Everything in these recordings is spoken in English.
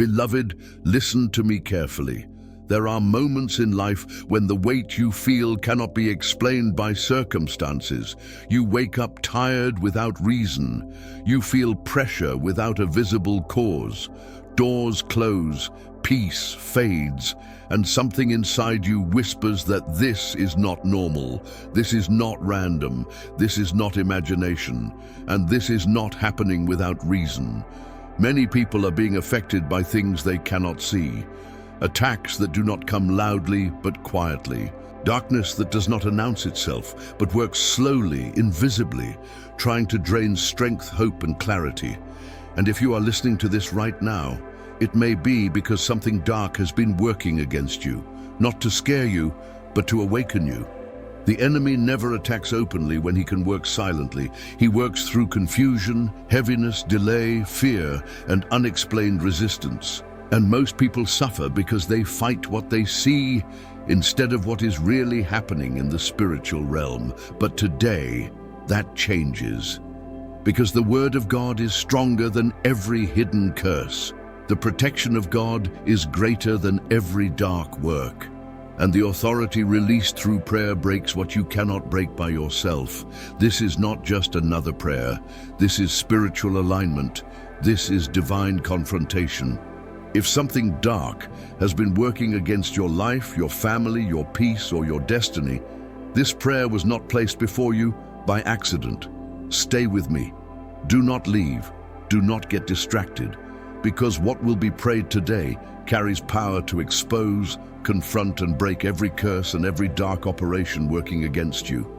Beloved, listen to me carefully. There are moments in life when the weight you feel cannot be explained by circumstances. You wake up tired without reason. You feel pressure without a visible cause. Doors close, peace fades, and something inside you whispers that this is not normal, this is not random, this is not imagination, and this is not happening without reason. Many people are being affected by things they cannot see. Attacks that do not come loudly but quietly. Darkness that does not announce itself but works slowly, invisibly, trying to drain strength, hope, and clarity. And if you are listening to this right now, it may be because something dark has been working against you, not to scare you, but to awaken you. The enemy never attacks openly when he can work silently. He works through confusion, heaviness, delay, fear, and unexplained resistance. And most people suffer because they fight what they see instead of what is really happening in the spiritual realm. But today, that changes. Because the Word of God is stronger than every hidden curse. The protection of God is greater than every dark work. And the authority released through prayer breaks what you cannot break by yourself. This is not just another prayer. This is spiritual alignment. This is divine confrontation. If something dark has been working against your life, your family, your peace, or your destiny, this prayer was not placed before you by accident. Stay with me. Do not leave. Do not get distracted, because what will be prayed today carries power to expose, confront, and break every curse and every dark operation working against you.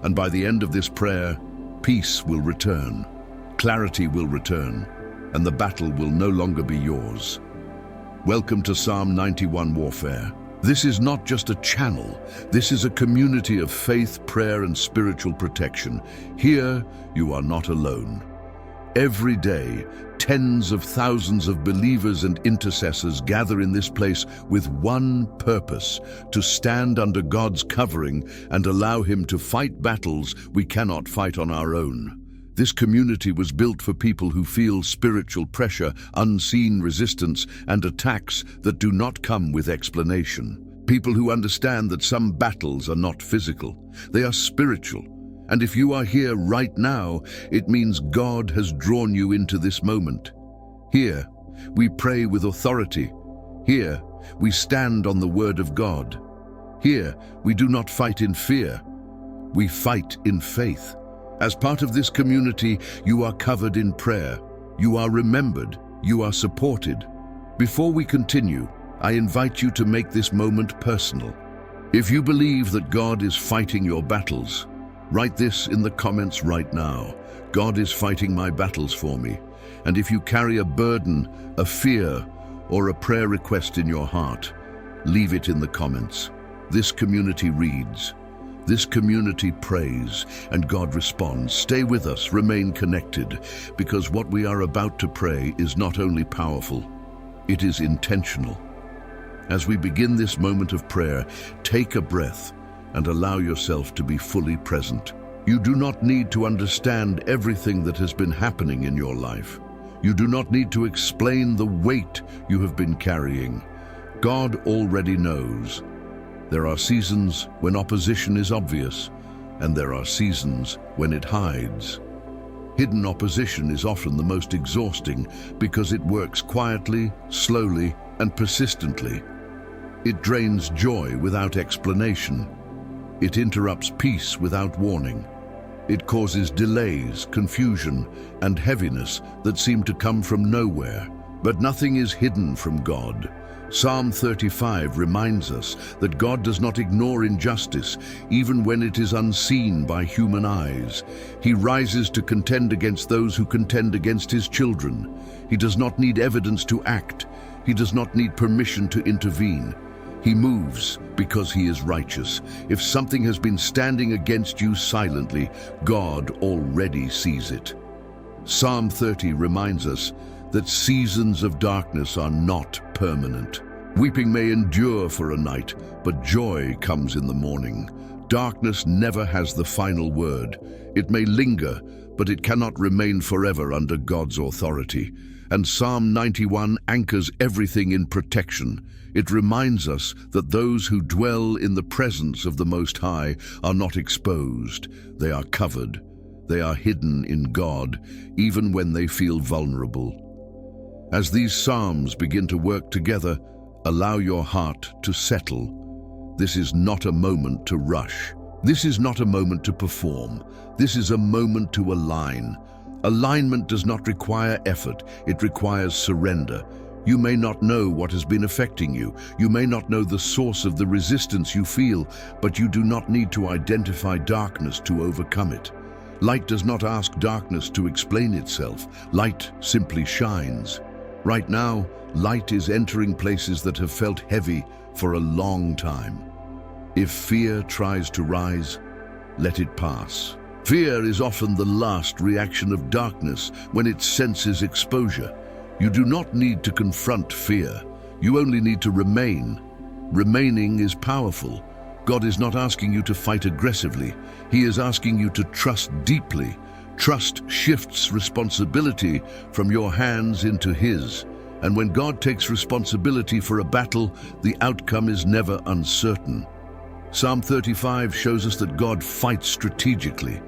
And by the end of this prayer, peace will return, clarity will return, and the battle will no longer be yours. Welcome to Psalm 91 Warfare. This is not just a channel. This is a community of faith, prayer, and spiritual protection. Here, you are not alone. Every day, tens of thousands of believers and intercessors gather in this place with one purpose: to stand under God's covering and allow Him to fight battles we cannot fight on our own. This community was built for people who feel spiritual pressure, unseen resistance, and attacks that do not come with explanation. People who understand that some battles are not physical, they are spiritual. And if you are here right now, it means God has drawn you into this moment. Here, we pray with authority. Here, we stand on the Word of God. Here, we do not fight in fear. We fight in faith. As part of this community, you are covered in prayer. You are remembered. You are supported. Before we continue, I invite you to make this moment personal. If you believe that God is fighting your battles, write this in the comments right now. God is fighting my battles for me. And if you carry a burden, a fear, or a prayer request in your heart, leave it in the comments. This community reads. This community prays, and God responds. Stay with us, remain connected, because what we are about to pray is not only powerful, it is intentional. As we begin this moment of prayer, take a breath and allow yourself to be fully present. You do not need to understand everything that has been happening in your life. You do not need to explain the weight you have been carrying. God already knows. There are seasons when opposition is obvious, and there are seasons when it hides. Hidden opposition is often the most exhausting because it works quietly, slowly, and persistently. It drains joy without explanation. It interrupts peace without warning. It causes delays, confusion, and heaviness that seem to come from nowhere. But nothing is hidden from God. Psalm 35 reminds us that God does not ignore injustice, even when it is unseen by human eyes. He rises to contend against those who contend against His children. He does not need evidence to act. He does not need permission to intervene. He moves because He is righteous. If something has been standing against you silently, God already sees it. Psalm 30 reminds us that seasons of darkness are not permanent. Weeping may endure for a night, but joy comes in the morning. Darkness never has the final word. It may linger, but it cannot remain forever under God's authority. and Psalm 91 anchors everything in protection. It reminds us that those who dwell in the presence of the Most High are not exposed, they are covered. They are hidden in God, even when they feel vulnerable. As these psalms begin to work together, allow your heart to settle. This is not a moment to rush. This is not a moment to perform. This is a moment to align. Alignment does not require effort, it requires surrender. You may not know what has been affecting you. You may not know the source of the resistance you feel, but you do not need to identify darkness to overcome it. Light does not ask darkness to explain itself. Light simply shines. Right now, light is entering places that have felt heavy for a long time. If fear tries to rise, let it pass. Fear is often the last reaction of darkness when it senses exposure. You do not need to confront fear. You only need to remain. Remaining is powerful. God is not asking you to fight aggressively. He is asking you to trust deeply. Trust shifts responsibility from your hands into His. And when God takes responsibility for a battle, the outcome is never uncertain. Psalm 35 shows us that God fights strategically.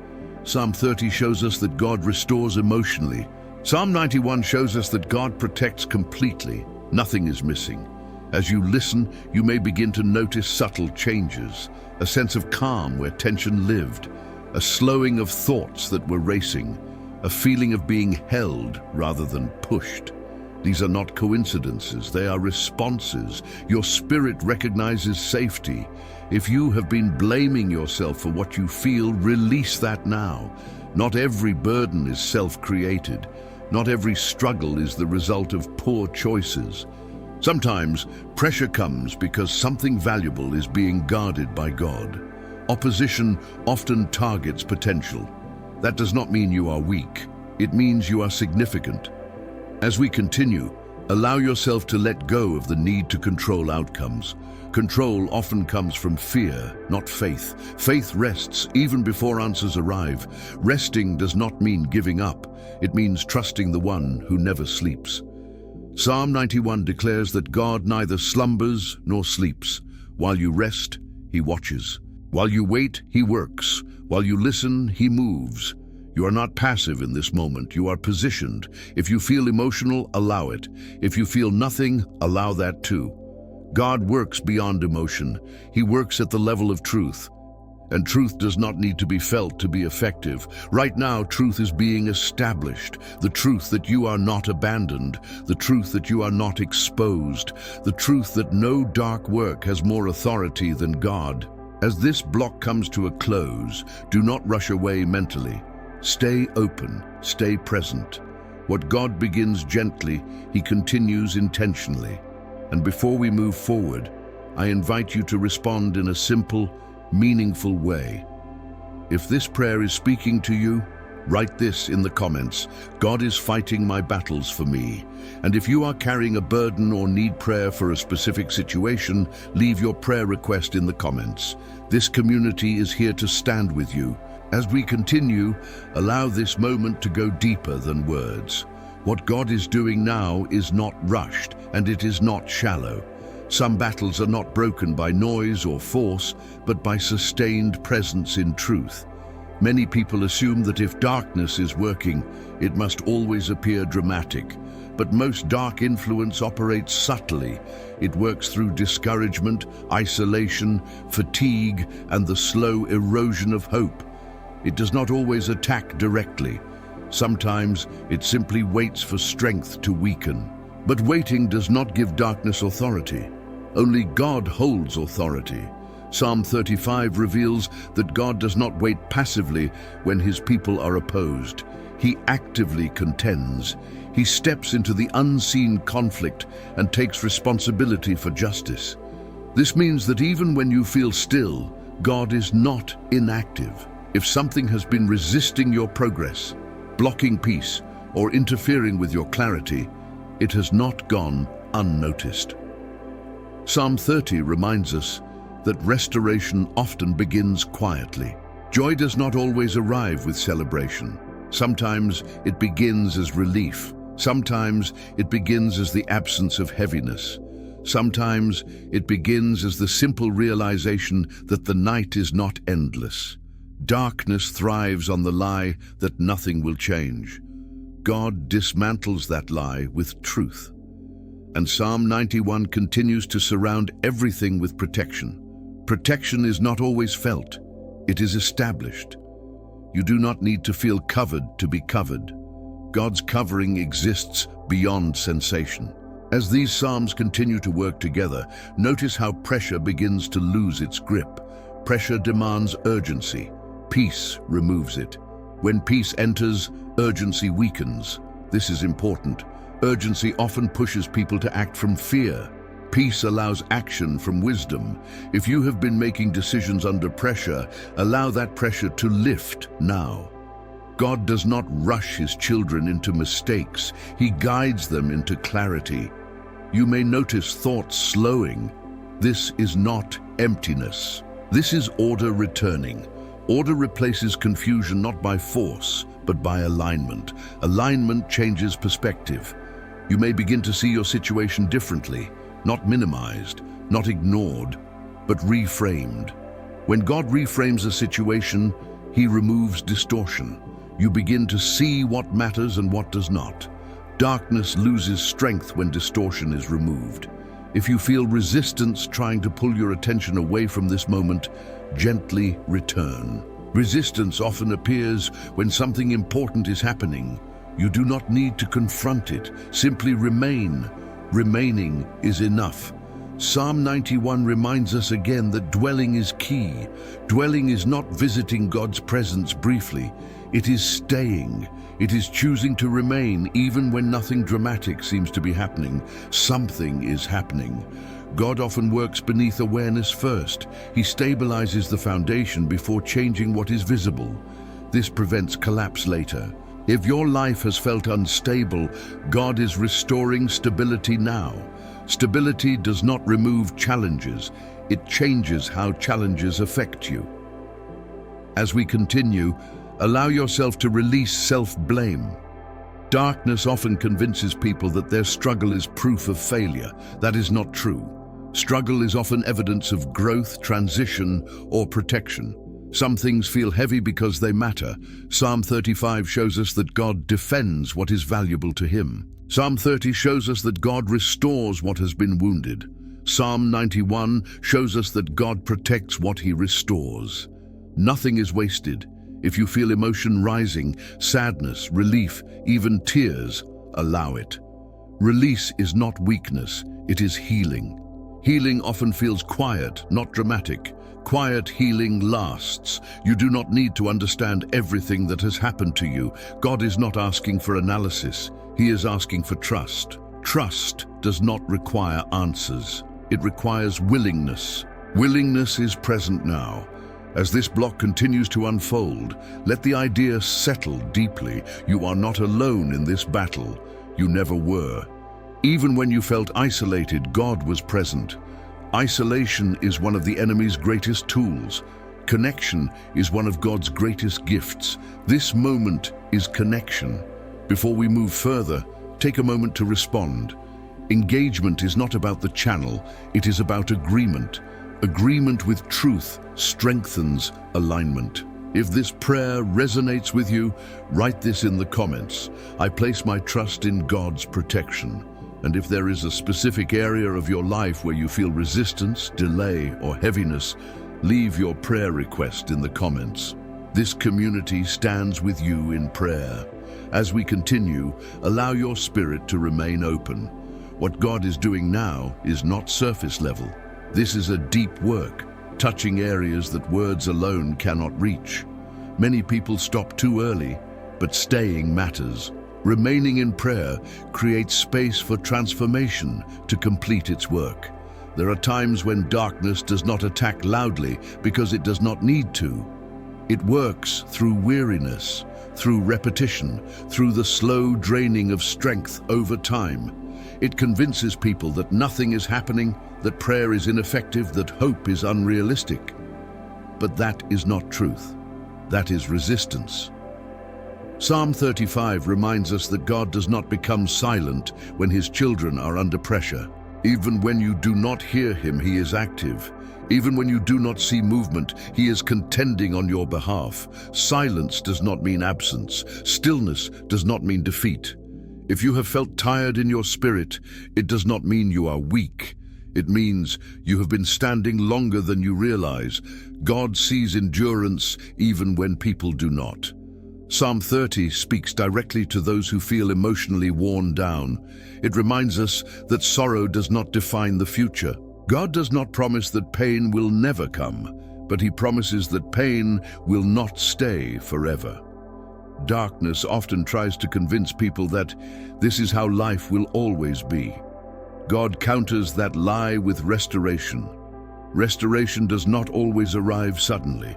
Psalm 30 shows us that God restores emotionally. Psalm 91 shows us that God protects completely. Nothing is missing. As you listen, you may begin to notice subtle changes, a sense of calm where tension lived, a slowing of thoughts that were racing, a feeling of being held rather than pushed. These are not coincidences, they are responses. Your spirit recognizes safety. If you have been blaming yourself for what you feel, release that now. Not every burden is self-created. Not every struggle is the result of poor choices. Sometimes pressure comes because something valuable is being guarded by God. Opposition often targets potential. That does not mean you are weak. It means you are significant. As we continue, allow yourself to let go of the need to control outcomes. Control often comes from fear, not faith. Faith rests even before answers arrive. Resting does not mean giving up. It means trusting the one who never sleeps. Psalm 91 declares that God neither slumbers nor sleeps. While you rest, He watches. While you wait, He works. While you listen, He moves. You are not passive in this moment, you are positioned. If you feel emotional, allow it. If you feel nothing, allow that too. God works beyond emotion. He works at the level of truth. And truth does not need to be felt to be effective. Right now, truth is being established. The truth that you are not abandoned. The truth that you are not exposed. The truth that no dark work has more authority than God. As this block comes to a close, do not rush away mentally. Stay open, stay present. What God begins gently, He continues intentionally. And before we move forward, I invite you to respond in a simple, meaningful way. If this prayer is speaking to you, write this in the comments: God is fighting my battles for me. And if you are carrying a burden or need prayer for a specific situation, leave your prayer request in the comments. This community is here to stand with you. As we continue, allow this moment to go deeper than words. What God is doing now is not rushed, and it is not shallow. Some battles are not broken by noise or force, but by sustained presence in truth. Many people assume that if darkness is working, it must always appear dramatic. But most dark influence operates subtly. It works through discouragement, isolation, fatigue, and the slow erosion of hope. It does not always attack directly. Sometimes it simply waits for strength to weaken. But waiting does not give darkness authority. Only God holds authority. Psalm 35 reveals that God does not wait passively when His people are opposed. He actively contends. He steps into the unseen conflict and takes responsibility for justice. This means that even when you feel still, God is not inactive. If something has been resisting your progress, blocking peace, or interfering with your clarity, it has not gone unnoticed. Psalm 30 reminds us that restoration often begins quietly. Joy does not always arrive with celebration. Sometimes it begins as relief, Sometimes it begins as the absence of heaviness. Sometimes it begins as the simple realization that the night is not endless. Darkness thrives on the lie that nothing will change. God dismantles that lie with truth. And Psalm 91 continues to surround everything with protection. Protection is not always felt, it is established. You do not need to feel covered to be covered. God's covering exists beyond sensation. As these psalms continue to work together, notice how pressure begins to lose its grip. Pressure demands urgency. Peace removes it. When peace enters, urgency weakens. This is important. Urgency often pushes people to act from fear. Peace allows action from wisdom. If you have been making decisions under pressure, allow that pressure to lift now. God does not rush his children into mistakes. He guides them into clarity. You may notice thoughts slowing. This is not emptiness. This is order returning. Order replaces confusion not by force, but by alignment. Alignment changes perspective. You may begin to see your situation differently, not minimized, not ignored, but reframed. When God reframes a situation, he removes distortion. You begin to see what matters and what does not. Darkness loses strength when distortion is removed. If you feel resistance trying to pull your attention away from this moment, gently return. Resistance often appears when something important is happening. You do not need to confront it. Simply remain. Remaining is enough. Psalm 91 reminds us again that dwelling is key. Dwelling is not visiting God's presence briefly. It is staying. It is choosing to remain even when nothing dramatic seems to be happening. Something is happening. God often works beneath awareness first. He stabilizes the foundation before changing what is visible. This prevents collapse later. If your life has felt unstable, God is restoring stability now. Stability does not remove challenges. It changes how challenges affect you. As we continue, allow yourself to release self-blame. Darkness often convinces people that their struggle is proof of failure. That is not true. Struggle is often evidence of growth, transition, or protection. Some things feel heavy because they matter. Psalm 35 shows us that God defends what is valuable to him. Psalm 30 shows us that God restores what has been wounded. Psalm 91 shows us that God protects what he restores. Nothing is wasted. If you feel emotion rising, sadness, relief, even tears, allow it. Release is not weakness, it is healing. Healing often feels quiet, not dramatic. Quiet healing lasts. You do not need to understand everything that has happened to you. God is not asking for analysis. He is asking for trust. Trust does not require answers. It requires willingness. Willingness is present now. As this block continues to unfold, let the idea settle deeply. You are not alone in this battle. You never were. Even when you felt isolated, God was present. Isolation is one of the enemy's greatest tools. Connection is one of God's greatest gifts. This moment is connection. Before we move further, take a moment to respond. Engagement is not about the channel, it is about agreement. Agreement with truth strengthens alignment. If this prayer resonates with you, write this in the comments. I place my trust in God's protection. And if there is a specific area of your life where you feel resistance, delay, or heaviness, leave your prayer request in the comments. This community stands with you in prayer. As we continue, allow your spirit to remain open. What God is doing now is not surface level. This is a deep work, touching areas that words alone cannot reach. Many people stop too early, but staying matters. Remaining in prayer creates space for transformation to complete its work. There are times when darkness does not attack loudly because it does not need to. It works through weariness, through repetition, through the slow draining of strength over time. It convinces people that nothing is happening, that prayer is ineffective, that hope is unrealistic. But that is not truth. That is resistance. Psalm 35 reminds us that God does not become silent when his children are under pressure. Even when you do not hear him, he is active. Even when you do not see movement, he is contending on your behalf. Silence does not mean absence. Stillness does not mean defeat. If you have felt tired in your spirit, it does not mean you are weak. It means you have been standing longer than you realize. God sees endurance even when people do not. Psalm 30 speaks directly to those who feel emotionally worn down. It reminds us that sorrow does not define the future. God does not promise that pain will never come, but he promises that pain will not stay forever. Darkness often tries to convince people that this is how life will always be. God counters that lie with restoration. Restoration does not always arrive suddenly.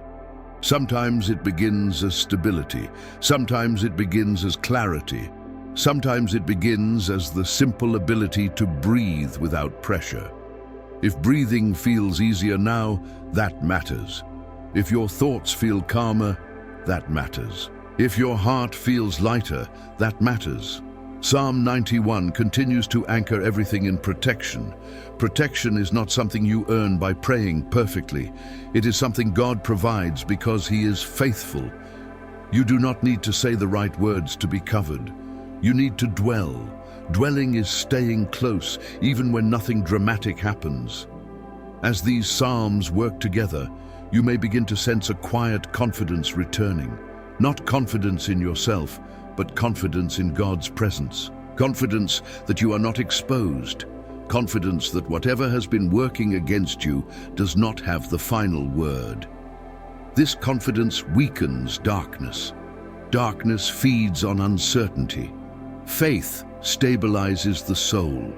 Sometimes it begins as stability. Sometimes it begins as clarity. Sometimes it begins as the simple ability to breathe without pressure. If breathing feels easier now, that matters. If your thoughts feel calmer, that matters. If your heart feels lighter, that matters. Psalm 91 continues to anchor everything in protection. Protection is not something you earn by praying perfectly. It is something God provides because he is faithful. You do not need to say the right words to be covered. You need to dwell. Dwelling is staying close, even when nothing dramatic happens. As these psalms work together, you may begin to sense a quiet confidence returning. Not confidence in yourself, but confidence in God's presence. Confidence that you are not exposed. Confidence that whatever has been working against you does not have the final word. This confidence weakens darkness. Darkness feeds on uncertainty. Faith stabilizes the soul.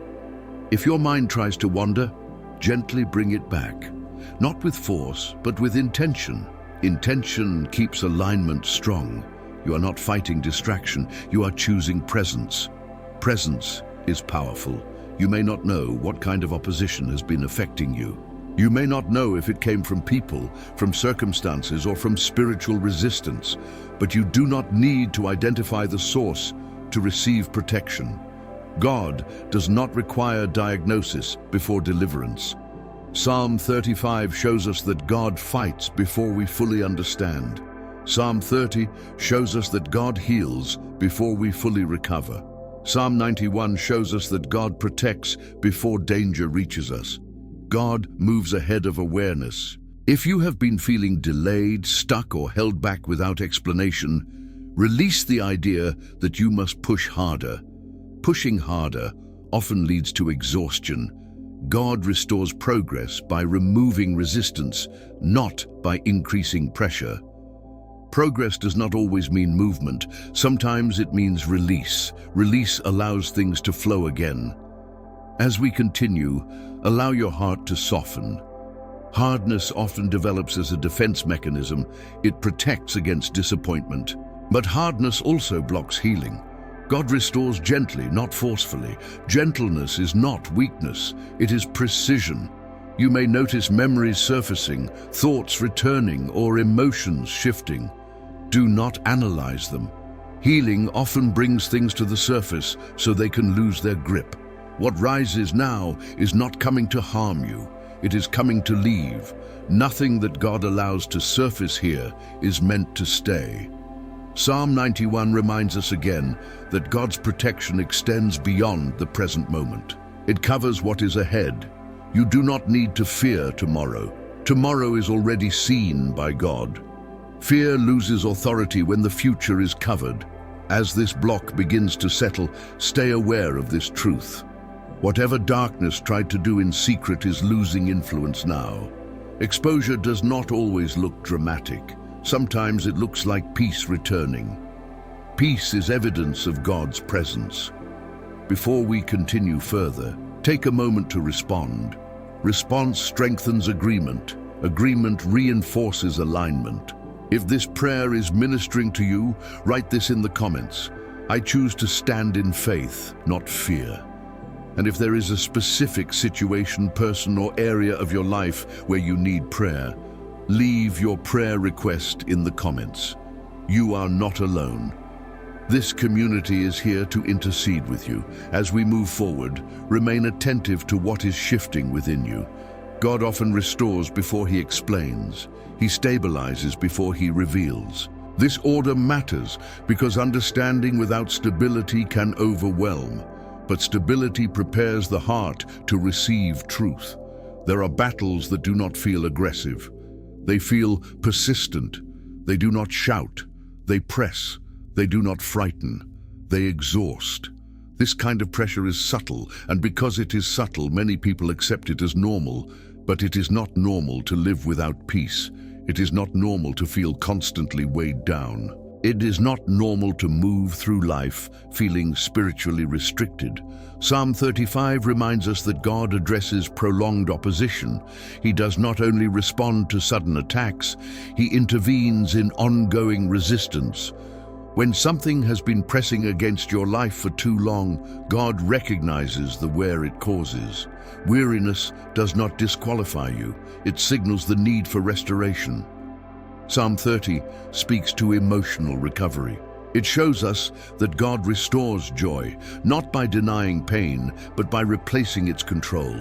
If your mind tries to wander, gently bring it back. Not with force, but with intention. Intention keeps alignment strong. You are not fighting distraction, you are choosing presence. Presence is powerful. You may not know what kind of opposition has been affecting you. You may not know if it came from people, from circumstances, or from spiritual resistance, but you do not need to identify the source to receive protection. God does not require diagnosis before deliverance. Psalm 35 shows us that God fights before we fully understand. Psalm 30 shows us that God heals before we fully recover. Psalm 91 shows us that God protects before danger reaches us. God moves ahead of awareness. If you have been feeling delayed, stuck, or held back without explanation, release the idea that you must push harder. Pushing harder often leads to exhaustion. God restores progress by removing resistance, not by increasing pressure. Progress does not always mean movement. Sometimes it means release. Release allows things to flow again. As we continue, allow your heart to soften. Hardness often develops as a defense mechanism. It protects against disappointment. But hardness also blocks healing. God restores gently, not forcefully. Gentleness is not weakness, it is precision. You may notice memories surfacing, thoughts returning, or emotions shifting. Do not analyze them. Healing often brings things to the surface so they can lose their grip. What rises now is not coming to harm you, it is coming to leave. Nothing that God allows to surface here is meant to stay. Psalm 91 reminds us again that God's protection extends beyond the present moment. It covers what is ahead. You do not need to fear tomorrow. Tomorrow is already seen by God. Fear loses authority when the future is covered. As this block begins to settle, stay aware of this truth. Whatever darkness tried to do in secret is losing influence now. Exposure does not always look dramatic. Sometimes it looks like peace returning. Peace is evidence of God's presence. Before we continue further, take a moment to respond. Response strengthens agreement. Agreement reinforces alignment. If this prayer is ministering to you, write this in the comments. I choose to stand in faith, not fear. And if there is a specific situation, person, or area of your life where you need prayer, leave your prayer request in the comments. You are not alone. This community is here to intercede with you. As we move forward, remain attentive to what is shifting within you. God often restores before he explains. He stabilizes before he reveals. This order matters because understanding without stability can overwhelm, but stability prepares the heart to receive truth. There are battles that do not feel aggressive. They feel persistent. They do not shout. They press. They do not frighten. They exhaust. This kind of pressure is subtle, and because it is subtle, many people accept it as normal. But it is not normal to live without peace. It is not normal to feel constantly weighed down. It is not normal to move through life feeling spiritually restricted. Psalm 35 reminds us that God addresses prolonged opposition. He does not only respond to sudden attacks, he intervenes in ongoing resistance. When something has been pressing against your life for too long, God recognizes the wear it causes. Weariness does not disqualify you. It signals the need for restoration. Psalm 30 speaks to emotional recovery. It shows us that God restores joy, not by denying pain, but by replacing its control.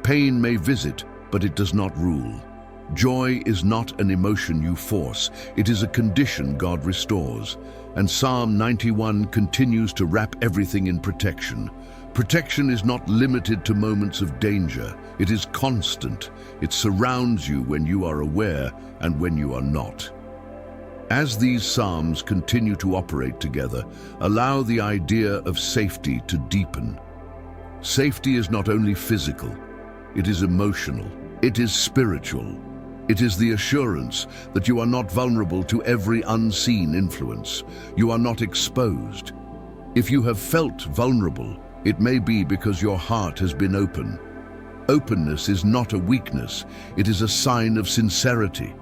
Pain may visit, but it does not rule. Joy is not an emotion you force. It is a condition God restores. And Psalm 91 continues to wrap everything in protection. Protection is not limited to moments of danger. It is constant. It surrounds you when you are aware and when you are not. As these psalms continue to operate together, allow the idea of safety to deepen. Safety is not only physical, it is emotional, it is spiritual. It is the assurance that you are not vulnerable to every unseen influence. You are not exposed. If you have felt vulnerable, it may be because your heart has been open. Openness is not a weakness, it is a sign of sincerity.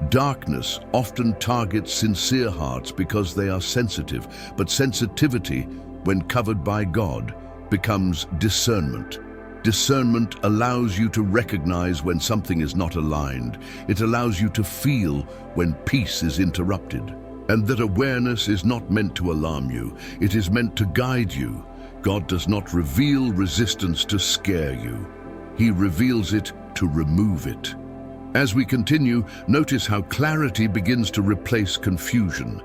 Darkness often targets sincere hearts because they are sensitive, but sensitivity, when covered by God, becomes discernment. Discernment allows you to recognize when something is not aligned. It allows you to feel when peace is interrupted. And that awareness is not meant to alarm you, it is meant to guide you. God does not reveal resistance to scare you. He reveals it to remove it. As we continue, notice how clarity begins to replace confusion.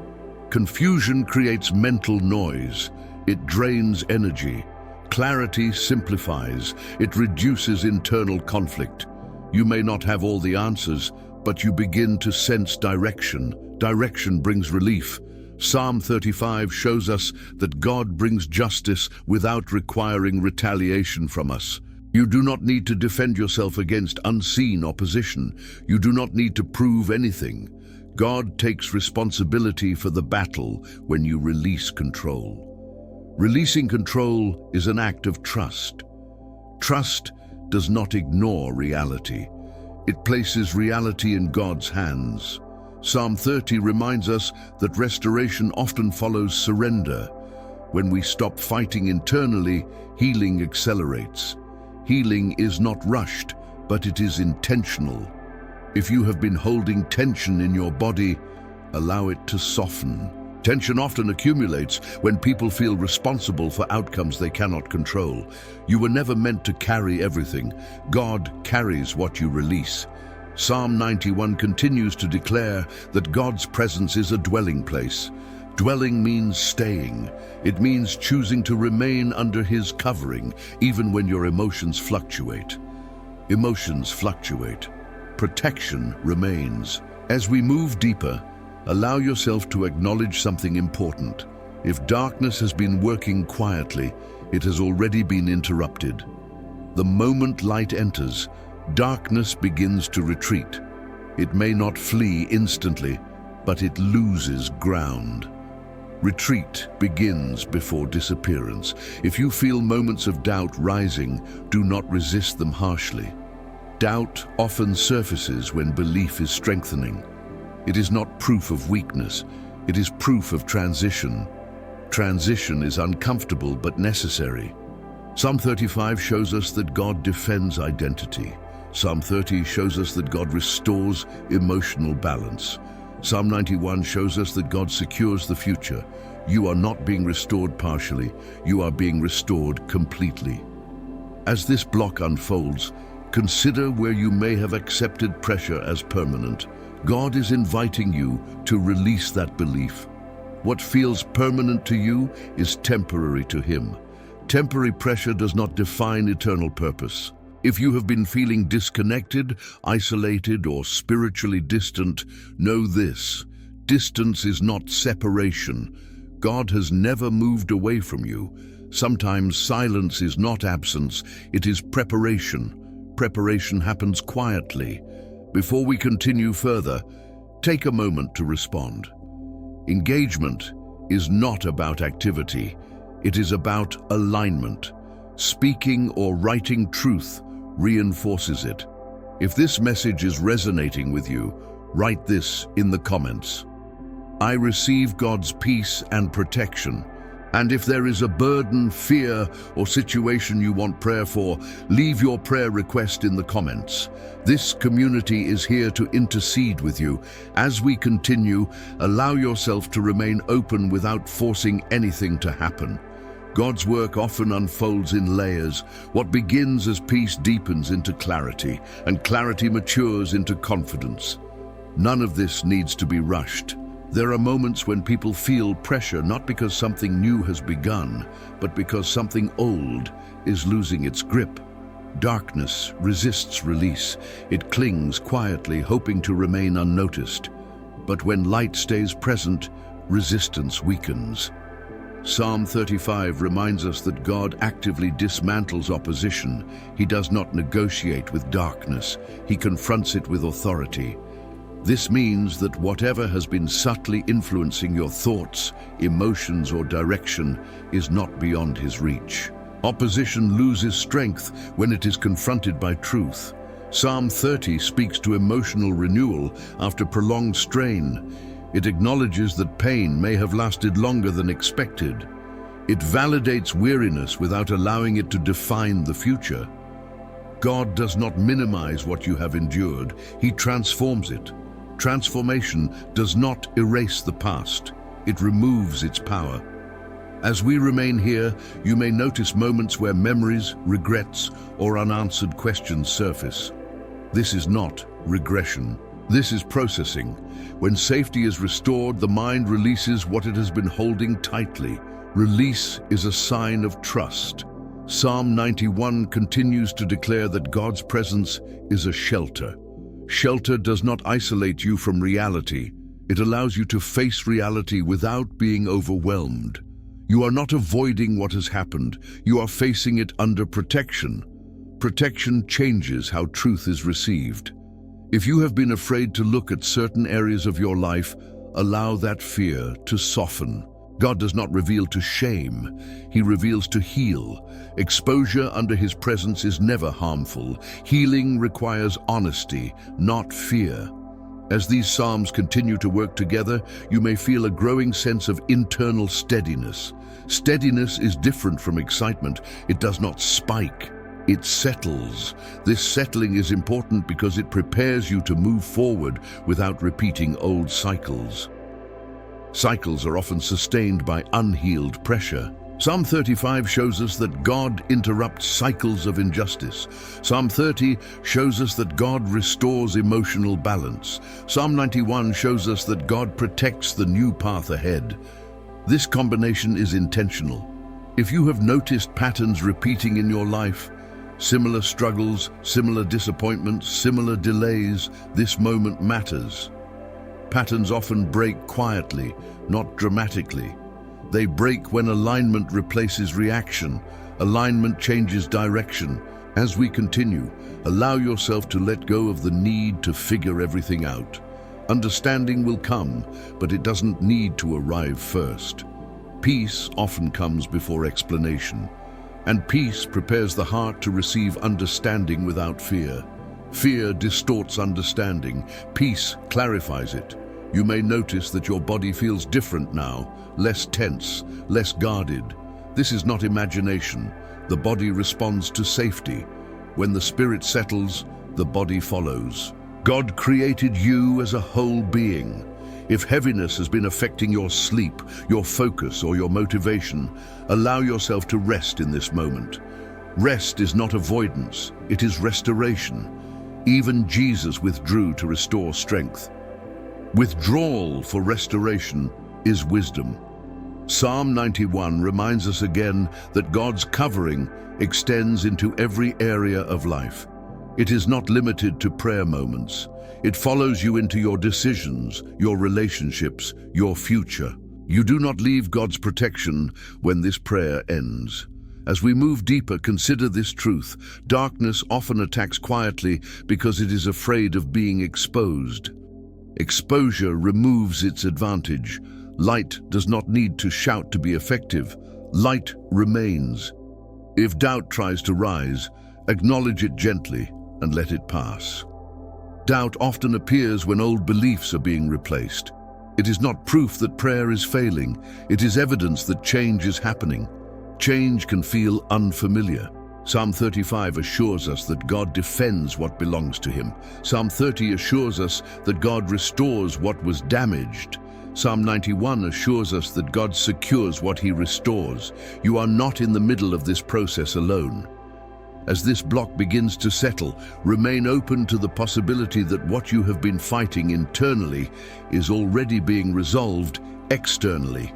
Confusion creates mental noise. It drains energy. Clarity simplifies. It reduces internal conflict. You may not have all the answers, but you begin to sense direction. Direction brings relief. Psalm 35 shows us that God brings justice without requiring retaliation from us. You do not need to defend yourself against unseen opposition. You do not need to prove anything. God takes responsibility for the battle when you release control. Releasing control is an act of trust. Trust does not ignore reality. It places reality in God's hands. Psalm 30 reminds us that restoration often follows surrender. When we stop fighting internally, healing accelerates. Healing is not rushed, but it is intentional. If you have been holding tension in your body, allow it to soften. Tension often accumulates when people feel responsible for outcomes they cannot control. You were never meant to carry everything. God carries what you release. Psalm 91 continues to declare that God's presence is a dwelling place. Dwelling means staying. It means choosing to remain under His covering, even when your emotions fluctuate. Emotions fluctuate. Protection remains. As we move deeper, allow yourself to acknowledge something important. If darkness has been working quietly, it has already been interrupted. The moment light enters, darkness begins to retreat. It may not flee instantly, but it loses ground. Retreat begins before disappearance. If you feel moments of doubt rising, do not resist them harshly. Doubt often surfaces when belief is strengthening. It is not proof of weakness, it is proof of transition. Transition is uncomfortable but necessary. Psalm 35 shows us that God defends identity. Psalm 30 shows us that God restores emotional balance. Psalm 91 shows us that God secures the future. You are not being restored partially, you are being restored completely. As this block unfolds, consider where you may have accepted pressure as permanent. God is inviting you to release that belief. What feels permanent to you is temporary to Him. Temporary pressure does not define eternal purpose. If you have been feeling disconnected, isolated, or spiritually distant, know this: distance is not separation. God has never moved away from you. Sometimes silence is not absence, it is preparation. Preparation happens quietly. Before we continue further, take a moment to respond. Engagement is not about activity, it is about alignment. Speaking or writing truth reinforces it. If this message is resonating with you, write this in the comments. I receive God's peace and protection. And if there is a burden, fear, or situation you want prayer for, leave your prayer request in the comments. This community is here to intercede with you. As we continue, allow yourself to remain open without forcing anything to happen. God's work often unfolds in layers. What begins as peace deepens into clarity, and clarity matures into confidence. None of this needs to be rushed. There are moments when people feel pressure not because something new has begun, but because something old is losing its grip. Darkness resists release. It clings quietly, hoping to remain unnoticed. But when light stays present, resistance weakens. Psalm 35 reminds us that God actively dismantles opposition. He does not negotiate with darkness. He confronts it with authority. This means that whatever has been subtly influencing your thoughts, emotions, or direction is not beyond His reach. Opposition loses strength when it is confronted by truth. Psalm 30 speaks to emotional renewal after prolonged strain. It acknowledges that pain may have lasted longer than expected. It validates weariness without allowing it to define the future. God does not minimize what you have endured. He transforms it. Transformation does not erase the past. It removes its power. As we remain here, you may notice moments where memories, regrets, or unanswered questions surface. This is not regression. This is processing. When safety is restored, the mind releases what it has been holding tightly. Release is a sign of trust. Psalm 91 continues to declare that God's presence is a shelter. Shelter does not isolate you from reality. It allows you to face reality without being overwhelmed. You are not avoiding what has happened. You are facing it under protection. Protection changes how truth is received. If you have been afraid to look at certain areas of your life, allow that fear to soften. God does not reveal to shame. He reveals to heal. Exposure under His presence is never harmful. Healing requires honesty, not fear. As these psalms continue to work together, you may feel a growing sense of internal steadiness. Steadiness is different from excitement. It does not spike. It settles. This settling is important because it prepares you to move forward without repeating old cycles. Cycles are often sustained by unhealed pressure. Psalm 35 shows us that God interrupts cycles of injustice. Psalm 30 shows us that God restores emotional balance. Psalm 91 shows us that God protects the new path ahead. This combination is intentional. If you have noticed patterns repeating in your life, similar struggles, similar disappointments, similar delays, this moment matters. Patterns often break quietly, not dramatically. They break when alignment replaces reaction. Alignment changes direction. As we continue, allow yourself to let go of the need to figure everything out. Understanding will come, but it doesn't need to arrive first. Peace often comes before explanation, and peace prepares the heart to receive understanding without fear. Fear distorts understanding. Peace clarifies it. You may notice that your body feels different now, less tense, less guarded. This is not imagination. The body responds to safety. When the spirit settles, the body follows. God created you as a whole being. If heaviness has been affecting your sleep, your focus, or your motivation, allow yourself to rest in this moment. Rest is not avoidance, it is restoration. Even Jesus withdrew to restore strength. Withdrawal for restoration is wisdom. Psalm 91 reminds us again that God's covering extends into every area of life. It is not limited to prayer moments. It follows you into your decisions, your relationships, your future. You do not leave God's protection when this prayer ends. As we move deeper, consider this truth. Darkness often attacks quietly because it is afraid of being exposed. Exposure removes its advantage. Light does not need to shout to be effective. Light remains. If doubt tries to rise, acknowledge it gently and let it pass. Doubt often appears when old beliefs are being replaced. It is not proof that prayer is failing. It is evidence that change is happening. Change can feel unfamiliar. Psalm 35 assures us that God defends what belongs to him. Psalm 30 assures us that God restores what was damaged. Psalm 91 assures us that God secures what he restores. You are not in the middle of this process alone. As this block begins to settle, remain open to the possibility that what you have been fighting internally is already being resolved externally.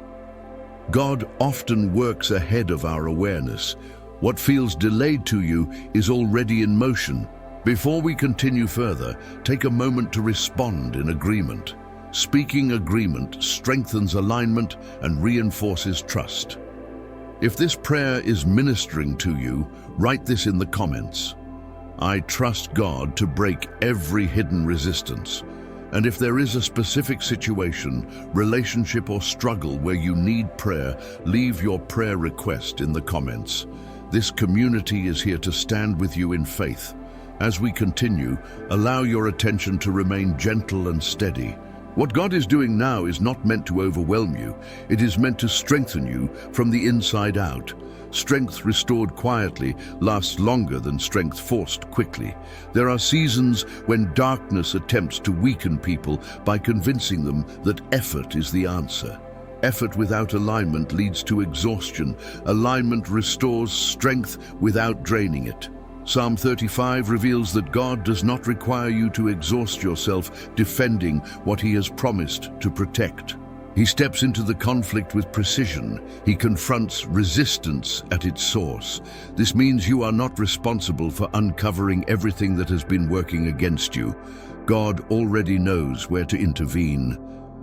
God often works ahead of our awareness. What feels delayed to you is already in motion. Before we continue further, take a moment to respond in agreement. Speaking agreement strengthens alignment and reinforces trust. If this prayer is ministering to you, write this in the comments. I trust God to break every hidden resistance. And if there is a specific situation, relationship, or struggle where you need prayer, leave your prayer request in the comments. This community is here to stand with you in faith. As we continue, allow your attention to remain gentle and steady. What God is doing now is not meant to overwhelm you. It is meant to strengthen you from the inside out. Strength restored quietly lasts longer than strength forced quickly. There are seasons when darkness attempts to weaken people by convincing them that effort is the answer. Effort without alignment leads to exhaustion. Alignment restores strength without draining it. Psalm 35 reveals that God does not require you to exhaust yourself defending what he has promised to protect. He steps into the conflict with precision. He confronts resistance at its source. This means you are not responsible for uncovering everything that has been working against you. God already knows where to intervene.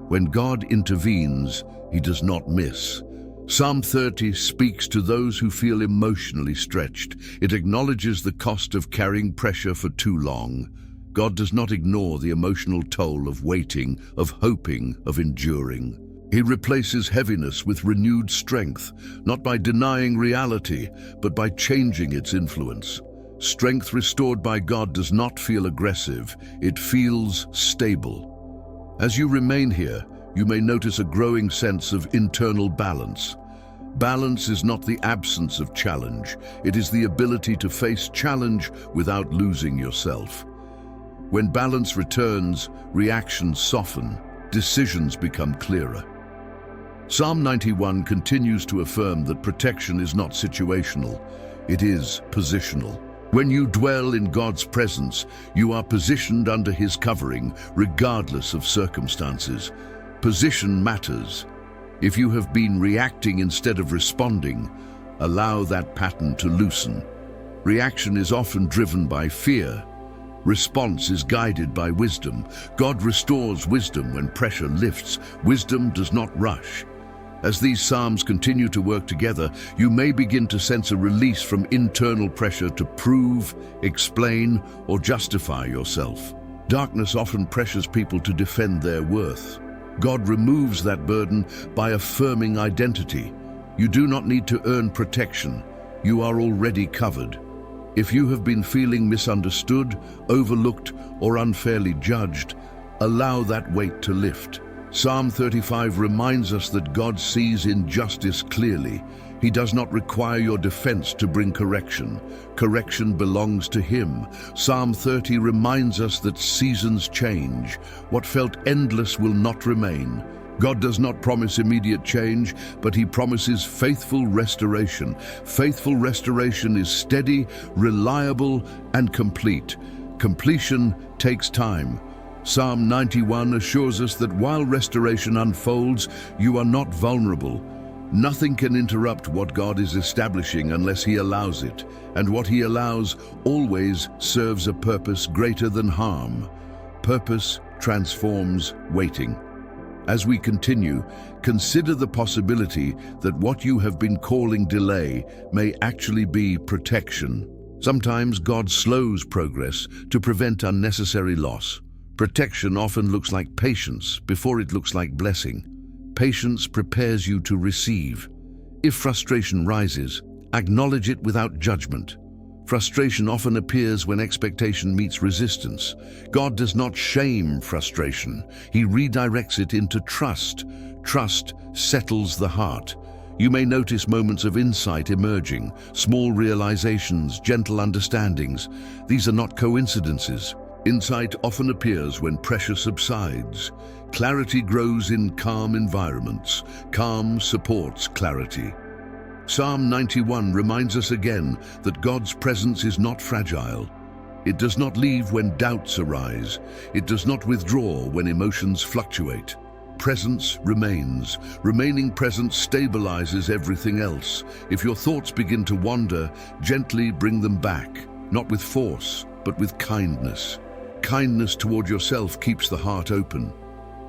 When God intervenes, he does not miss. Psalm 30 speaks to those who feel emotionally stretched. It acknowledges the cost of carrying pressure for too long. God does not ignore the emotional toll of waiting, of hoping, of enduring. He replaces heaviness with renewed strength, not by denying reality, but by changing its influence. Strength restored by God does not feel aggressive, it feels stable. As you remain here, you may notice a growing sense of internal balance. Balance is not the absence of challenge, it is the ability to face challenge without losing yourself. When balance returns, reactions soften, decisions become clearer. Psalm 91 continues to affirm that protection is not situational, it is positional. When you dwell in God's presence, you are positioned under his covering, regardless of circumstances. Position matters. If you have been reacting instead of responding, allow that pattern to loosen. Reaction is often driven by fear. Response is guided by wisdom. God restores wisdom when pressure lifts. Wisdom does not rush. As these psalms continue to work together, you may begin to sense a release from internal pressure to prove, explain, or justify yourself. Darkness often pressures people to defend their worth. God removes that burden by affirming identity. You do not need to earn protection. You are already covered. If you have been feeling misunderstood, overlooked, or unfairly judged, allow that weight to lift. Psalm 35 reminds us that God sees injustice clearly. He does not require your defense to bring correction. Correction belongs to Him. Psalm 30 reminds us that seasons change. What felt endless will not remain. God does not promise immediate change, but He promises faithful restoration. Faithful restoration is steady, reliable, and complete. Completion takes time. Psalm 91 assures us that while restoration unfolds, you are not vulnerable. Nothing can interrupt what God is establishing unless He allows it, and what He allows always serves a purpose greater than harm. Purpose transforms waiting. As we continue, consider the possibility that what you have been calling delay may actually be protection. Sometimes God slows progress to prevent unnecessary loss. Protection often looks like patience before it looks like blessing. Patience prepares you to receive. If frustration rises, acknowledge it without judgment. Frustration often appears when expectation meets resistance. God does not shame frustration. He redirects it into trust. Trust settles the heart. You may notice moments of insight emerging, small realizations, gentle understandings. These are not coincidences. Insight often appears when pressure subsides. Clarity grows in calm environments. Calm supports clarity. Psalm 91 reminds us again that God's presence is not fragile. It does not leave when doubts arise. It does not withdraw when emotions fluctuate. Presence remains. Remaining present stabilizes everything else. If your thoughts begin to wander, gently bring them back, not with force, but with kindness. Kindness toward yourself keeps the heart open.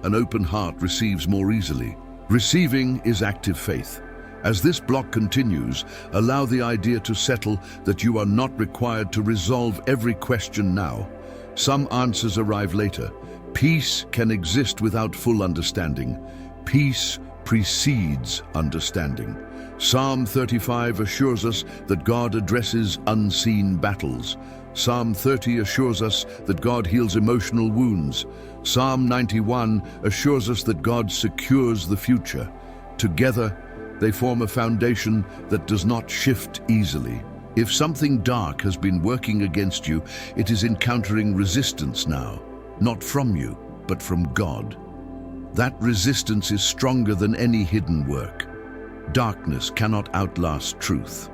An open heart receives more easily. Receiving is active faith. As this block continues, allow the idea to settle that you are not required to resolve every question now. Some answers arrive later. Peace can exist without full understanding. Peace precedes understanding. Psalm 35 assures us that God addresses unseen battles. Psalm 30 assures us that God heals emotional wounds. Psalm 91 assures us that God secures the future. Together, they form a foundation that does not shift easily. If something dark has been working against you, it is encountering resistance now, not from you, but from God. That resistance is stronger than any hidden work. Darkness cannot outlast truth.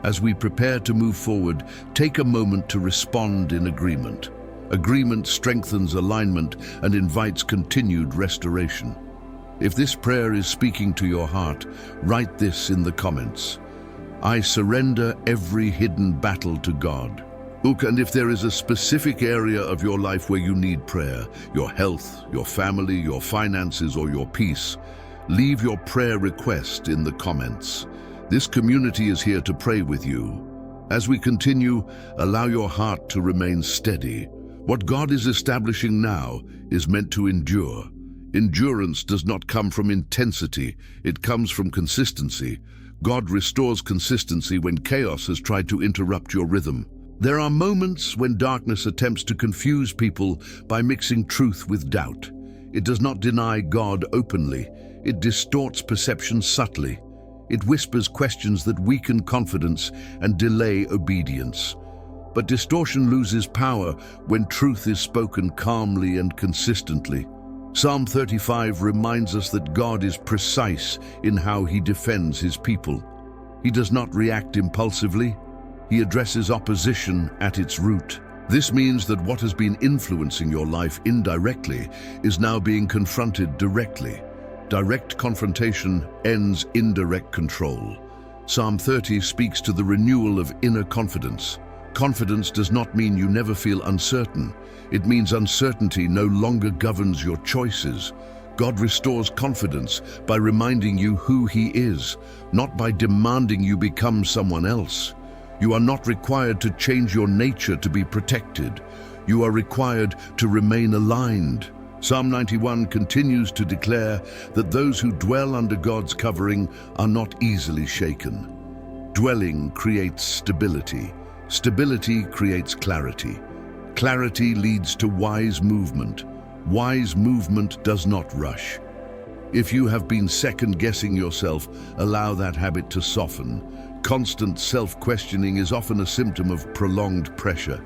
As we prepare to move forward, take a moment to respond in agreement. Agreement strengthens alignment and invites continued restoration. If this prayer is speaking to your heart, write this in the comments. I surrender every hidden battle to God. And if there is a specific area of your life where you need prayer, your health, your family, your finances, or your peace, leave your prayer request in the comments. This community is here to pray with you. As we continue, allow your heart to remain steady. What God is establishing now is meant to endure. Endurance does not come from intensity, it comes from consistency. God restores consistency when chaos has tried to interrupt your rhythm. There are moments when darkness attempts to confuse people by mixing truth with doubt. It does not deny God openly. It distorts perception subtly. It whispers questions that weaken confidence and delay obedience. But distortion loses power when truth is spoken calmly and consistently. Psalm 35 reminds us that God is precise in how He defends His people. He does not react impulsively. He addresses opposition at its root. This means that what has been influencing your life indirectly is now being confronted directly. Direct confrontation ends indirect control. Psalm 30 speaks to the renewal of inner confidence. Confidence does not mean you never feel uncertain. It means uncertainty no longer governs your choices. God restores confidence by reminding you who He is, not by demanding you become someone else. You are not required to change your nature to be protected. You are required to remain aligned. Psalm 91 continues to declare that those who dwell under God's covering are not easily shaken. Dwelling creates stability. Stability creates clarity. Clarity leads to wise movement. Wise movement does not rush. If you have been second-guessing yourself, allow that habit to soften. Constant self-questioning is often a symptom of prolonged pressure.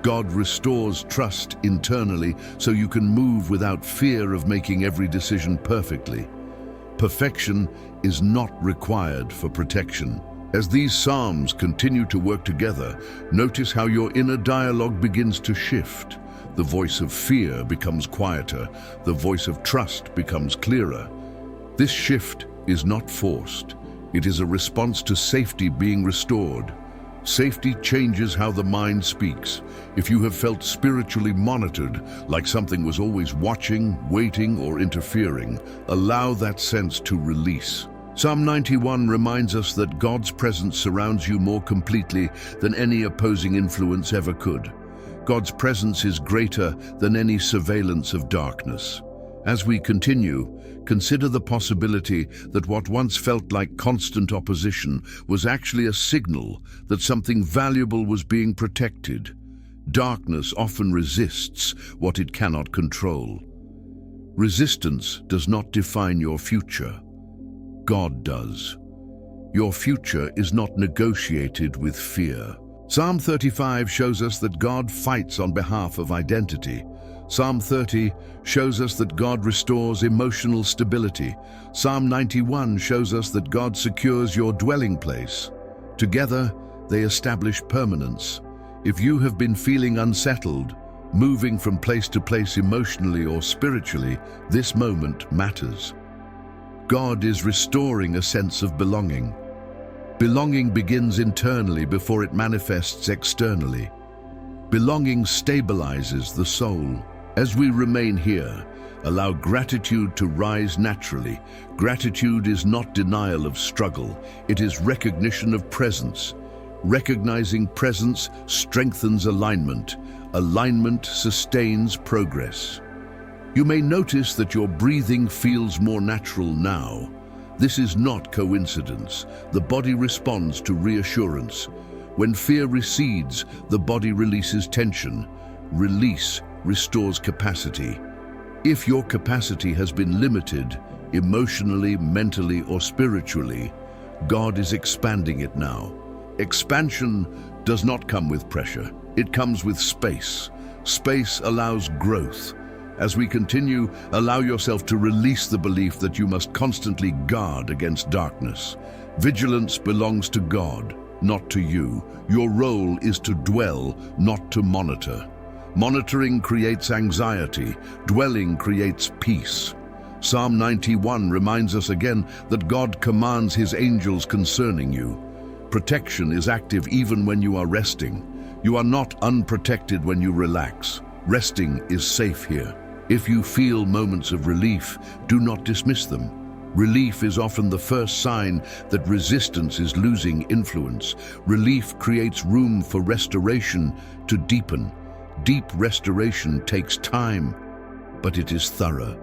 God restores trust internally so you can move without fear of making every decision perfectly. Perfection is not required for protection. As these psalms continue to work together, notice how your inner dialogue begins to shift. The voice of fear becomes quieter, the voice of trust becomes clearer. This shift is not forced. It is a response to safety being restored. Safety changes how the mind speaks. If you have felt spiritually monitored, like something was always watching, waiting, or interfering, allow that sense to release. Psalm 91 reminds us that God's presence surrounds you more completely than any opposing influence ever could. God's presence is greater than any surveillance of darkness. As we continue, consider the possibility that what once felt like constant opposition was actually a signal that something valuable was being protected. Darkness often resists what it cannot control. Resistance does not define your future. God does. Your future is not negotiated with fear. Psalm 35 shows us that God fights on behalf of identity. Psalm 30 shows us that God restores emotional stability. Psalm 91 shows us that God secures your dwelling place. Together, they establish permanence. If you have been feeling unsettled, moving from place to place emotionally or spiritually, this moment matters. God is restoring a sense of belonging. Belonging begins internally before it manifests externally. Belonging stabilizes the soul. As we remain here, allow gratitude to rise naturally. Gratitude is not denial of struggle. It is recognition of presence. Recognizing presence strengthens alignment. Alignment sustains progress. You may notice that your breathing feels more natural now. This is not coincidence. The body responds to reassurance. When fear recedes, the body releases tension. Release restores capacity. If your capacity has been limited, emotionally, mentally, or spiritually, God is expanding it now. Expansion does not come with pressure. It comes with space. Space allows growth. As we continue, allow yourself to release the belief that you must constantly guard against darkness. Vigilance belongs to God, not to you. Your role is to dwell, not to monitor. Monitoring creates anxiety. Dwelling creates peace. Psalm 91 reminds us again that God commands His angels concerning you. Protection is active even when you are resting. You are not unprotected when you relax. Resting is safe here. If you feel moments of relief, do not dismiss them. Relief is often the first sign that resistance is losing influence. Relief creates room for restoration to deepen. Deep restoration takes time, but it is thorough.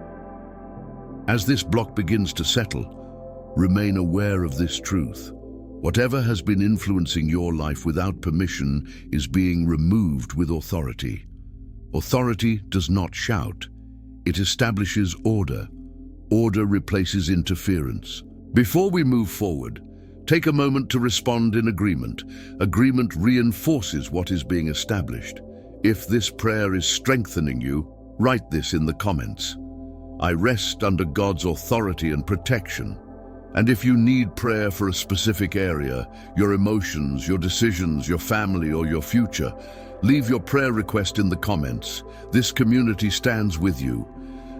As this block begins to settle, remain aware of this truth. Whatever has been influencing your life without permission is being removed with authority. Authority does not shout. It establishes order. Order replaces interference. Before we move forward, take a moment to respond in agreement. Agreement reinforces what is being established. If this prayer is strengthening you, write this in the comments. I rest under God's authority and protection. And if you need prayer for a specific area, your emotions, your decisions, your family, or your future, leave your prayer request in the comments. This community stands with you.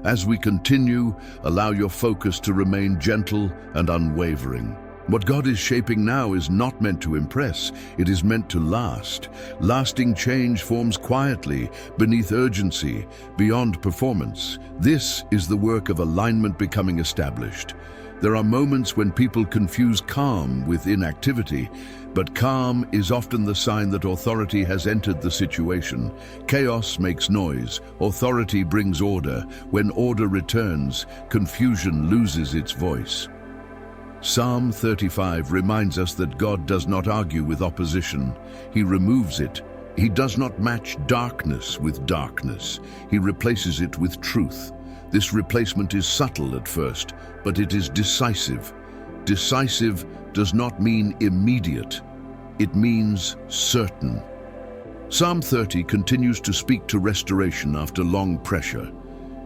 As we continue, allow your focus to remain gentle and unwavering. What God is shaping now is not meant to impress, it is meant to last. Lasting change forms quietly, beneath urgency, beyond performance. This is the work of alignment becoming established. There are moments when people confuse calm with inactivity, but calm is often the sign that authority has entered the situation. Chaos makes noise, authority brings order. When order returns, confusion loses its voice. Psalm 35 reminds us that God does not argue with opposition. He removes it. He does not match darkness with darkness. He replaces it with truth. This replacement is subtle at first, but it is decisive. Decisive does not mean immediate. It means certain. Psalm 30 continues to speak to restoration after long pressure.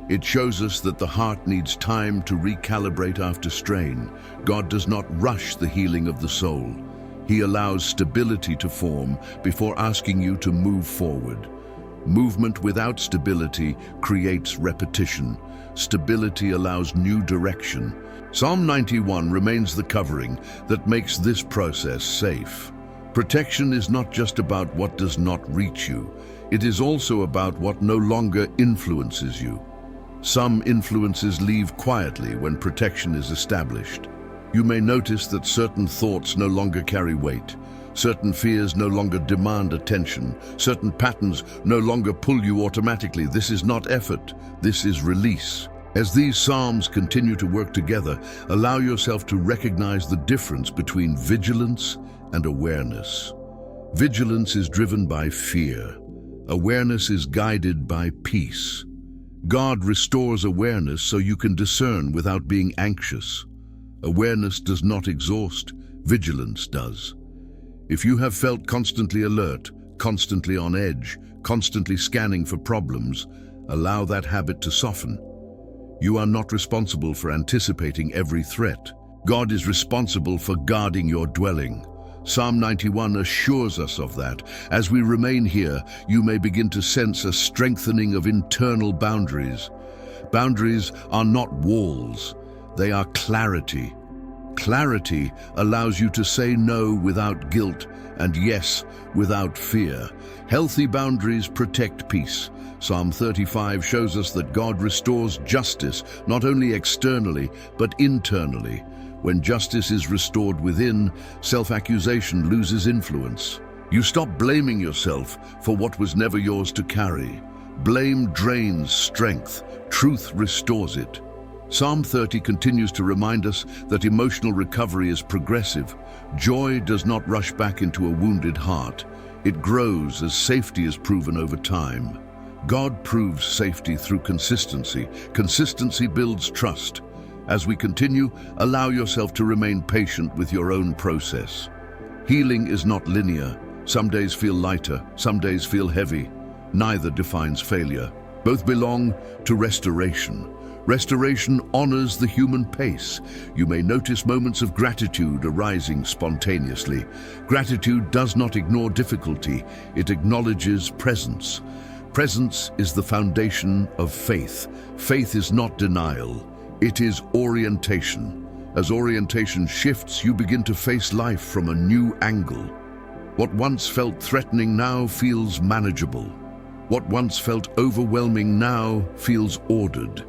It shows us that the heart needs time to recalibrate after strain. God does not rush the healing of the soul. He allows stability to form before asking you to move forward. Movement without stability creates repetition. Stability allows new direction. Psalm 91 remains the covering that makes this process safe. Protection is not just about what does not reach you. It is also about what no longer influences you. Some influences leave quietly when protection is established. You may notice that certain thoughts no longer carry weight. Certain fears no longer demand attention. Certain patterns no longer pull you automatically. This is not effort, this is release. As these psalms continue to work together, allow yourself to recognize the difference between vigilance and awareness. Vigilance is driven by fear. Awareness is guided by peace. God restores awareness so you can discern without being anxious. Awareness does not exhaust, vigilance does. If you have felt constantly alert, constantly on edge, constantly scanning for problems, allow that habit to soften. You are not responsible for anticipating every threat. God is responsible for guarding your dwelling. Psalm 91 assures us of that. As we remain here, you may begin to sense a strengthening of internal boundaries. Boundaries are not walls, they are clarity. Clarity allows you to say no without guilt and yes without fear. Healthy boundaries protect peace. Psalm 35 shows us that God restores justice, not only externally, but internally. When justice is restored within, self-accusation loses influence. You stop blaming yourself for what was never yours to carry. Blame drains strength. Truth restores it. Psalm 30 continues to remind us that emotional recovery is progressive. Joy does not rush back into a wounded heart. It grows as safety is proven over time. God proves safety through consistency. Consistency builds trust. As we continue, allow yourself to remain patient with your own process. Healing is not linear. Some days feel lighter, some days feel heavy. Neither defines failure. Both belong to restoration. Restoration honors the human pace. You may notice moments of gratitude arising spontaneously. Gratitude does not ignore difficulty, it acknowledges presence. Presence is the foundation of faith. Faith is not denial. It is orientation. As orientation shifts, you begin to face life from a new angle. What once felt threatening now feels manageable. What once felt overwhelming now feels ordered.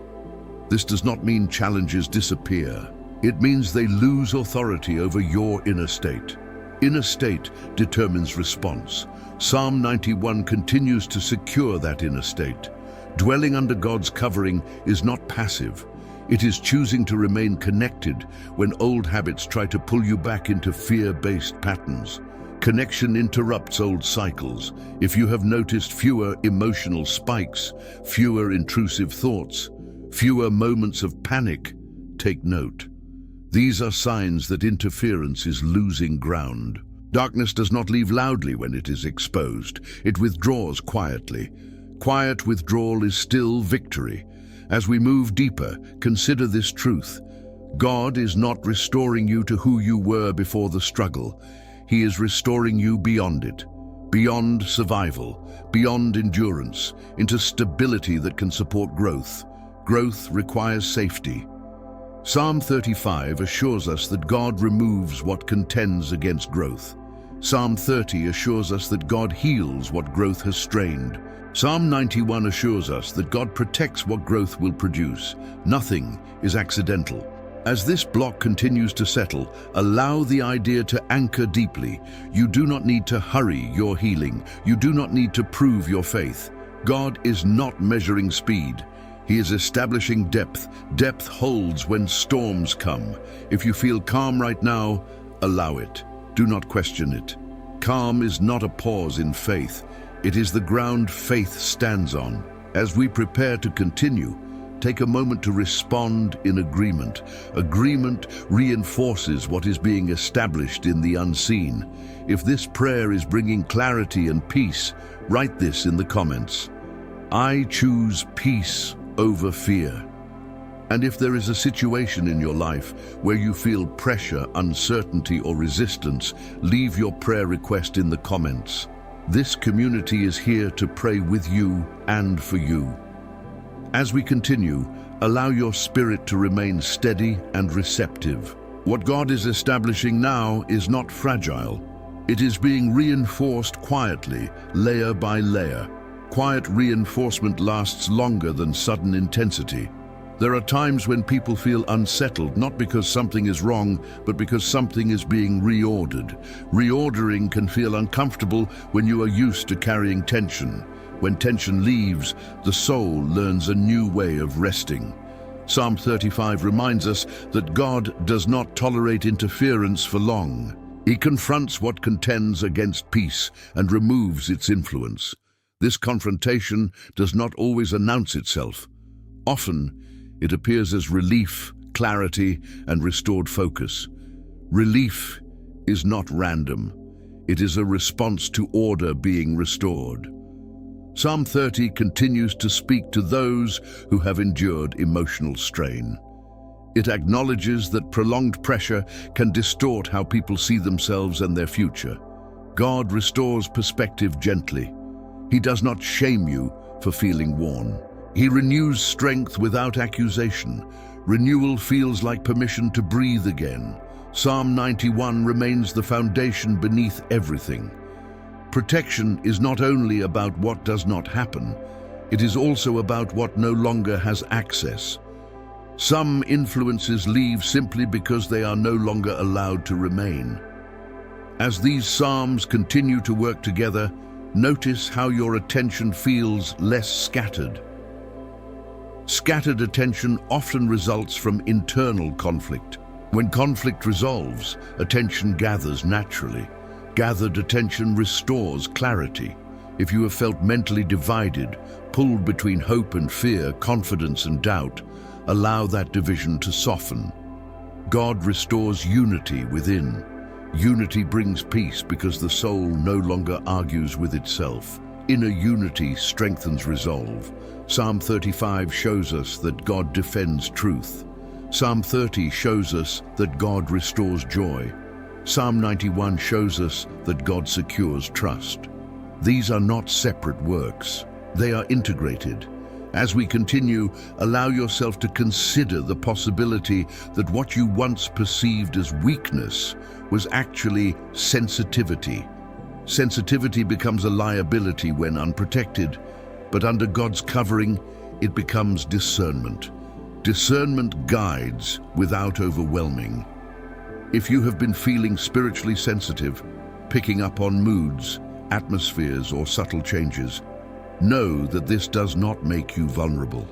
This does not mean challenges disappear. It means they lose authority over your inner state. Inner state determines response. Psalm 91 continues to secure that inner state. Dwelling under God's covering is not passive. It is choosing to remain connected when old habits try to pull you back into fear-based patterns. Connection interrupts old cycles. If you have noticed fewer emotional spikes, fewer intrusive thoughts, fewer moments of panic, take note. These are signs that interference is losing ground. Darkness does not leave loudly when it is exposed. It withdraws quietly. Quiet withdrawal is still victory. As we move deeper, consider this truth. God is not restoring you to who you were before the struggle. He is restoring you beyond it, beyond survival, beyond endurance, into stability that can support growth. Growth requires safety. Psalm 35 assures us that God removes what contends against growth. Psalm 30 assures us that God heals what growth has strained. Psalm 91 assures us that God protects what growth will produce. Nothing is accidental. As this block continues to settle, allow the idea to anchor deeply. You do not need to hurry your healing. You do not need to prove your faith. God is not measuring speed. He is establishing depth. Depth holds when storms come. If you feel calm right now, allow it. Do not question it. Calm is not a pause in faith. It is the ground faith stands on. As we prepare to continue, Take a moment to respond in agreement. Agreement reinforces what is being established in the unseen. If this prayer is bringing clarity and peace, write this in the comments. I choose peace over fear. And if there is a situation in your life where you feel pressure, uncertainty, or resistance, leave your prayer request in the comments. This community is here to pray with you and for you. As we continue, allow your spirit to remain steady and receptive. What God is establishing now is not fragile. It is being reinforced quietly, layer by layer. Quiet reinforcement lasts longer than sudden intensity. There are times when people feel unsettled, not because something is wrong, but because something is being reordered. Reordering can feel uncomfortable when you are used to carrying tension. When tension leaves, the soul learns a new way of resting. Psalm 35 reminds us that God does not tolerate interference for long. He confronts what contends against peace and removes its influence. This confrontation does not always announce itself. Often, it appears as relief, clarity, and restored focus. Relief is not random. It is a response to order being restored. Psalm 30 continues to speak to those who have endured emotional strain. It acknowledges that prolonged pressure can distort how people see themselves and their future. God restores perspective gently. He does not shame you for feeling worn. He renews strength without accusation. Renewal feels like permission to breathe again. Psalm 91 remains the foundation beneath everything. Protection is not only about what does not happen, it is also about what no longer has access. Some influences leave simply because they are no longer allowed to remain. As these psalms continue to work together, notice how your attention feels less scattered. Scattered attention often results from internal conflict. When conflict resolves, attention gathers naturally. Gathered attention restores clarity. If you have felt mentally divided, pulled between hope and fear, confidence and doubt, allow that division to soften. God restores unity within. Unity brings peace because the soul no longer argues with itself. Inner unity strengthens resolve. Psalm 35 shows us that God defends truth. Psalm 30 shows us that God restores joy. Psalm 91 shows us that God secures trust. These are not separate works. They are integrated. As we continue, allow yourself to consider the possibility that what you once perceived as weakness was actually sensitivity. Sensitivity becomes a liability when unprotected, but under God's covering, it becomes discernment. Discernment guides without overwhelming. If you have been feeling spiritually sensitive, picking up on moods, atmospheres, or subtle changes, know that this does not make you vulnerable.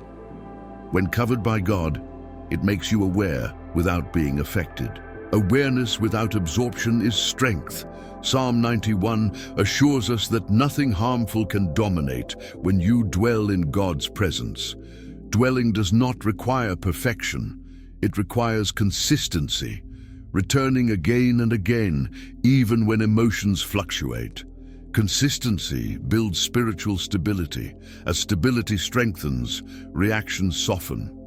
When covered by God, it makes you aware without being affected. Awareness without absorption is strength. Psalm 91 assures us that nothing harmful can dominate when you dwell in God's presence. Dwelling does not require perfection. It requires consistency, returning again and again, even when emotions fluctuate. Consistency builds spiritual stability. As stability strengthens, reactions soften.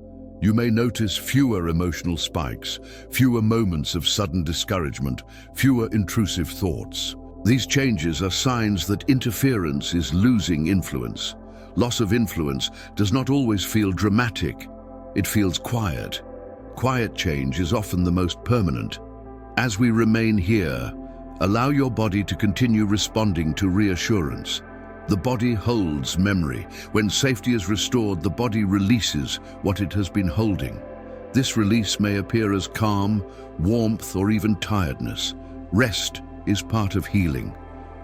You may notice fewer emotional spikes, fewer moments of sudden discouragement, fewer intrusive thoughts. These changes are signs that interference is losing influence. Loss of influence does not always feel dramatic. It feels quiet. Quiet change is often the most permanent. As we remain here, allow your body to continue responding to reassurance. The body holds memory. When safety is restored, the body releases what it has been holding. This release may appear as calm, warmth, or even tiredness. Rest is part of healing.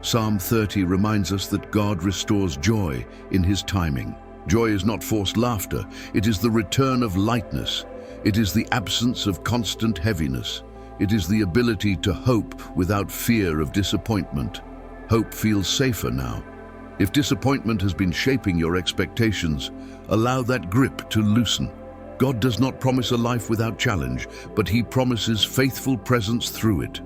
Psalm 30 reminds us that God restores joy in His timing. Joy is not forced laughter. It is the return of lightness. It is the absence of constant heaviness. It is the ability to hope without fear of disappointment. Hope feels safer now. If disappointment has been shaping your expectations, allow that grip to loosen. God does not promise a life without challenge, but He promises faithful presence through it.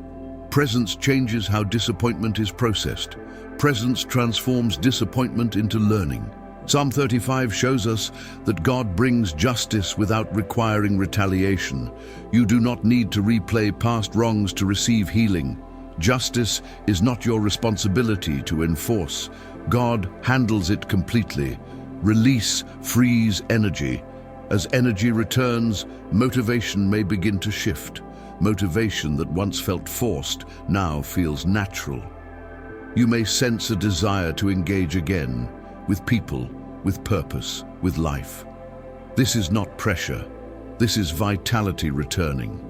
Presence changes how disappointment is processed. Presence transforms disappointment into learning. Psalm 35 shows us that God brings justice without requiring retaliation. You do not need to replay past wrongs to receive healing. Justice is not your responsibility to enforce. God handles it completely. Release frees energy. As energy returns, motivation may begin to shift. Motivation that once felt forced now feels natural. You may sense a desire to engage again, with people, with purpose, with life. This is not pressure. This is vitality returning.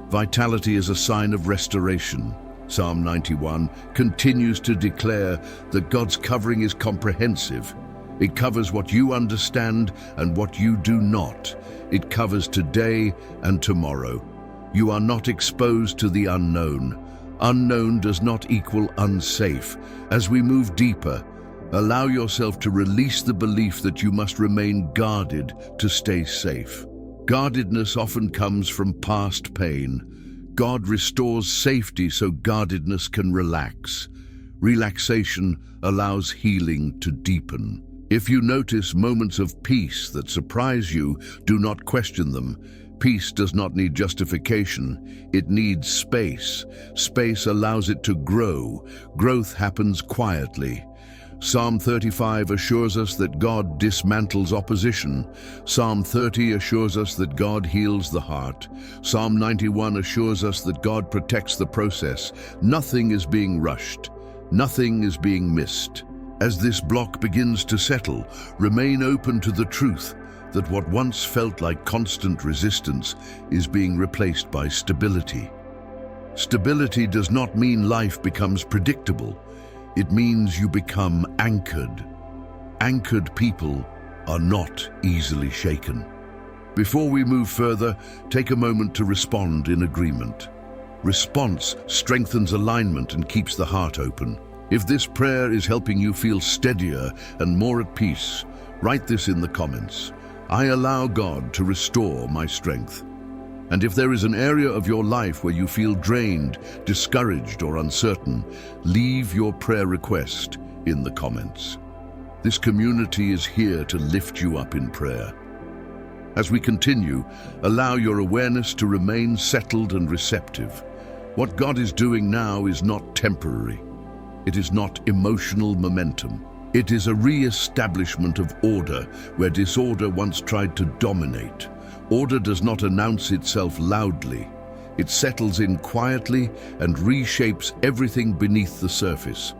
Vitality is a sign of restoration. Psalm 91 continues to declare that God's covering is comprehensive. It covers what you understand and what you do not. It covers today and tomorrow. You are not exposed to the unknown. Unknown does not equal unsafe. As we move deeper, allow yourself to release the belief that you must remain guarded to stay safe. Guardedness often comes from past pain. God restores safety so guardedness can relax. Relaxation allows healing to deepen. If you notice moments of peace that surprise you, do not question them. Peace does not need justification. It needs space. Space allows it to grow. Growth happens quietly. Psalm 35 assures us that God dismantles opposition. Psalm 30 assures us that God heals the heart. Psalm 91 assures us that God protects the process. Nothing is being rushed. Nothing is being missed. As this block begins to settle, remain open to the truth that what once felt like constant resistance is being replaced by stability. Stability does not mean life becomes predictable. It means you become anchored. Anchored people are not easily shaken. Before we move further, take a moment to respond in agreement. Response strengthens alignment and keeps the heart open. If this prayer is helping you feel steadier and more at peace, write this in the comments. I allow God to restore my strength. And if there is an area of your life where you feel drained, discouraged, or uncertain, leave your prayer request in the comments. This community is here to lift you up in prayer. As we continue, allow your awareness to remain settled and receptive. What God is doing now is not temporary. It is not emotional momentum. It is a re-establishment of order where disorder once tried to dominate. Order does not announce itself loudly. It settles in quietly and reshapes everything beneath the surface.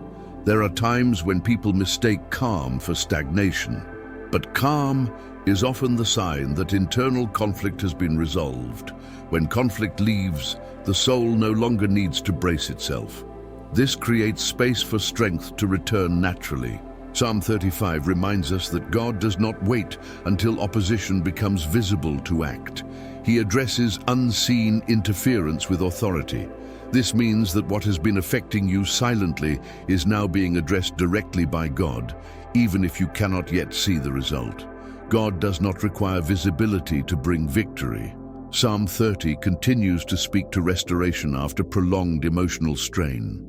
There are times when people mistake calm for stagnation, but calm is often the sign that internal conflict has been resolved. When conflict leaves, the soul no longer needs to brace itself. This creates space for strength to return naturally. Psalm 35 reminds us that God does not wait until opposition becomes visible to act. He addresses unseen interference with authority. This means that what has been affecting you silently is now being addressed directly by God, even if you cannot yet see the result. God does not require visibility to bring victory. Psalm 30 continues to speak to restoration after prolonged emotional strain.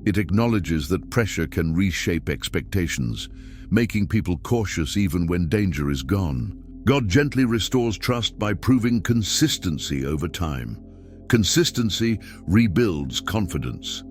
It acknowledges that pressure can reshape expectations, making people cautious even when danger is gone. God gently restores trust by proving consistency over time. Consistency rebuilds confidence.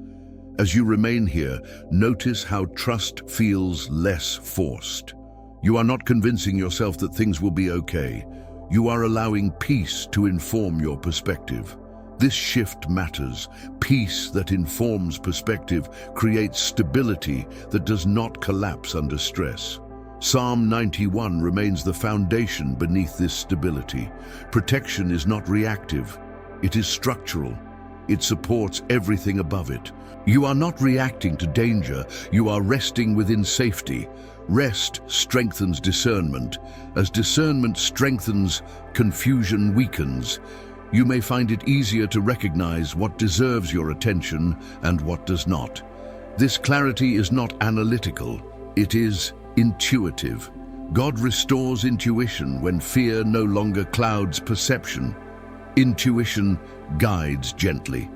As you remain here, notice how trust feels less forced. You are not convincing yourself that things will be okay. You are allowing peace to inform your perspective. This shift matters. Peace that informs perspective creates stability that does not collapse under stress. Psalm 91 remains the foundation beneath this stability. Protection is not reactive. It is structural. It supports everything above it. You are not reacting to danger. You are resting within safety. Rest strengthens discernment. As discernment strengthens, confusion weakens. You may find it easier to recognize what deserves your attention and what does not. This clarity is not analytical. It is intuitive. God restores intuition when fear no longer clouds perception. Intuition guides gently.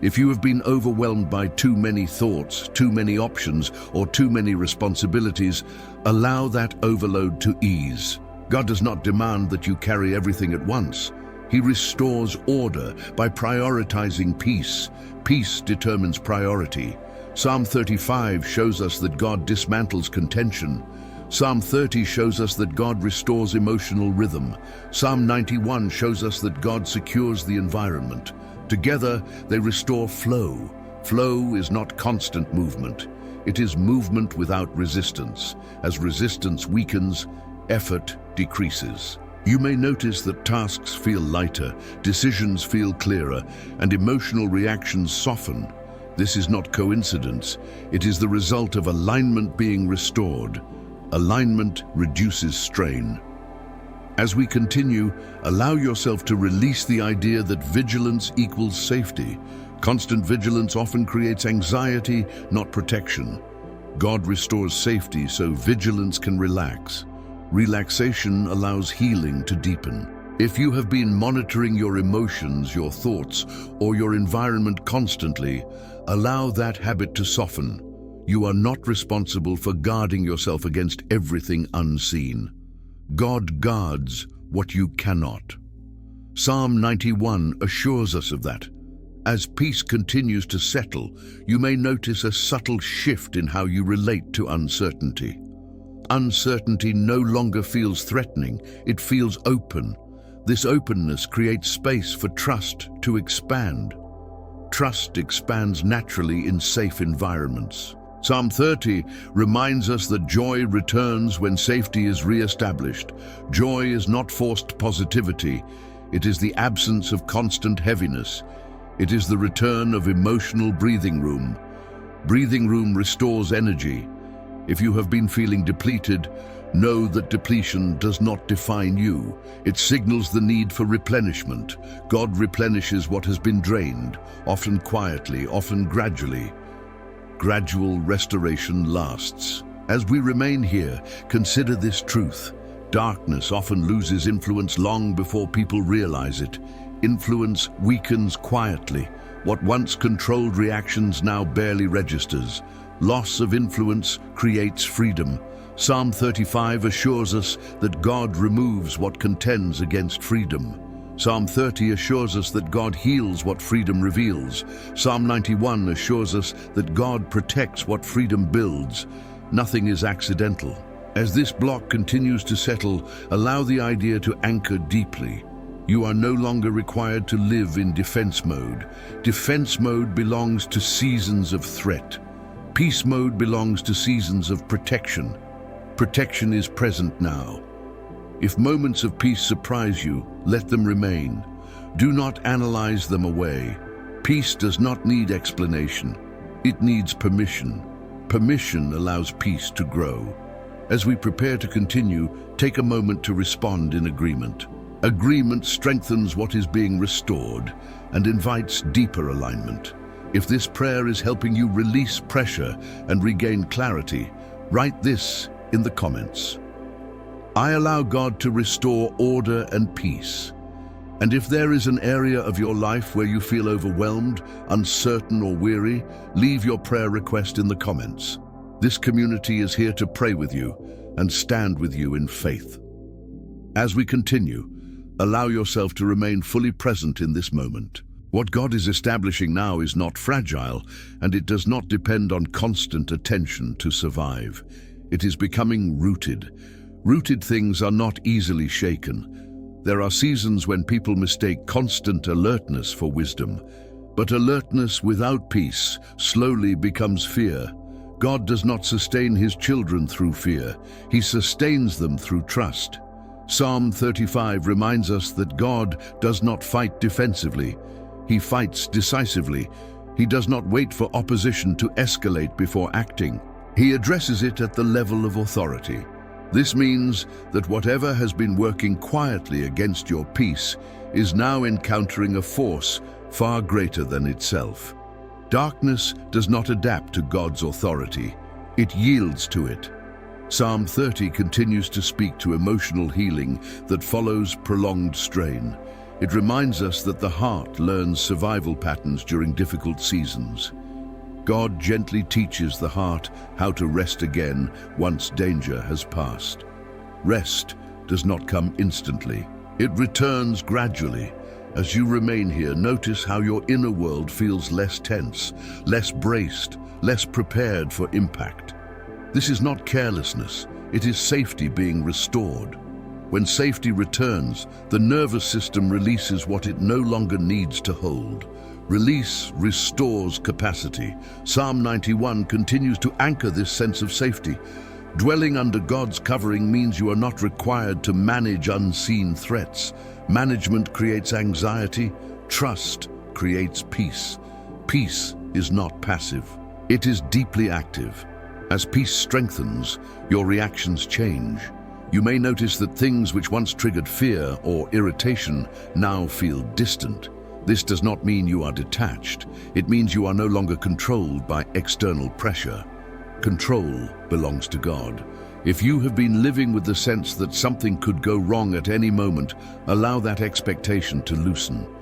If you have been overwhelmed by too many thoughts, too many options, or too many responsibilities, allow that overload to ease. God does not demand that you carry everything at once. He restores order by prioritizing peace. Peace determines priority. Psalm 35 shows us that God dismantles contention. Psalm 30 shows us that God restores emotional rhythm. Psalm 91 shows us that God secures the environment. Together, they restore flow. Flow is not constant movement. It is movement without resistance. As resistance weakens, effort decreases. You may notice that tasks feel lighter, decisions feel clearer, and emotional reactions soften. This is not coincidence. It is the result of alignment being restored. Alignment reduces strain. As we continue, allow yourself to release the idea that vigilance equals safety. Constant vigilance often creates anxiety, not protection. God restores safety so vigilance can relax. Relaxation allows healing to deepen. If you have been monitoring your emotions, your thoughts, or your environment constantly, allow that habit to soften. You are not responsible for guarding yourself against everything unseen. God guards what you cannot. Psalm 91 assures us of that. As peace continues to settle, you may notice a subtle shift in how you relate to uncertainty. Uncertainty no longer feels threatening, it feels open. This openness creates space for trust to expand. Trust expands naturally in safe environments. Psalm 30 reminds us that joy returns when safety is re-established. Joy is not forced positivity. It is the absence of constant heaviness. It is the return of emotional breathing room. Breathing room restores energy. If you have been feeling depleted, know that depletion does not define you. It signals the need for replenishment. God replenishes what has been drained, often quietly, often gradually. Gradual restoration lasts. As we remain here, consider this truth. Darkness often loses influence long before people realize it. Influence weakens quietly. What once controlled reactions now barely registers. Loss of influence creates freedom. Psalm 35 assures us that God removes what contends against freedom. Psalm 30 assures us that God heals what freedom reveals. Psalm 91 assures us that God protects what freedom builds. Nothing is accidental. As this block continues to settle, allow the idea to anchor deeply. You are no longer required to live in defense mode. Defense mode belongs to seasons of threat. Peace mode belongs to seasons of protection. Protection is present now. If moments of peace surprise you, let them remain. Do not analyze them away. Peace does not need explanation. It needs permission. Permission allows peace to grow. As we prepare to continue, take a moment to respond in agreement. Agreement strengthens what is being restored and invites deeper alignment. If this prayer is helping you release pressure and regain clarity, write this in the comments. I allow God to restore order and peace. And if there is an area of your life where you feel overwhelmed, uncertain, or weary, leave your prayer request in the comments. This community is here to pray with you and stand with you in faith. As we continue, allow yourself to remain fully present in this moment. What God is establishing now is not fragile, and it does not depend on constant attention to survive. It is becoming rooted. Rooted things are not easily shaken. There are seasons when people mistake constant alertness for wisdom, but alertness without peace slowly becomes fear. God does not sustain his children through fear. He sustains them through trust. Psalm 35 reminds us that God does not fight defensively. He fights decisively. He does not wait for opposition to escalate before acting. He addresses it at the level of authority. This means that whatever has been working quietly against your peace is now encountering a force far greater than itself. Darkness does not adapt to God's authority. It yields to it. Psalm 30 continues to speak to emotional healing that follows prolonged strain. It reminds us that the heart learns survival patterns during difficult seasons. God gently teaches the heart how to rest again once danger has passed. Rest does not come instantly. It returns gradually. As you remain here, notice how your inner world feels less tense, less braced, less prepared for impact. This is not carelessness, it is safety being restored. When safety returns, the nervous system releases what it no longer needs to hold. Release restores capacity. Psalm 91 continues to anchor this sense of safety. Dwelling under God's covering means you are not required to manage unseen threats. Management creates anxiety. Trust creates peace. Peace is not passive. It is deeply active. As peace strengthens, your reactions change. You may notice that things which once triggered fear or irritation now feel distant. This does not mean you are detached. It means you are no longer controlled by external pressure. Control belongs to God. If you have been living with the sense that something could go wrong at any moment, allow that expectation to loosen.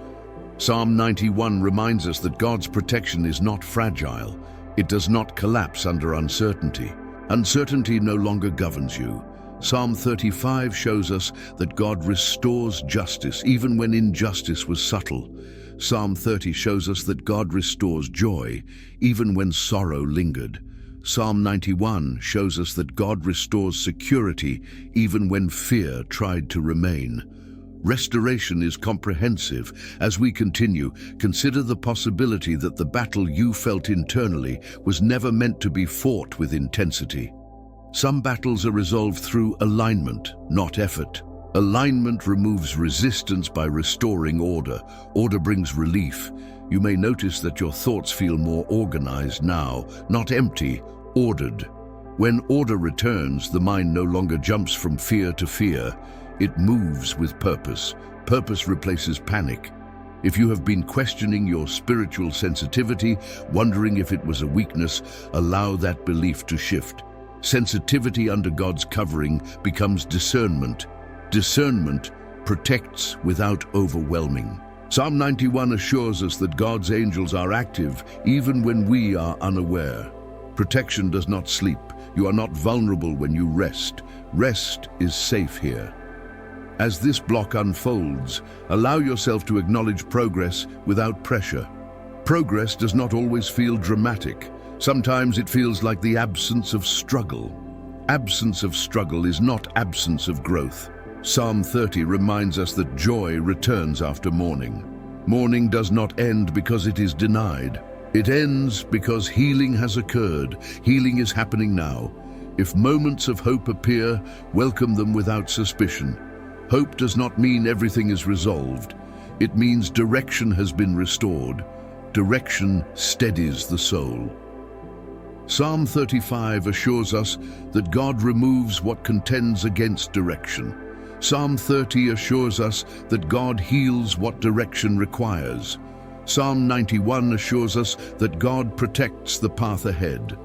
Psalm 91 reminds us that God's protection is not fragile. It does not collapse under uncertainty. Uncertainty no longer governs you. Psalm 35 shows us that God restores justice even when injustice was subtle. Psalm 30 shows us that God restores joy even when sorrow lingered. Psalm 91 shows us that God restores security even when fear tried to remain. Restoration is comprehensive. As we continue, consider the possibility that the battle you felt internally was never meant to be fought with intensity. Some battles are resolved through alignment, not effort. Alignment removes resistance by restoring order. Order brings relief. You may notice that your thoughts feel more organized now, not empty, ordered. When order returns, the mind no longer jumps from fear to fear. It moves with purpose. Purpose replaces panic. If you have been questioning your spiritual sensitivity, wondering if it was a weakness, allow that belief to shift. Sensitivity under God's covering becomes discernment. Discernment protects without overwhelming. Psalm 91 assures us that God's angels are active even when we are unaware. Protection does not sleep. You are not vulnerable when you rest. Rest is safe here. As this block unfolds, allow yourself to acknowledge progress without pressure. Progress does not always feel dramatic. Sometimes it feels like the absence of struggle. Absence of struggle is not absence of growth. Psalm 30 reminds us that joy returns after mourning. Mourning does not end because it is denied. It ends because healing has occurred. Healing is happening now. If moments of hope appear, welcome them without suspicion. Hope does not mean everything is resolved. It means direction has been restored. Direction steadies the soul. Psalm 35 assures us that God removes what contends against direction. Psalm 30 assures us that God heals what direction requires. Psalm 91 assures us that God protects the path ahead.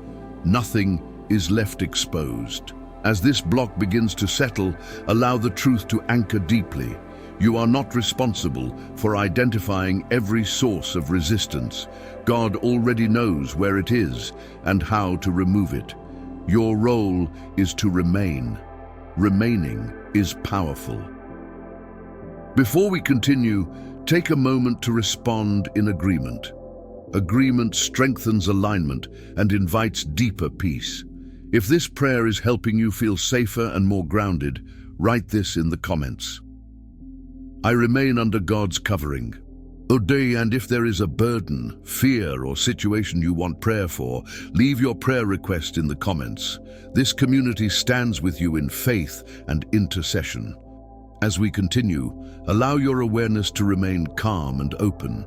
Nothing is left exposed. As this block begins to settle, allow the truth to anchor deeply. You are not responsible for identifying every source of resistance. God already knows where it is and how to remove it. Your role is to remain. Remaining is powerful. Before we continue, take a moment to respond in agreement. Agreement strengthens alignment and invites deeper peace. If this prayer is helping you feel safer and more grounded, write this in the comments. I remain under God's covering. Today, and if there is a burden, fear, or situation you want prayer for, leave your prayer request in the comments. This community stands with you in faith and intercession. As we continue, allow your awareness to remain calm and open.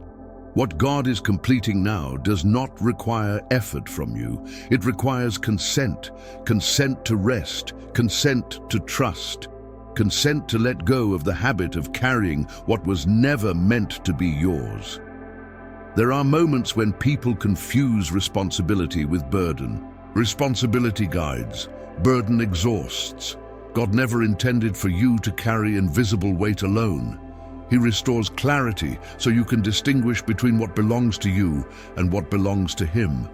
What God is completing now does not require effort from you. It requires consent. Consent to rest. Consent to trust. Consent to let go of the habit of carrying what was never meant to be yours. There are moments when people confuse responsibility with burden. Responsibility guides, Burden exhausts. God never intended for you to carry invisible weight alone. He restores clarity so you can distinguish between what belongs to you and what belongs to Him.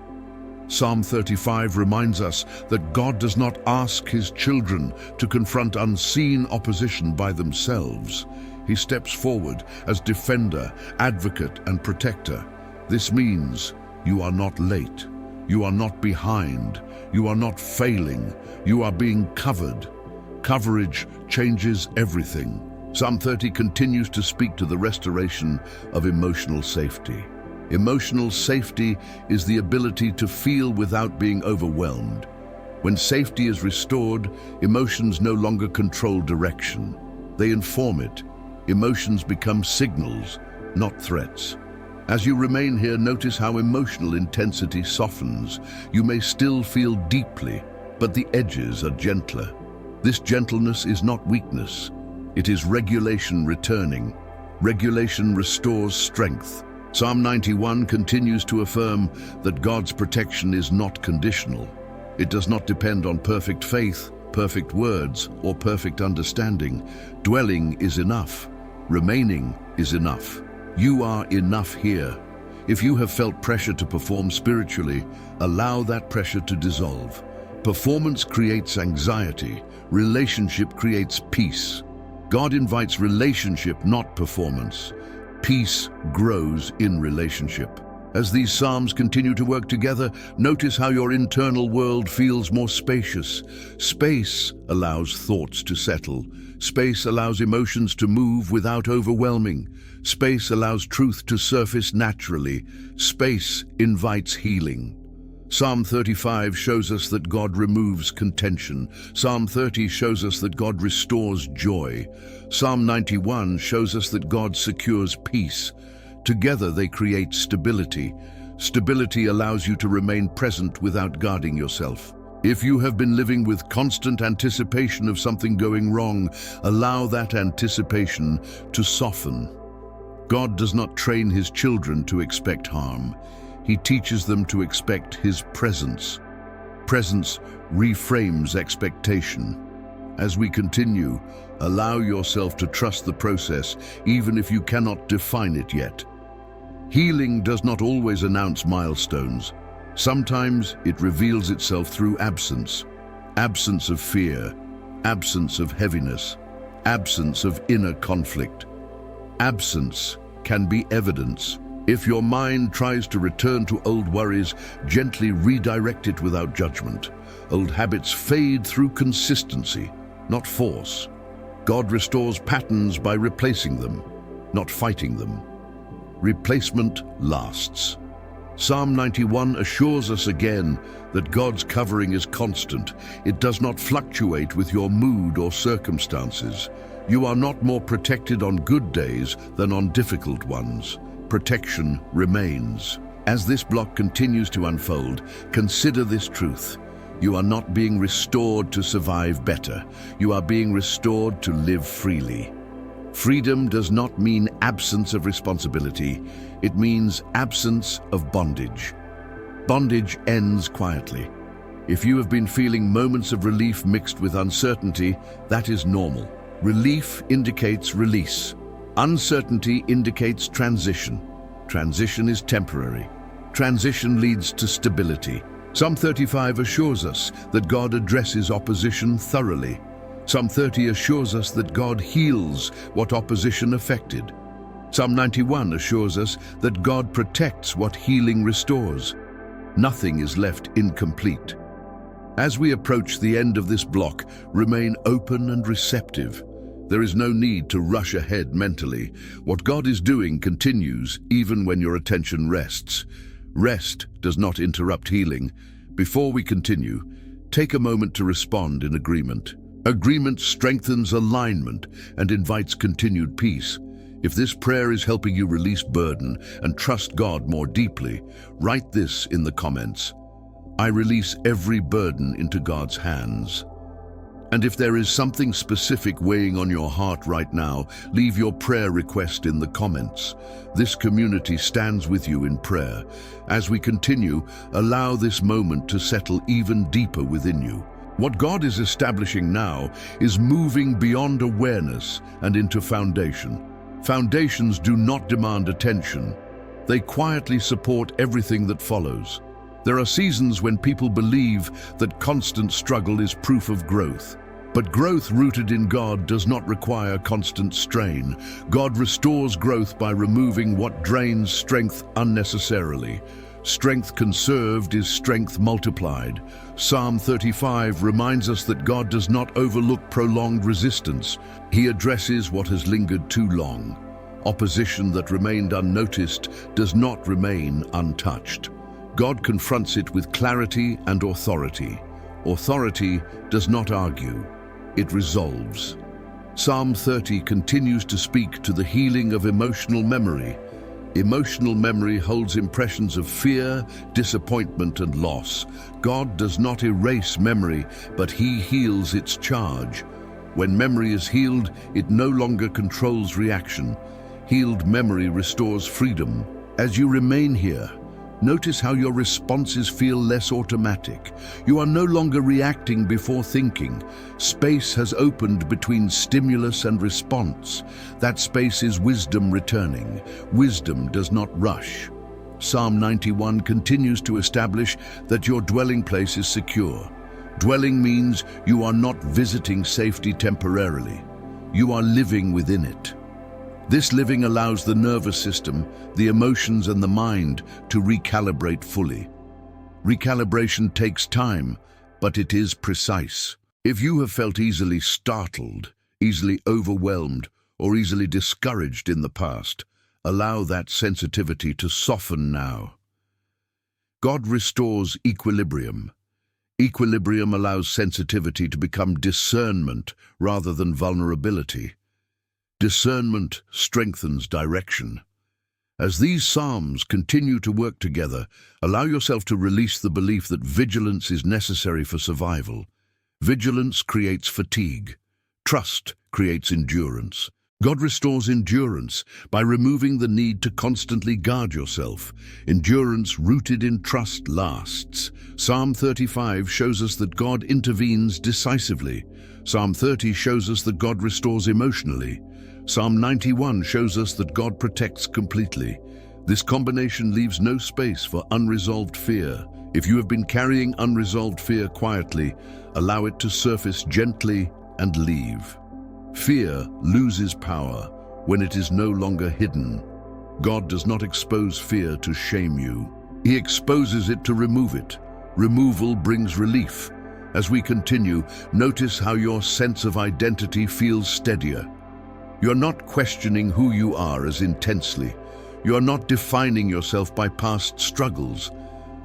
Psalm 35 reminds us that God does not ask His children to confront unseen opposition by themselves. He steps forward as defender, advocate, and protector. This means you are not late. You are not behind. You are not failing. You are being covered. Coverage changes everything. Psalm 30 continues to speak to the restoration of emotional safety. Emotional safety is the ability to feel without being overwhelmed. When safety is restored, emotions no longer control direction. They inform it. Emotions become signals, not threats. As you remain here, notice how emotional intensity softens. You may still feel deeply, but the edges are gentler. This gentleness is not weakness. It is regulation returning. Regulation restores strength. Psalm 91 continues to affirm that God's protection is not conditional. It does not depend on perfect faith, perfect words, or perfect understanding. Dwelling is enough. Remaining is enough. You are enough here. If you have felt pressure to perform spiritually, allow that pressure to dissolve. Performance creates anxiety. Relationship creates peace. God invites relationship, not performance. Peace grows in relationship. As these psalms continue to work together, notice how your internal world feels more spacious. Space allows thoughts to settle. Space allows emotions to move without overwhelming. Space allows truth to surface naturally. Space invites healing. Psalm 35 shows us that God removes contention. Psalm 30 shows us that God restores joy. Psalm 91 shows us that God secures peace. Together they create stability. Stability allows you to remain present without guarding yourself. If you have been living with constant anticipation of something going wrong, allow that anticipation to soften. God does not train His children to expect harm. He teaches them to expect His presence. Presence reframes expectation. As we continue, allow yourself to trust the process, even if you cannot define it yet. Healing does not always announce milestones. Sometimes it reveals itself through absence. Absence of fear, absence of heaviness, absence of inner conflict. Absence can be evidence. If your mind tries to return to old worries, gently redirect it without judgment. Old habits fade through consistency, not force. God restores patterns by replacing them, not fighting them. Replacement lasts. Psalm 91 assures us again that God's covering is constant. It does not fluctuate with your mood or circumstances. You are not more protected on good days than on difficult ones. Protection remains. As this block continues to unfold, consider this truth. You are not being restored to survive better. You are being restored to live freely. Freedom does not mean absence of responsibility. It means absence of bondage. Bondage ends quietly. If you have been feeling moments of relief mixed with uncertainty, that is normal. Relief indicates release. Uncertainty indicates transition. Transition is temporary. Transition leads to stability. Psalm 35 assures us that God addresses opposition thoroughly. Psalm 30 assures us that God heals what opposition affected. Psalm 91 assures us that God protects what healing restores. Nothing is left incomplete. As we approach the end of this block, remain open and receptive. There is no need to rush ahead mentally. What God is doing continues even when your attention rests. Rest does not interrupt healing. Before we continue, take a moment to respond in agreement. Agreement strengthens alignment and invites continued peace. If this prayer is helping you release burden and trust God more deeply, write this in the comments. I release every burden into God's hands. And if there is something specific weighing on your heart right now, leave your prayer request in the comments. This community stands with you in prayer. As we continue, allow this moment to settle even deeper within you. What God is establishing now is moving beyond awareness and into foundation. Foundations do not demand attention. They quietly support everything that follows. There are seasons when people believe that constant struggle is proof of growth. But growth rooted in God does not require constant strain. God restores growth by removing what drains strength unnecessarily. Strength conserved is strength multiplied. Psalm 35 reminds us that God does not overlook prolonged resistance. He addresses what has lingered too long. Opposition that remained unnoticed does not remain untouched. God confronts it with clarity and authority. Authority does not argue, it resolves. Psalm 30 continues to speak to the healing of emotional memory. Emotional memory holds impressions of fear, disappointment, and loss. God does not erase memory, but He heals its charge. When memory is healed, it no longer controls reaction. Healed memory restores freedom. As you remain here, notice how your responses feel less automatic. You are no longer reacting before thinking. Space has opened between stimulus and response. That space is wisdom returning. Wisdom does not rush. Psalm 91 continues to establish that your dwelling place is secure. Dwelling means you are not visiting safety temporarily. You are living within it. This living allows the nervous system, the emotions, and the mind to recalibrate fully. Recalibration takes time, but it is precise. If you have felt easily startled, easily overwhelmed, or easily discouraged in the past, allow that sensitivity to soften now. God restores equilibrium. Equilibrium allows sensitivity to become discernment rather than vulnerability. Discernment strengthens direction. As these psalms continue to work together, allow yourself to release the belief that vigilance is necessary for survival. Vigilance creates fatigue. Trust creates endurance. God restores endurance by removing the need to constantly guard yourself. Endurance rooted in trust lasts. Psalm 35 shows us that God intervenes decisively. Psalm 30 shows us that God restores emotionally. Psalm 91 shows us that God protects completely. This combination leaves no space for unresolved fear. If you have been carrying unresolved fear quietly, allow it to surface gently and leave. Fear loses power when it is no longer hidden. God does not expose fear to shame you. He exposes it to remove it. Removal brings relief. As we continue, notice how your sense of identity feels steadier. You're not questioning who you are as intensely. You're not defining yourself by past struggles.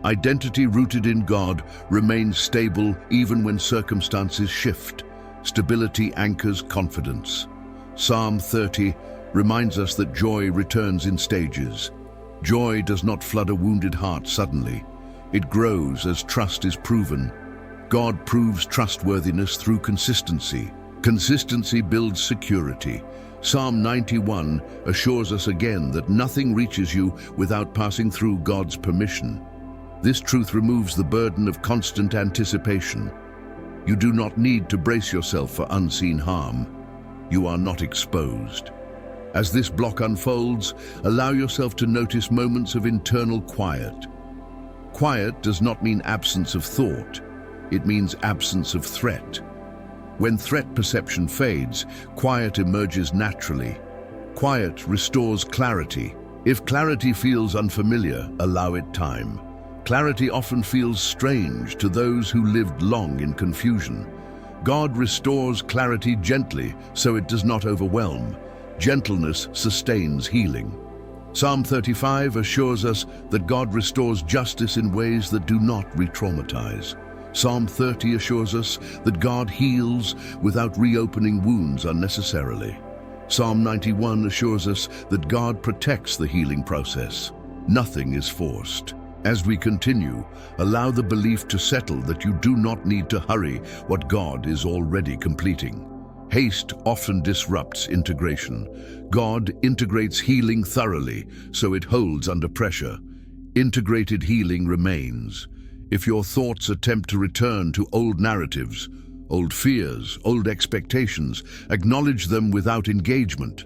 Identity rooted in God remains stable even when circumstances shift. Stability anchors confidence. Psalm 30 reminds us that joy returns in stages. Joy does not flood a wounded heart suddenly. It grows as trust is proven. God proves trustworthiness through consistency. Consistency builds security. Psalm 91 assures us again that nothing reaches you without passing through God's permission. This truth removes the burden of constant anticipation. You do not need to brace yourself for unseen harm. You are not exposed. As this block unfolds, allow yourself to notice moments of internal quiet. Quiet does not mean absence of thought. It means absence of threat. When threat perception fades, quiet emerges naturally. Quiet restores clarity. If clarity feels unfamiliar, allow it time. Clarity often feels strange to those who lived long in confusion. God restores clarity gently so it does not overwhelm. Gentleness sustains healing. Psalm 35 assures us that God restores justice in ways that do not re-traumatize. Psalm 30 assures us that God heals without reopening wounds unnecessarily. Psalm 91 assures us that God protects the healing process. Nothing is forced. As we continue, allow the belief to settle that you do not need to hurry what God is already completing. Haste often disrupts integration. God integrates healing thoroughly, so it holds under pressure. Integrated healing remains. If your thoughts attempt to return to old narratives, old fears, old expectations, acknowledge them without engagement.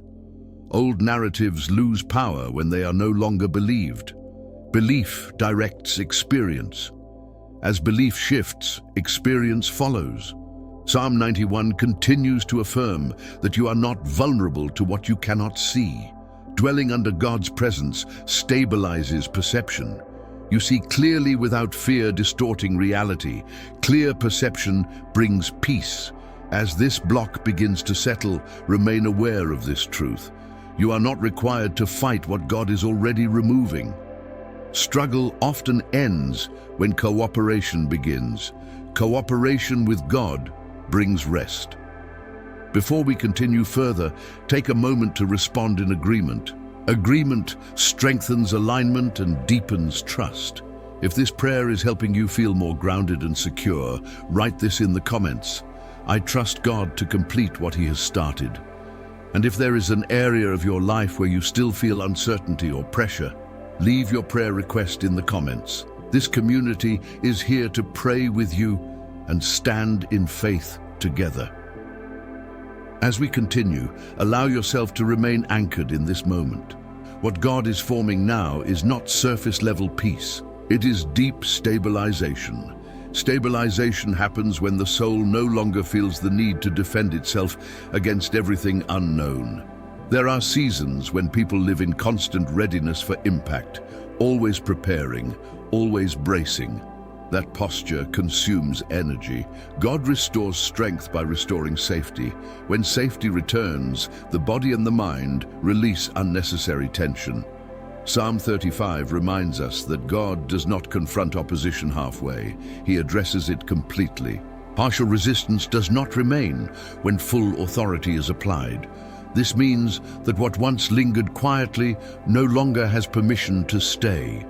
Old narratives lose power when they are no longer believed. Belief directs experience. As belief shifts, experience follows. Psalm 91 continues to affirm that you are not vulnerable to what you cannot see. Dwelling under God's presence stabilizes perception. You see clearly without fear distorting reality. Clear perception brings peace. As this block begins to settle, remain aware of this truth. You are not required to fight what God is already removing. Struggle often ends when cooperation begins. Cooperation with God brings rest. Before we continue further, take a moment to respond in agreement. Agreement strengthens alignment and deepens trust. If this prayer is helping you feel more grounded and secure, write this in the comments. I trust God to complete what He has started. And if there is an area of your life where you still feel uncertainty or pressure, leave your prayer request in the comments. This community is here to pray with you and stand in faith together. As we continue, allow yourself to remain anchored in this moment. What God is forming now is not surface-level peace. It is deep stabilization. Stabilization happens when the soul no longer feels the need to defend itself against everything unknown. There are seasons when people live in constant readiness for impact, always preparing, always bracing. That posture consumes energy. God restores strength by restoring safety. When safety returns, the body and the mind release unnecessary tension. Psalm 35 reminds us that God does not confront opposition halfway. He addresses it completely. Partial resistance does not remain when full authority is applied. This means that what once lingered quietly no longer has permission to stay.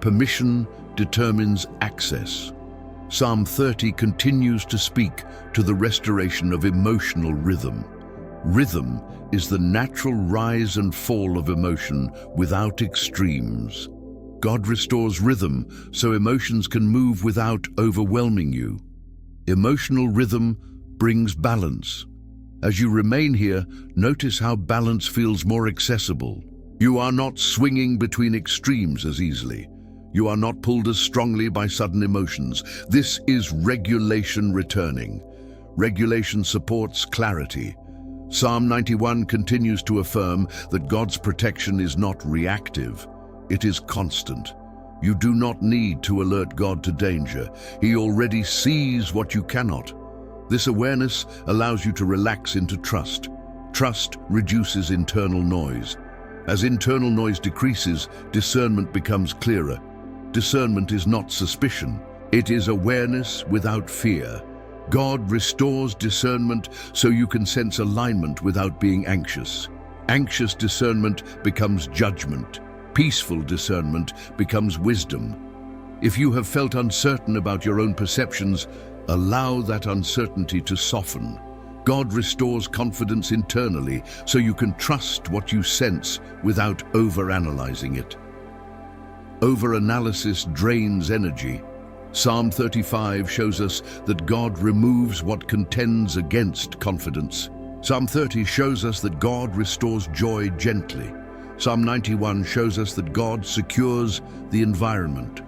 Permission determines access. Psalm 30 continues to speak to the restoration of emotional rhythm. Rhythm is the natural rise and fall of emotion without extremes. God restores rhythm so emotions can move without overwhelming you. Emotional rhythm brings balance. As you remain here, notice how balance feels more accessible. You are not swinging between extremes as easily. You are not pulled as strongly by sudden emotions. This is regulation returning. Regulation supports clarity. Psalm 91 continues to affirm that God's protection is not reactive. It is constant. You do not need to alert God to danger. He already sees what you cannot. This awareness allows you to relax into trust. Trust reduces internal noise. As internal noise decreases, discernment becomes clearer. Discernment is not suspicion. It is awareness without fear. God restores discernment so you can sense alignment without being anxious. Anxious discernment becomes judgment. Peaceful discernment becomes wisdom. If you have felt uncertain about your own perceptions, allow that uncertainty to soften. God restores confidence internally so you can trust what you sense without overanalyzing it. Overanalysis drains energy. Psalm 35 shows us that God removes what contends against confidence. Psalm 30 shows us that God restores joy gently. Psalm 91 shows us that God secures the environment.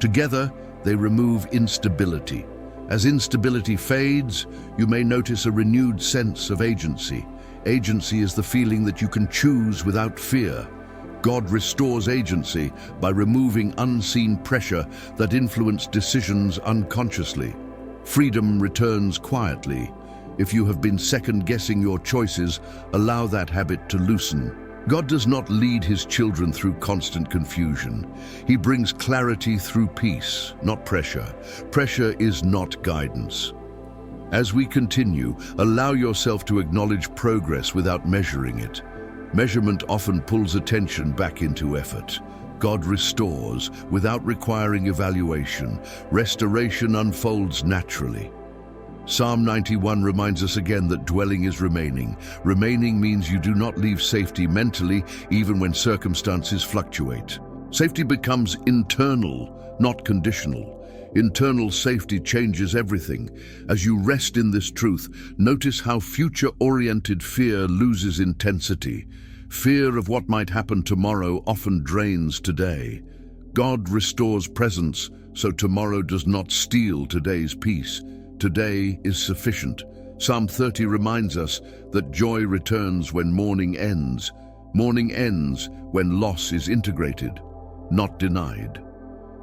Together, they remove instability. As instability fades, you may notice a renewed sense of agency. Agency is the feeling that you can choose without fear. God restores agency by removing unseen pressure that influence decisions unconsciously. Freedom returns quietly. If you have been second-guessing your choices, allow that habit to loosen. God does not lead His children through constant confusion. He brings clarity through peace, not pressure. Pressure is not guidance. As we continue, allow yourself to acknowledge progress without measuring it. Measurement often pulls attention back into effort. God restores without requiring evaluation. Restoration unfolds naturally. Psalm 91 reminds us again that dwelling is remaining. Remaining means you do not leave safety mentally, even when circumstances fluctuate. Safety becomes internal, not conditional. Internal safety changes everything. As you rest in this truth, notice how future-oriented fear loses intensity. Fear of what might happen tomorrow often drains today. God restores presence, so tomorrow does not steal today's peace. Today is sufficient. Psalm 30 reminds us that joy returns when mourning ends. Mourning ends when loss is integrated, not denied.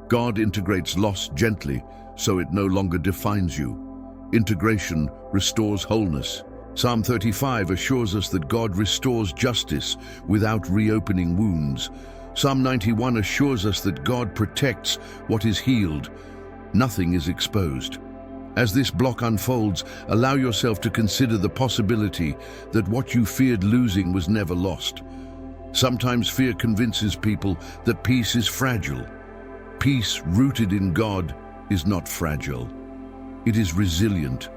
God integrates loss gently, so it no longer defines you. Integration restores wholeness. Psalm 35 assures us that God restores justice without reopening wounds. Psalm 91 assures us that God protects what is healed. Nothing is exposed. As this block unfolds, allow yourself to consider the possibility that what you feared losing was never lost. Sometimes fear convinces people that peace is fragile. Peace rooted in God is not fragile. It is resilient.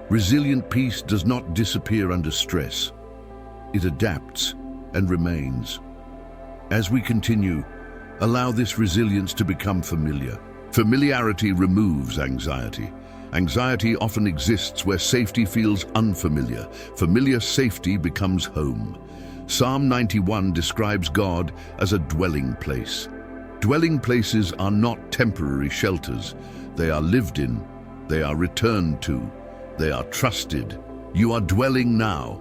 Resilient peace does not disappear under stress. It adapts and remains. As we continue, allow this resilience to become familiar. Familiarity removes anxiety. Anxiety often exists where safety feels unfamiliar. Familiar safety becomes home. Psalm 91 describes God as a dwelling place. Dwelling places are not temporary shelters. They are lived in. They are returned to. They are trusted. You are dwelling now.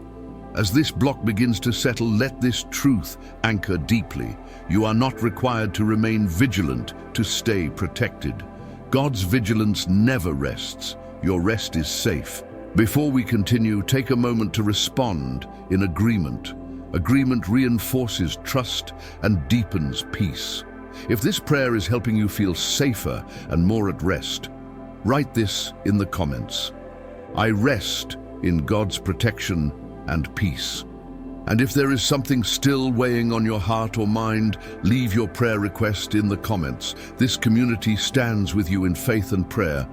As this block begins to settle, let this truth anchor deeply. You are not required to remain vigilant to stay protected. God's vigilance never rests. Your rest is safe. Before we continue, take a moment to respond in agreement. Agreement reinforces trust and deepens peace. If this prayer is helping you feel safer and more at rest, write this in the comments. I rest in God's protection and peace. And if there is something still weighing on your heart or mind, leave your prayer request in the comments. This community stands with you in faith and prayer.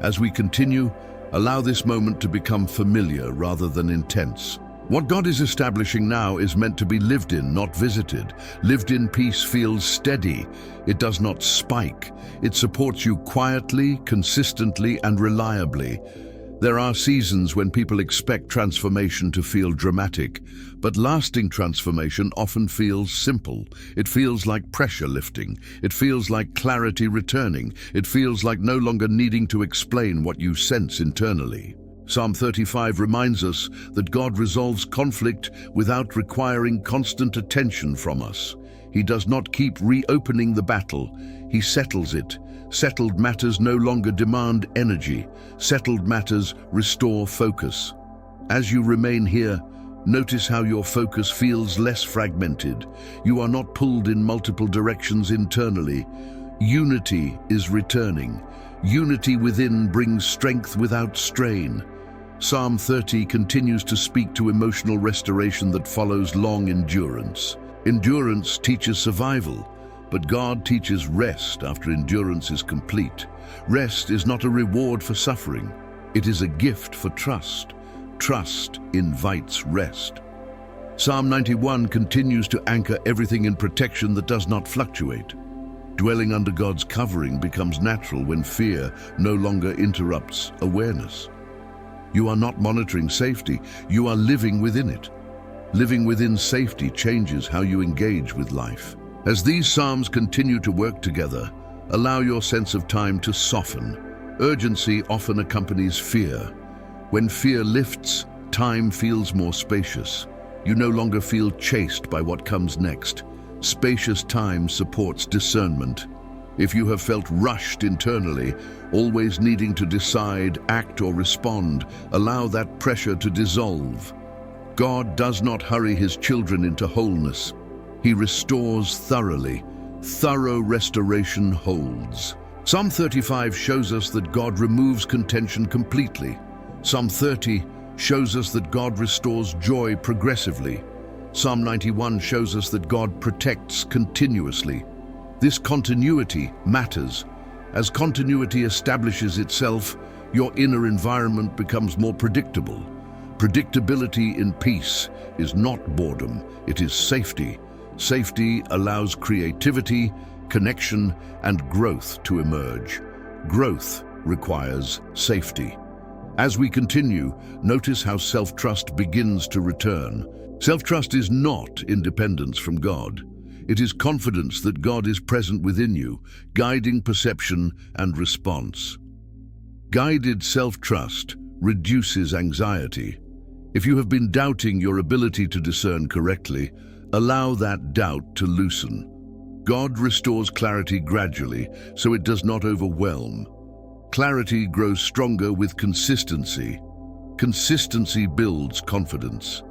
As we continue, allow this moment to become familiar rather than intense. What God is establishing now is meant to be lived in, not visited. Lived in peace feels steady. It does not spike. It supports you quietly, consistently, and reliably. There are seasons when people expect transformation to feel dramatic, but lasting transformation often feels simple. It feels like pressure lifting. It feels like clarity returning. It feels like no longer needing to explain what you sense internally. Psalm 35 reminds us that God resolves conflict without requiring constant attention from us. He does not keep reopening the battle. He settles it. Settled matters no longer demand energy. Settled matters restore focus. As you remain here, notice how your focus feels less fragmented. You are not pulled in multiple directions internally. Unity is returning. Unity within brings strength without strain. Psalm 30 continues to speak to emotional restoration that follows long endurance. Endurance teaches survival, but God teaches rest after endurance is complete. Rest is not a reward for suffering. It is a gift for trust. Trust invites rest. Psalm 91 continues to anchor everything in protection that does not fluctuate. Dwelling under God's covering becomes natural when fear no longer interrupts awareness. You are not monitoring safety, you are living within it. Living within safety changes how you engage with life. As these psalms continue to work together, allow your sense of time to soften. Urgency often accompanies fear. When fear lifts, time feels more spacious. You no longer feel chased by what comes next. Spacious time supports discernment. If you have felt rushed internally, always needing to decide, act, or respond, allow that pressure to dissolve. God does not hurry his children into wholeness. He restores thoroughly. Thorough restoration holds. Psalm 35 shows us that God removes contention completely. Psalm 30 shows us that God restores joy progressively. Psalm 91 shows us that God protects continuously. This continuity matters. As continuity establishes itself, your inner environment becomes more predictable. Predictability in peace is not boredom, it is safety. Safety allows creativity, connection, and growth to emerge. Growth requires safety. As we continue, notice how self-trust begins to return. Self-trust is not independence from God. It is confidence that God is present within you, guiding perception and response. Guided self-trust reduces anxiety. If you have been doubting your ability to discern correctly, allow that doubt to loosen. God restores clarity gradually, so it does not overwhelm. Clarity grows stronger with consistency. Consistency builds confidence.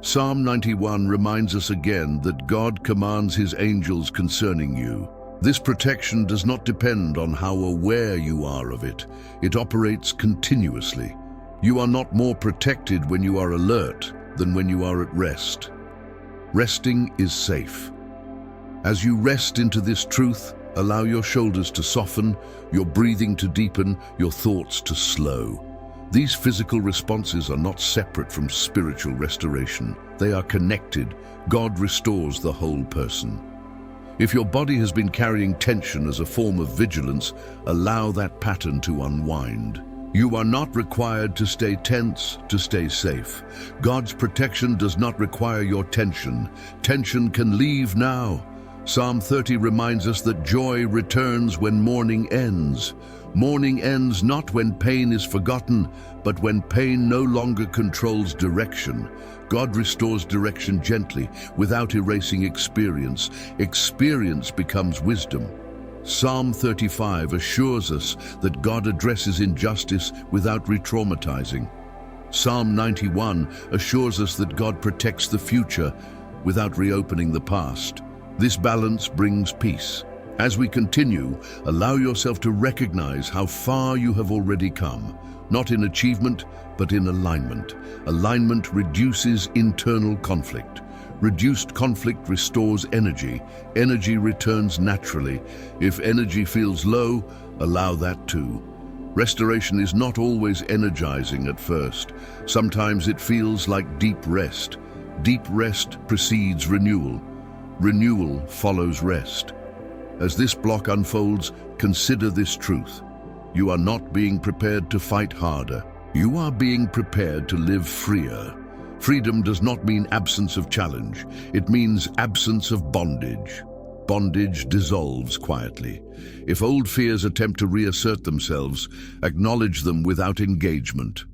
Psalm 91 reminds us again that God commands his angels concerning you. This protection does not depend on how aware you are of it. It operates continuously. You are not more protected when you are alert than when you are at rest. Resting is safe. As you rest into this truth, allow your shoulders to soften, your breathing to deepen, your thoughts to slow. These physical responses are not separate from spiritual restoration. They are connected. God restores the whole person. If your body has been carrying tension as a form of vigilance, allow that pattern to unwind. You are not required to stay tense to stay safe. God's protection does not require your tension. Tension can leave now. Psalm 30 reminds us that joy returns when mourning ends. Mourning ends not when pain is forgotten, but when pain no longer controls direction. God restores direction gently, without erasing experience. Experience becomes wisdom. Psalm 35 assures us that God addresses injustice without re-traumatizing. Psalm 91 assures us that God protects the future without reopening the past. This balance brings peace. As we continue, allow yourself to recognize how far you have already come, not in achievement, but in alignment. Alignment reduces internal conflict. Reduced conflict restores energy. Energy returns naturally. If energy feels low, allow that too. Restoration is not always energizing at first. Sometimes it feels like deep rest. Deep rest precedes renewal. Renewal follows rest. As this block unfolds, consider this truth. You are not being prepared to fight harder. You are being prepared to live freer. Freedom does not mean absence of challenge. It means absence of bondage. Bondage dissolves quietly. If old fears attempt to reassert themselves, acknowledge them without engagement.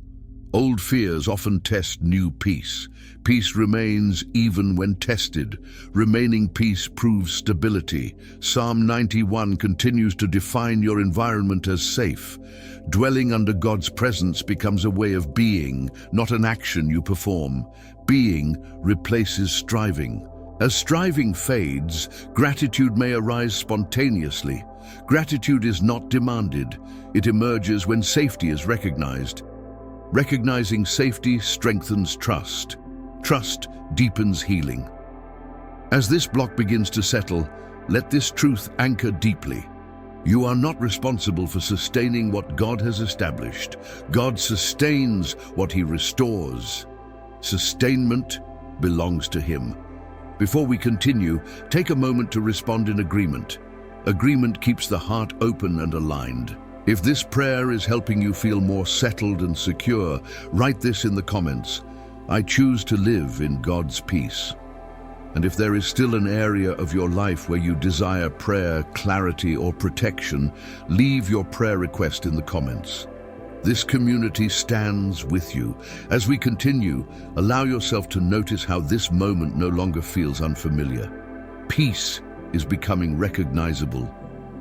Old fears often test new peace. Peace remains even when tested. Remaining peace proves stability. Psalm 91 continues to define your environment as safe. Dwelling under God's presence becomes a way of being, not an action you perform. Being replaces striving. As striving fades, gratitude may arise spontaneously. Gratitude is not demanded. It emerges when safety is recognized. Recognizing safety strengthens trust. Trust deepens healing. As this block begins to settle, let this truth anchor deeply. You are not responsible for sustaining what God has established. God sustains what He restores. Sustainment belongs to Him. Before we continue, take a moment to respond in agreement. Agreement keeps the heart open and aligned. If this prayer is helping you feel more settled and secure, write this in the comments. I choose to live in God's peace. And if there is still an area of your life where you desire prayer, clarity, or protection, leave your prayer request in the comments. This community stands with you. As we continue, allow yourself to notice how this moment no longer feels unfamiliar. Peace is becoming recognizable.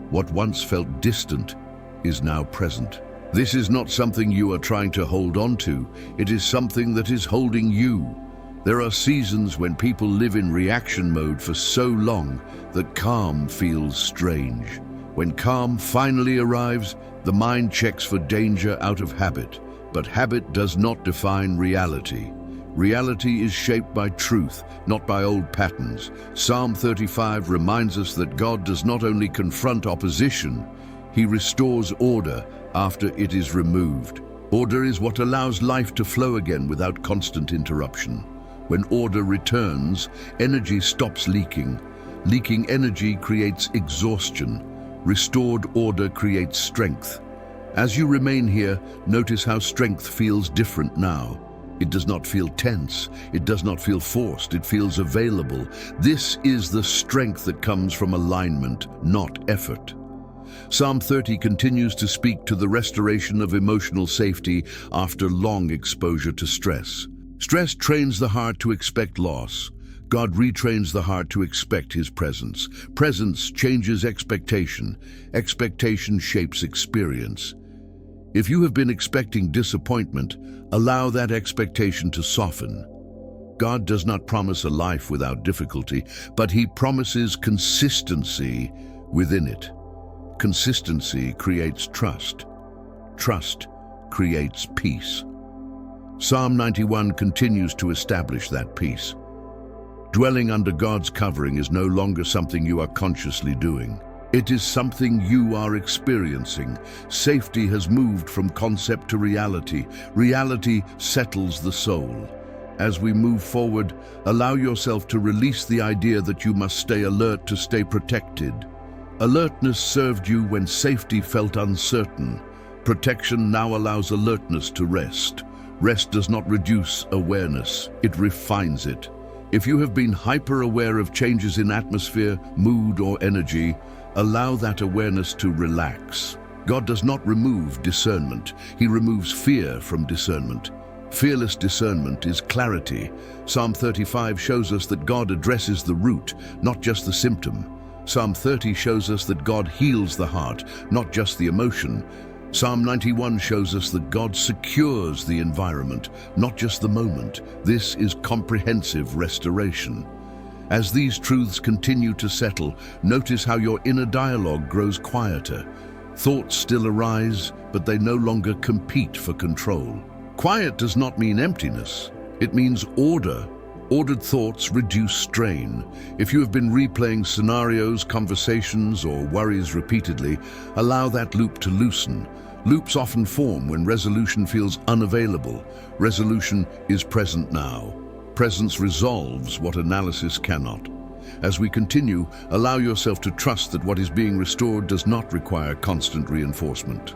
What once felt distant is now present. This is not something you are trying to hold on to. It is something that is holding you. There are seasons when people live in reaction mode for so long that calm feels strange. When calm finally arrives, the mind checks for danger out of habit. But habit does not define reality. Reality is shaped by truth, not by old patterns. Psalm 35 reminds us that God does not only confront opposition, He restores order after it is removed. Order is what allows life to flow again without constant interruption. When order returns, energy stops leaking. Leaking energy creates exhaustion. Restored order creates strength. As you remain here, notice how strength feels different now. It does not feel tense. It does not feel forced. It feels available. This is the strength that comes from alignment, not effort. Psalm 30 continues to speak to the restoration of emotional safety after long exposure to stress. Stress trains the heart to expect loss. God retrains the heart to expect His presence. Presence changes expectation. Expectation shapes experience. If you have been expecting disappointment, allow that expectation to soften. God does not promise a life without difficulty, but He promises consistency within it. Consistency creates trust. Trust creates peace. Psalm 91 continues to establish that peace. Dwelling under God's covering is no longer something you are consciously doing. It is something you are experiencing. Safety has moved from concept to reality. Reality settles the soul. As we move forward, allow yourself to release the idea that you must stay alert to stay protected. Alertness served you when safety felt uncertain. Protection now allows alertness to rest. Rest does not reduce awareness, it refines it. If you have been hyper-aware of changes in atmosphere, mood, or energy, allow that awareness to relax. God does not remove discernment. He removes fear from discernment. Fearless discernment is clarity. Psalm 35 shows us that God addresses the root, not just the symptom. Psalm 30 shows us that God heals the heart, not just the emotion. Psalm 91 shows us that God secures the environment, not just the moment. This is comprehensive restoration. As these truths continue to settle, notice how your inner dialogue grows quieter. Thoughts still arise, but they no longer compete for control. Quiet does not mean emptiness. It means order. Ordered thoughts reduce strain. If you have been replaying scenarios, conversations, or worries repeatedly, allow that loop to loosen. Loops often form when resolution feels unavailable. Resolution is present now. Presence resolves what analysis cannot. As we continue, allow yourself to trust that what is being restored does not require constant reinforcement.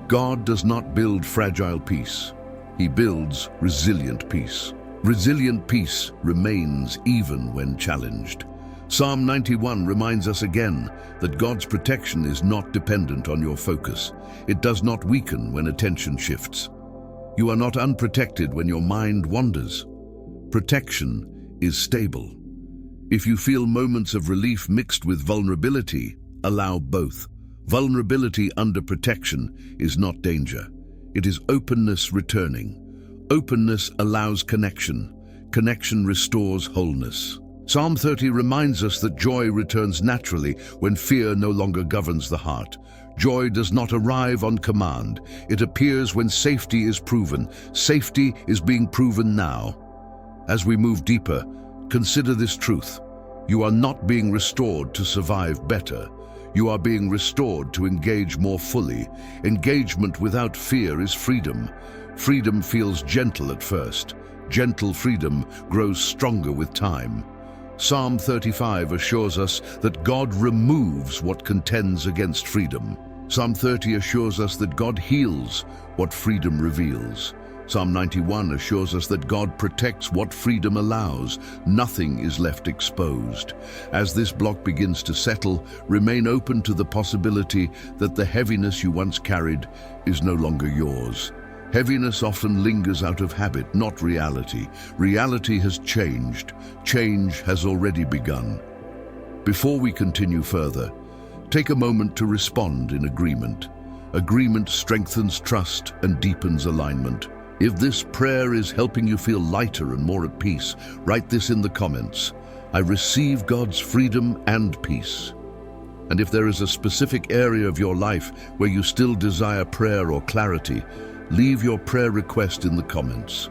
God does not build fragile peace. He builds resilient peace. Resilient peace remains even when challenged. Psalm 91 reminds us again that God's protection is not dependent on your focus. It does not weaken when attention shifts. You are not unprotected when your mind wanders. Protection is stable. If you feel moments of relief mixed with vulnerability, allow both. Vulnerability under protection is not danger. It is openness returning. Openness allows connection. Connection restores wholeness. Psalm 30 reminds us that joy returns naturally when fear no longer governs the heart. Joy does not arrive on command. It appears when safety is proven. Safety is being proven now. As we move deeper, consider this truth. You are not being restored to survive better. You are being restored to engage more fully. Engagement without fear is freedom. Freedom feels gentle at first. Gentle freedom grows stronger with time. Psalm 35 assures us that God removes what contends against freedom. Psalm 30 assures us that God heals what freedom reveals. Psalm 91 assures us that God protects what freedom allows. Nothing is left exposed. As this block begins to settle, remain open to the possibility that the heaviness you once carried is no longer yours. Heaviness often lingers out of habit, not reality. Reality has changed. Change has already begun. Before we continue further, take a moment to respond in agreement. Agreement strengthens trust and deepens alignment. If this prayer is helping you feel lighter and more at peace, write this in the comments. I receive God's freedom and peace. And if there is a specific area of your life where you still desire prayer or clarity, leave your prayer request in the comments.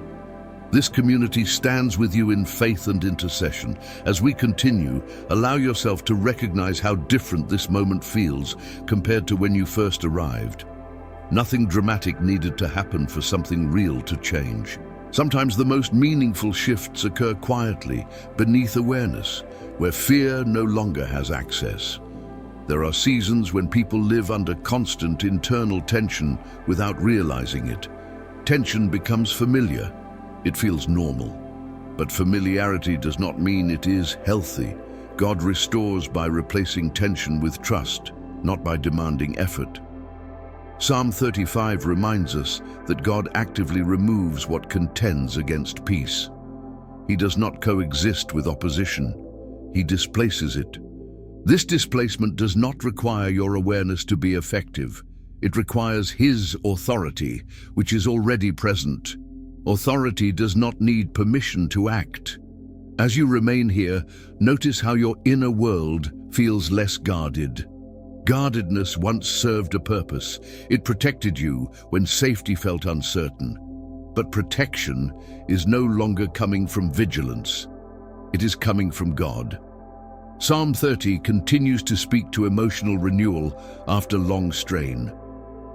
This community stands with you in faith and intercession. As we continue, allow yourself to recognize how different this moment feels compared to when you first arrived. Nothing dramatic needed to happen for something real to change. Sometimes the most meaningful shifts occur quietly, beneath awareness, where fear no longer has access. There are seasons when people live under constant internal tension without realizing it. Tension becomes familiar. It feels normal. But familiarity does not mean it is healthy. God restores by replacing tension with trust, not by demanding effort. Psalm 35 reminds us that God actively removes what contends against peace. He does not coexist with opposition. He displaces it. This displacement does not require your awareness to be effective. It requires His authority, which is already present. Authority does not need permission to act. As you remain here, notice how your inner world feels less guarded. Guardedness once served a purpose. It protected you when safety felt uncertain. But protection is no longer coming from vigilance. It is coming from God. Psalm 30 continues to speak to emotional renewal after long strain.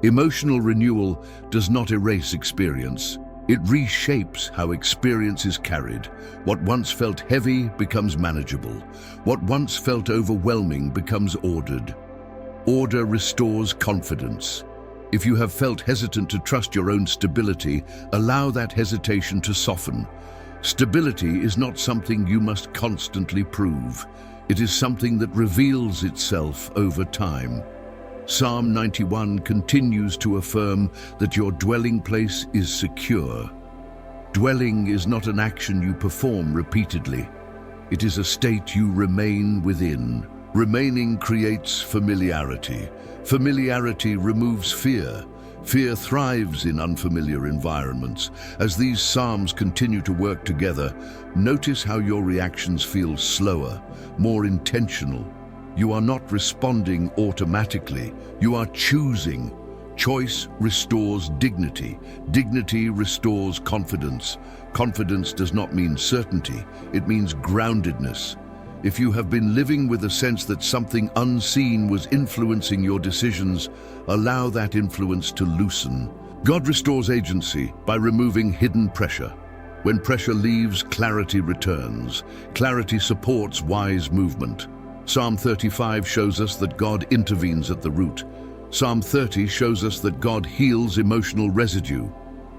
Emotional renewal does not erase experience. It reshapes how experience is carried. What once felt heavy becomes manageable. What once felt overwhelming becomes ordered. Order restores confidence. If you have felt hesitant to trust your own stability, allow that hesitation to soften. Stability is not something you must constantly prove. It is something that reveals itself over time. Psalm 91 continues to affirm that your dwelling place is secure. Dwelling is not an action you perform repeatedly. It is a state you remain within. Remaining creates familiarity. Familiarity removes fear. Fear thrives in unfamiliar environments. As these psalms continue to work together, notice how your reactions feel slower, more intentional. You are not responding automatically. You are choosing. Choice restores dignity. Dignity restores confidence. Confidence does not mean certainty. It means groundedness. If you have been living with a sense that something unseen was influencing your decisions, allow that influence to loosen. God restores agency by removing hidden pressure. When pressure leaves, clarity returns. Clarity supports wise movement. Psalm 35 shows us that God intervenes at the root. Psalm 30 shows us that God heals emotional residue.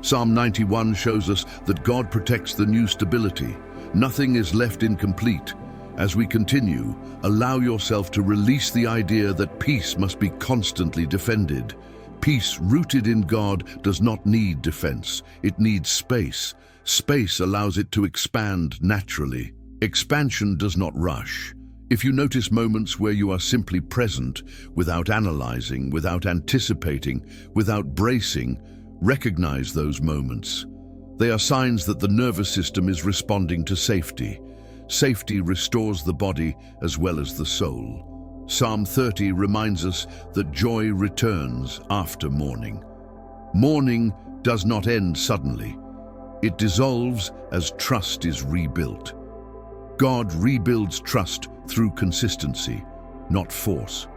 Psalm 91 shows us that God protects the new stability. Nothing is left incomplete. As we continue, allow yourself to release the idea that peace must be constantly defended. Peace rooted in God does not need defense. It needs space. Space allows it to expand naturally. Expansion does not rush. If you notice moments where you are simply present, without analyzing, without anticipating, without bracing, recognize those moments. They are signs that the nervous system is responding to safety. Safety restores the body as well as the soul. Psalm 30 reminds us that joy returns after mourning. Mourning does not end suddenly. It dissolves as trust is rebuilt. God rebuilds trust through consistency, not force.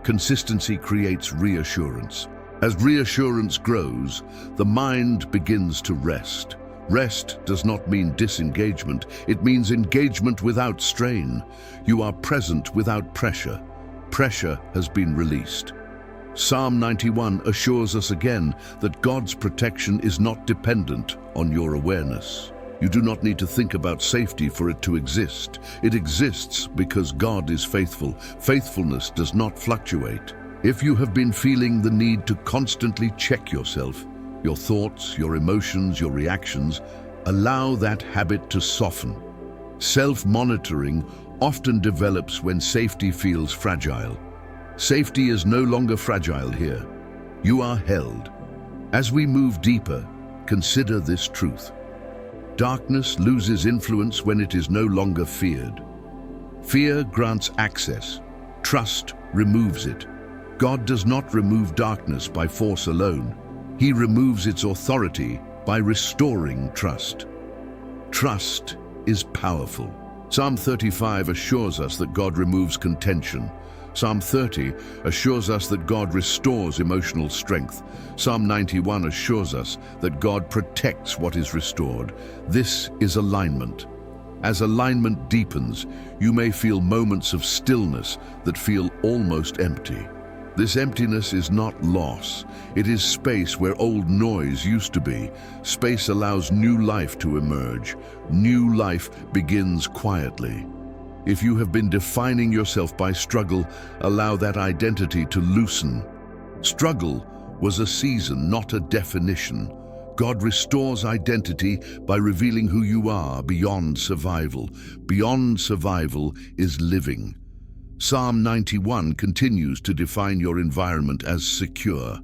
Consistency creates reassurance. As reassurance grows, the mind begins to rest. Rest does not mean disengagement. It means engagement without strain. You are present without pressure. Pressure has been released. Psalm 91 assures us again that God's protection is not dependent on your awareness. You do not need to think about safety for it to exist. It exists because God is faithful. Faithfulness does not fluctuate. If you have been feeling the need to constantly check yourself, your thoughts, your emotions, your reactions, allow that habit to soften. Self-monitoring often develops when safety feels fragile. Safety is no longer fragile here. You are held. As we move deeper, consider this truth. Darkness loses influence when it is no longer feared. Fear grants access. Trust removes it. God does not remove darkness by force alone. He removes its authority by restoring trust. Trust is powerful. Psalm 35 assures us that God removes contention. Psalm 30 assures us that God restores emotional strength. Psalm 91 assures us that God protects what is restored. This is alignment. As alignment deepens, you may feel moments of stillness that feel almost empty. This emptiness is not loss. It is space where old noise used to be. Space allows new life to emerge. New life begins quietly. If you have been defining yourself by struggle, allow that identity to loosen. Struggle was a season, not a definition. God restores identity by revealing who you are beyond survival. Beyond survival is living. Psalm 91 continues to define your environment as secure.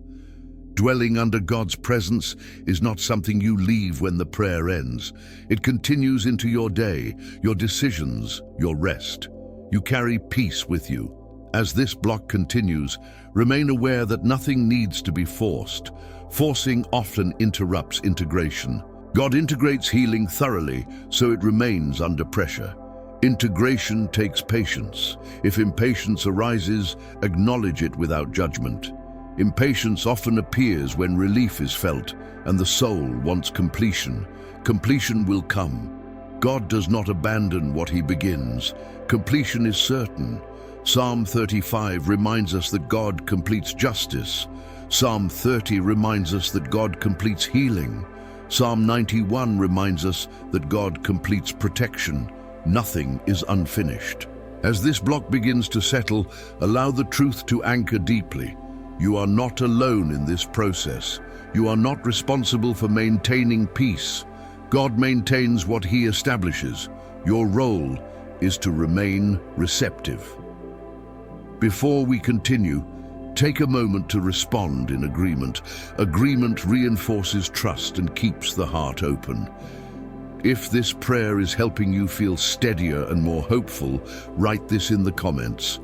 Dwelling under God's presence is not something you leave when the prayer ends. It continues into your day, your decisions, your rest. You carry peace with you. As this block continues, remain aware that nothing needs to be forced. Forcing often interrupts integration. God integrates healing thoroughly, so it remains under pressure. Integration takes patience. If impatience arises, acknowledge it without judgment. Impatience often appears when relief is felt, and the soul wants completion. Completion will come. God does not abandon what he begins. Completion is certain. Psalm 35 reminds us that God completes justice. Psalm 30 reminds us that God completes healing. Psalm 91 reminds us that God completes protection. Nothing is unfinished. As this block begins to settle, allow the truth to anchor deeply. You are not alone in this process. You are not responsible for maintaining peace. God maintains what he establishes. Your role is to remain receptive. Before we continue, take a moment to respond in agreement. Agreement reinforces trust and keeps the heart open. If this prayer is helping you feel steadier and more hopeful, write this in the comments.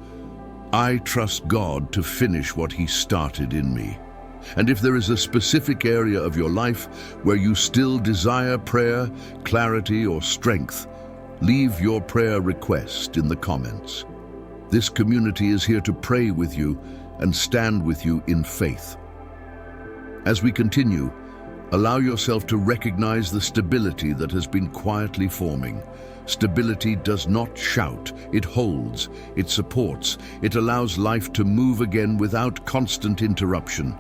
I trust God to finish what he started in me. And if there is a specific area of your life where you still desire prayer, clarity, or strength, leave your prayer request in the comments. This community is here to pray with you and stand with you in faith. As we continue, allow yourself to recognize the stability that has been quietly forming. Stability does not shout, it holds, it supports, it allows life to move again without constant interruption.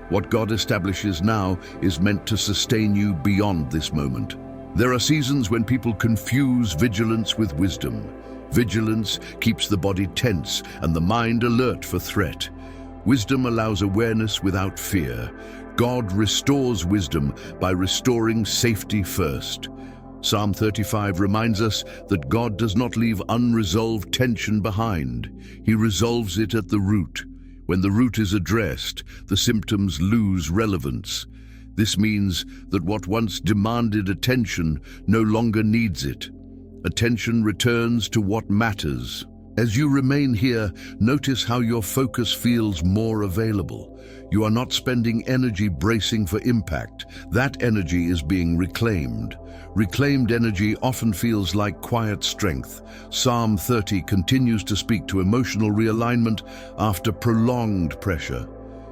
What God establishes now is meant to sustain you beyond this moment. There are seasons when people confuse vigilance with wisdom. Vigilance keeps the body tense and the mind alert for threat. Wisdom allows awareness without fear. God restores wisdom by restoring safety first. Psalm 35 reminds us that God does not leave unresolved tension behind. He resolves it at the root. When the root is addressed, the symptoms lose relevance. This means that what once demanded attention no longer needs it. Attention returns to what matters. As you remain here, notice how your focus feels more available. You are not spending energy bracing for impact. That energy is being reclaimed. Reclaimed energy often feels like quiet strength. Psalm 30 continues to speak to emotional realignment after prolonged pressure.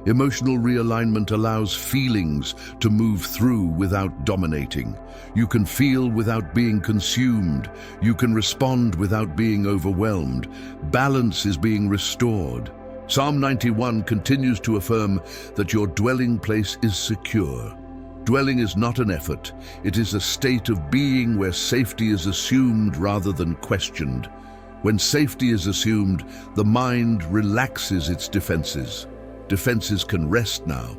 Emotional realignment allows feelings to move through without dominating. You can feel without being consumed. You can respond without being overwhelmed. Balance is being restored. Psalm 91 continues to affirm that your dwelling place is secure. Dwelling is not an effort. It is a state of being where safety is assumed rather than questioned. When safety is assumed, the mind relaxes its defenses. Defenses can rest now.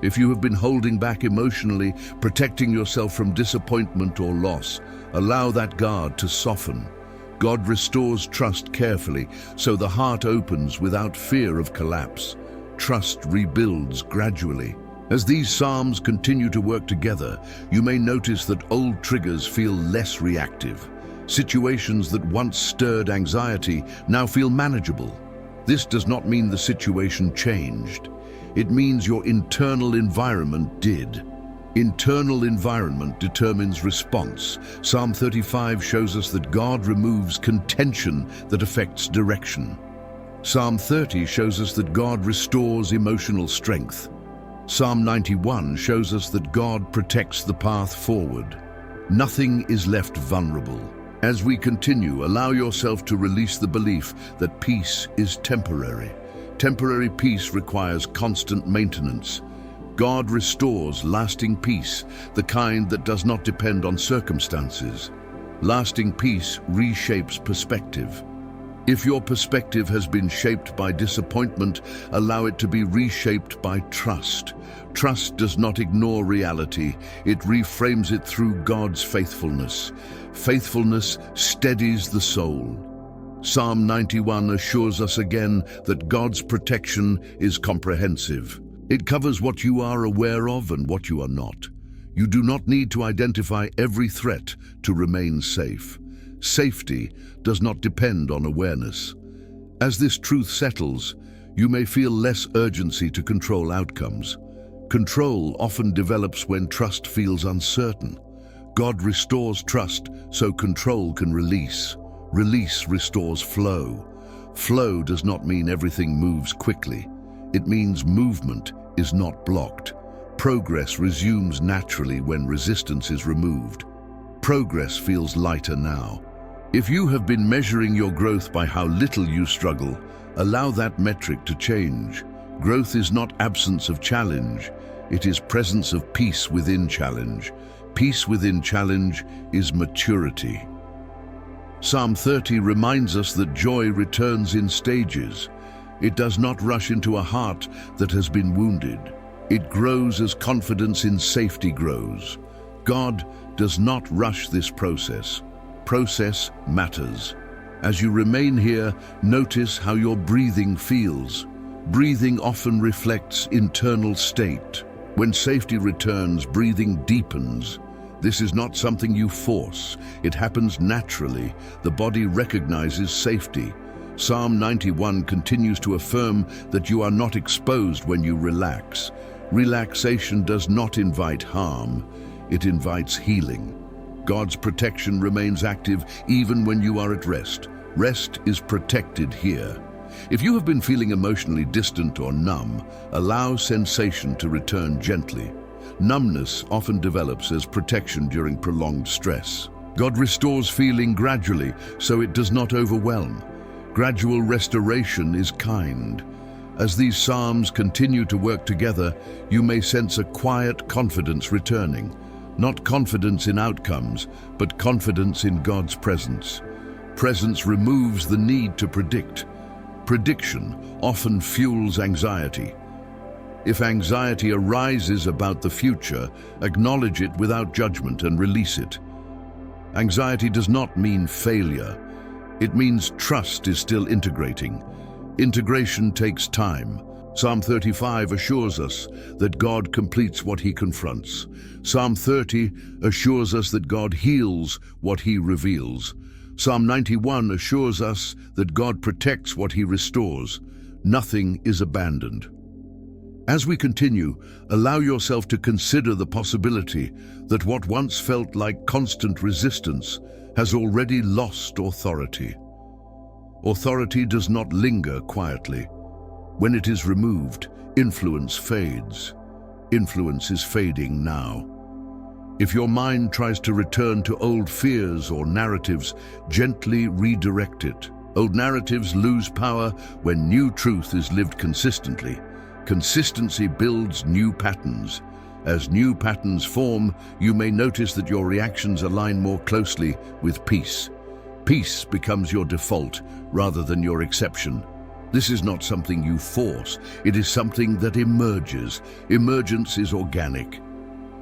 If you have been holding back emotionally, protecting yourself from disappointment or loss, allow that guard to soften. God restores trust carefully, so the heart opens without fear of collapse. Trust rebuilds gradually. As these psalms continue to work together, you may notice that old triggers feel less reactive. Situations that once stirred anxiety now feel manageable. This does not mean the situation changed. It means your internal environment did. Internal environment determines response. Psalm 35 shows us that God removes contention that affects direction. Psalm 30 shows us that God restores emotional strength. Psalm 91 shows us that God protects the path forward. Nothing is left vulnerable. As we continue, allow yourself to release the belief that peace is temporary. Temporary peace requires constant maintenance. God restores lasting peace, the kind that does not depend on circumstances. Lasting peace reshapes perspective. If your perspective has been shaped by disappointment, allow it to be reshaped by trust. Trust does not ignore reality, it reframes it through God's faithfulness. Faithfulness steadies the soul. Psalm 91 assures us again that God's protection is comprehensive. It covers what you are aware of and what you are not. You do not need to identify every threat to remain safe. Safety does not depend on awareness. As this truth settles, you may feel less urgency to control outcomes. Control often develops when trust feels uncertain. God restores trust so control can release. Release restores flow. Flow does not mean everything moves quickly. It means movement is not blocked. Progress resumes naturally when resistance is removed. Progress feels lighter now. If you have been measuring your growth by how little you struggle, allow that metric to change. Growth is not absence of challenge, it is presence of peace within challenge. Peace within challenge is maturity. Psalm 30 reminds us that joy returns in stages. It does not rush into a heart that has been wounded. It grows as confidence in safety grows. God does not rush this process. Process matters. As you remain here, notice how your breathing feels. Breathing often reflects internal state. When safety returns, breathing deepens. This is not something you force. It happens naturally. The body recognizes safety. Psalm 91 continues to affirm that you are not exposed when you relax. Relaxation does not invite harm. It invites healing. God's protection remains active even when you are at rest. Rest is protected here. If you have been feeling emotionally distant or numb, allow sensation to return gently. Numbness often develops as protection during prolonged stress. God restores feeling gradually, so it does not overwhelm. Gradual restoration is kind. As these psalms continue to work together, you may sense a quiet confidence returning. Not confidence in outcomes, but confidence in God's presence. Presence removes the need to predict. Prediction often fuels anxiety. If anxiety arises about the future, acknowledge it without judgment and release it. Anxiety does not mean failure. It means trust is still integrating. Integration takes time. Psalm 35 assures us that God completes what he confronts. Psalm 30 assures us that God heals what he reveals. Psalm 91 assures us that God protects what he restores. Nothing is abandoned. As we continue, allow yourself to consider the possibility that what once felt like constant resistance has already lost authority. Authority does not linger quietly. When it is removed, influence fades. Influence is fading now. If your mind tries to return to old fears or narratives, gently redirect it. Old narratives lose power when new truth is lived consistently. Consistency builds new patterns. As new patterns form, you may notice that your reactions align more closely with peace. Peace becomes your default rather than your exception. This is not something you force, it is something that emerges. Emergence is organic.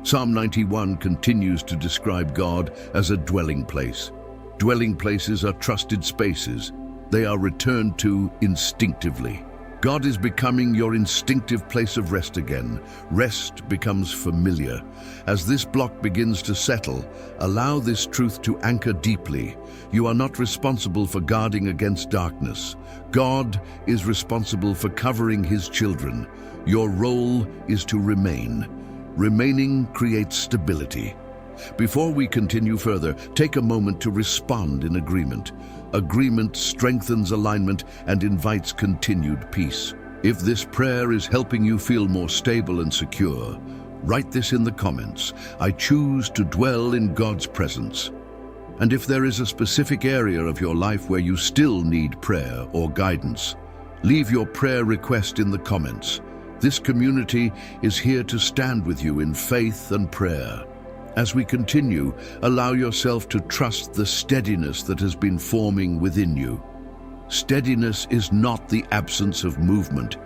Psalm 91 continues to describe God as a dwelling place. Dwelling places are trusted spaces. They are returned to instinctively. God is becoming your instinctive place of rest again. Rest becomes familiar. As this block begins to settle, allow this truth to anchor deeply. You are not responsible for guarding against darkness. God is responsible for covering his children. Your role is to remain. Remaining creates stability. Before we continue further, take a moment to respond in agreement. Agreement strengthens alignment and invites continued peace. If this prayer is helping you feel more stable and secure, write this in the comments. I choose to dwell in God's presence. And if there is a specific area of your life where you still need prayer or guidance, leave your prayer request in the comments. This community is here to stand with you in faith and prayer. As we continue, allow yourself to trust the steadiness that has been forming within you. Steadiness is not the absence of movement,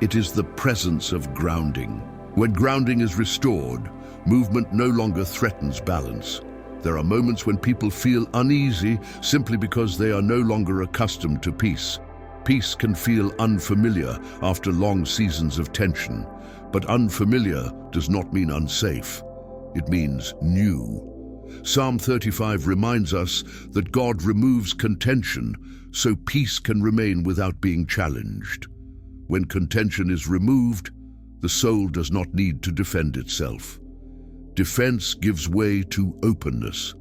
it is the presence of grounding. When grounding is restored, movement no longer threatens balance. There are moments when people feel uneasy simply because they are no longer accustomed to peace. Peace can feel unfamiliar after long seasons of tension, but unfamiliar does not mean unsafe. It means new. Psalm 35 reminds us that God removes contention so peace can remain without being challenged. When contention is removed, the soul does not need to defend itself. Defense gives way to openness.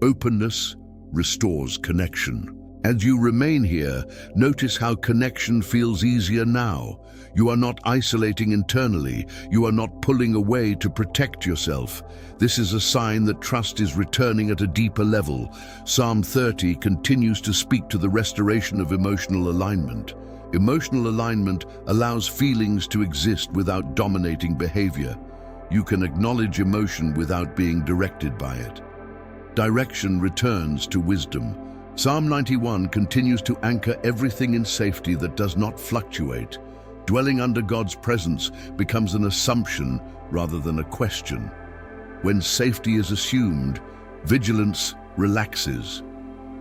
Openness restores connection. As you remain here, notice how connection feels easier now. You are not isolating internally. You are not pulling away to protect yourself. This is a sign that trust is returning at a deeper level. Psalm 30 continues to speak to the restoration of emotional alignment. Emotional alignment allows feelings to exist without dominating behavior. You can acknowledge emotion without being directed by it. Direction returns to wisdom. Psalm 91 continues to anchor everything in safety that does not fluctuate. Dwelling under God's presence becomes an assumption rather than a question. When safety is assumed, vigilance relaxes.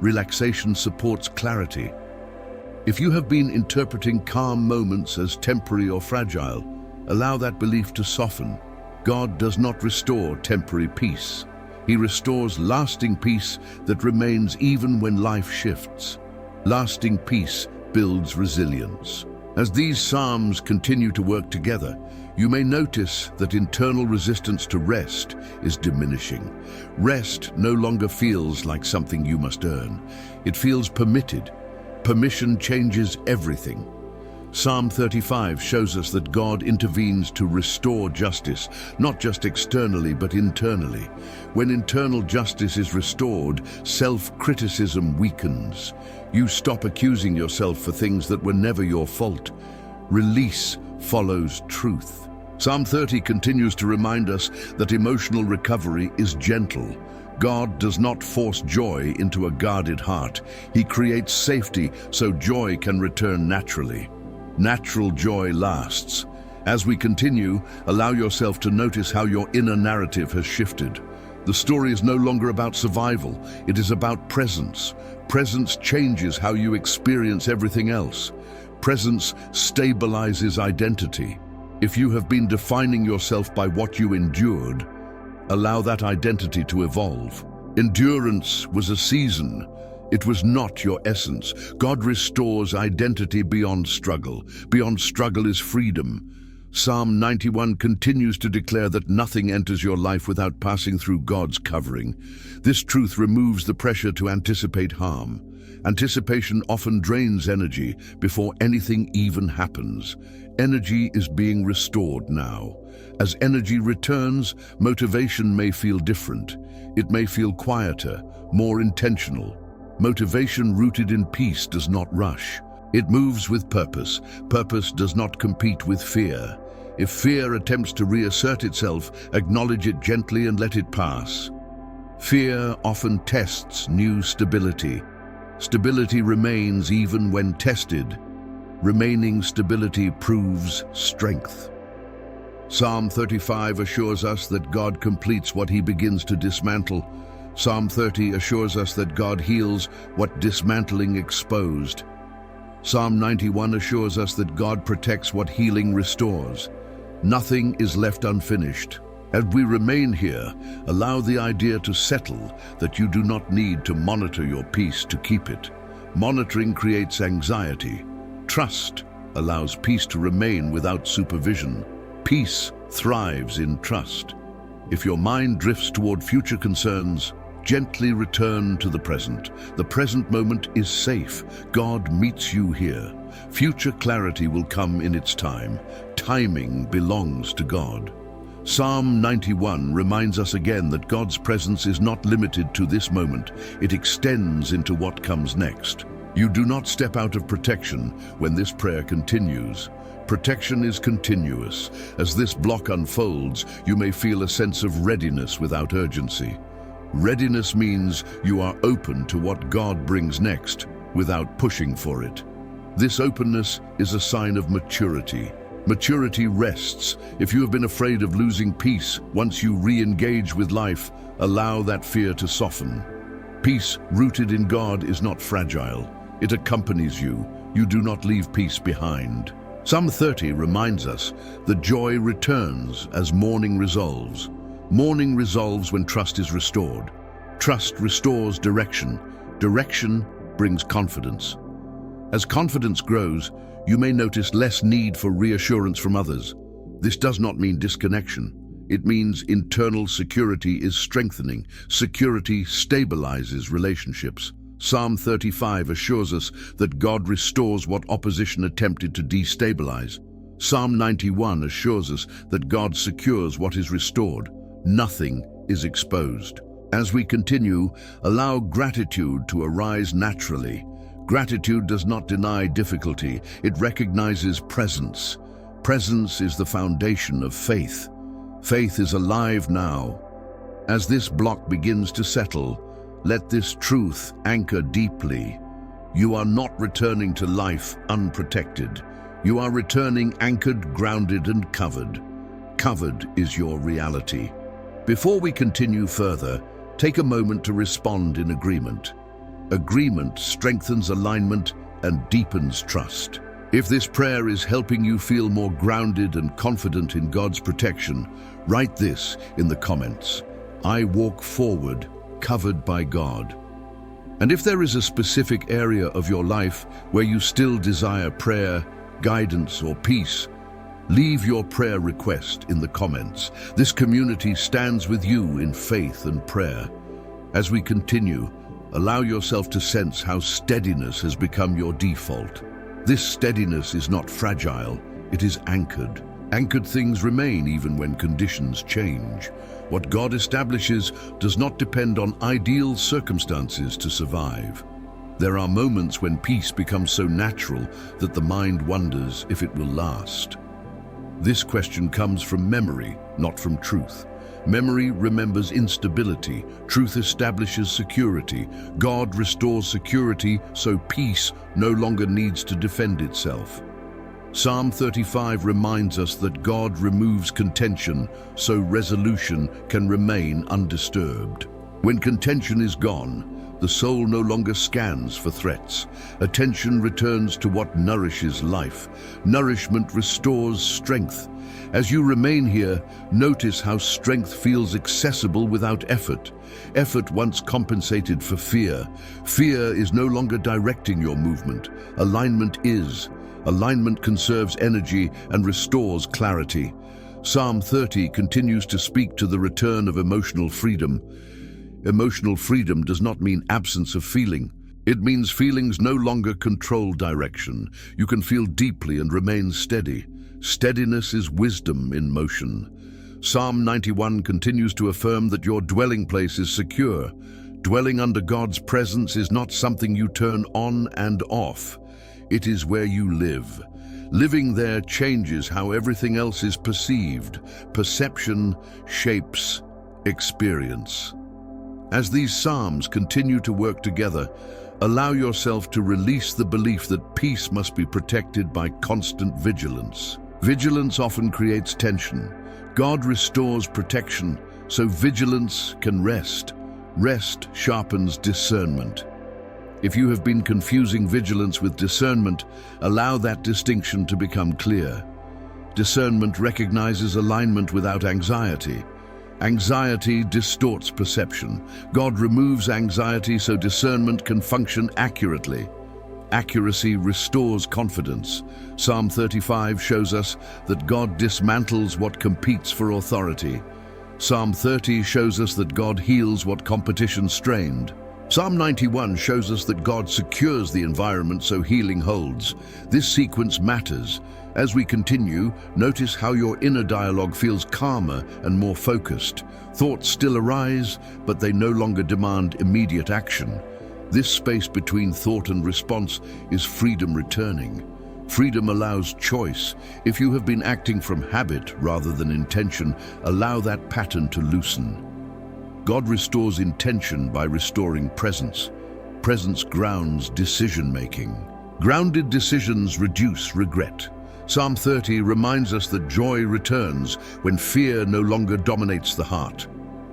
Relaxation supports clarity. If you have been interpreting calm moments as temporary or fragile, allow that belief to soften. God does not restore temporary peace. He restores lasting peace that remains even when life shifts. Lasting peace builds resilience. As these psalms continue to work together, you may notice that internal resistance to rest is diminishing. Rest no longer feels like something you must earn. It feels permitted. Permission changes everything. Psalm 35 shows us that God intervenes to restore justice, not just externally but internally. When internal justice is restored, self-criticism weakens. You stop accusing yourself for things that were never your fault. Release follows truth. Psalm 30 continues to remind us that emotional recovery is gentle. God does not force joy into a guarded heart. He creates safety so joy can return naturally. Natural joy lasts. As we continue, allow yourself to notice how your inner narrative has shifted. The story is no longer about survival, it is about presence. Presence changes how you experience everything else. Presence stabilizes identity. If you have been defining yourself by what you endured, allow that identity to evolve. Endurance was a season. It was not your essence. God restores identity beyond struggle. Beyond struggle is freedom. Psalm 91 continues to declare that nothing enters your life without passing through God's covering. This truth removes the pressure to anticipate harm. Anticipation often drains energy before anything even happens. Energy is being restored now. As energy returns, motivation may feel different. It may feel quieter, more intentional. Motivation rooted in peace does not rush. It moves with purpose. Purpose does not compete with fear. If fear attempts to reassert itself, acknowledge it gently and let it pass. Fear often tests new stability. Stability remains even when tested. Remaining stability proves strength. Psalm 35 assures us that God completes what he begins to dismantle. Psalm 30 assures us that God heals what dismantling exposed. Psalm 91 assures us that God protects what healing restores. Nothing is left unfinished. As we remain here, allow the idea to settle that you do not need to monitor your peace to keep it. Monitoring creates anxiety. Trust allows peace to remain without supervision. Peace thrives in trust. If your mind drifts toward future concerns, gently return to the present. The present moment is safe. God meets you here. Future clarity will come in its time. Timing belongs to God. Psalm 91 reminds us again that God's presence is not limited to this moment. It extends into what comes next. You do not step out of protection when this prayer continues. Protection is continuous. As this block unfolds, you may feel a sense of readiness without urgency. Readiness means you are open to what God brings next, without pushing for it. This openness is a sign of maturity. Maturity rests. If you have been afraid of losing peace, once you re-engage with life, allow that fear to soften. Peace rooted in God is not fragile. It accompanies you. You do not leave peace behind. Psalm 30 reminds us that joy returns as mourning resolves. Mourning resolves when trust is restored. Trust restores direction. Direction brings confidence. As confidence grows, you may notice less need for reassurance from others. This does not mean disconnection. It means internal security is strengthening. Security stabilizes relationships. Psalm 35 assures us that God restores what opposition attempted to destabilize. Psalm 91 assures us that God secures what is restored. Nothing is exposed. As we continue, allow gratitude to arise naturally. Gratitude does not deny difficulty, it recognizes presence. Presence is the foundation of faith. Faith is alive now. As this block begins to settle, let this truth anchor deeply. You are not returning to life unprotected. You are returning anchored, grounded, and covered. Covered is your reality. Before we continue further, take a moment to respond in agreement. Agreement strengthens alignment and deepens trust. If this prayer is helping you feel more grounded and confident in God's protection, write this in the comments. I walk forward, covered by God. And if there is a specific area of your life where you still desire prayer, guidance, or peace, leave your prayer request in the comments. This community stands with you in faith and prayer. As we continue, allow yourself to sense how steadiness has become your default. This steadiness is not fragile, it is anchored. Anchored things remain even when conditions change. What God establishes does not depend on ideal circumstances to survive. There are moments when peace becomes so natural that the mind wonders if it will last. This question comes from memory, not from truth. Memory remembers instability. Truth establishes security. God restores security, so peace no longer needs to defend itself. Psalm 35 reminds us that God removes contention, so resolution can remain undisturbed. When contention is gone, the soul no longer scans for threats. Attention returns to what nourishes life. Nourishment restores strength. As you remain here, notice how strength feels accessible without effort. Effort once compensated for fear. Fear is no longer directing your movement. Alignment is. Alignment conserves energy and restores clarity. Psalm 30 continues to speak to the return of emotional freedom. Emotional freedom does not mean absence of feeling. It means feelings no longer control direction. You can feel deeply and remain steady. Steadiness is wisdom in motion. Psalm 91 continues to affirm that your dwelling place is secure. Dwelling under God's presence is not something you turn on and off. It is where you live. Living there changes how everything else is perceived. Perception shapes experience. As these psalms continue to work together, allow yourself to release the belief that peace must be protected by constant vigilance. Vigilance often creates tension. God restores protection, so vigilance can rest. Rest sharpens discernment. If you have been confusing vigilance with discernment, allow that distinction to become clear. Discernment recognizes alignment without anxiety. Anxiety distorts perception. God removes anxiety so discernment can function accurately. Accuracy restores confidence. Psalm 35 shows us that God dismantles what competes for authority. Psalm 30 shows us that God heals what competition strained. Psalm 91 shows us that God secures the environment so healing holds. This sequence matters. As we continue, notice how your inner dialogue feels calmer and more focused. Thoughts still arise, but they no longer demand immediate action. This space between thought and response is freedom returning. Freedom allows choice. If you have been acting from habit rather than intention, allow that pattern to loosen. God restores intention by restoring presence. Presence grounds decision-making. Grounded decisions reduce regret. Psalm 30 reminds us that joy returns when fear no longer dominates the heart.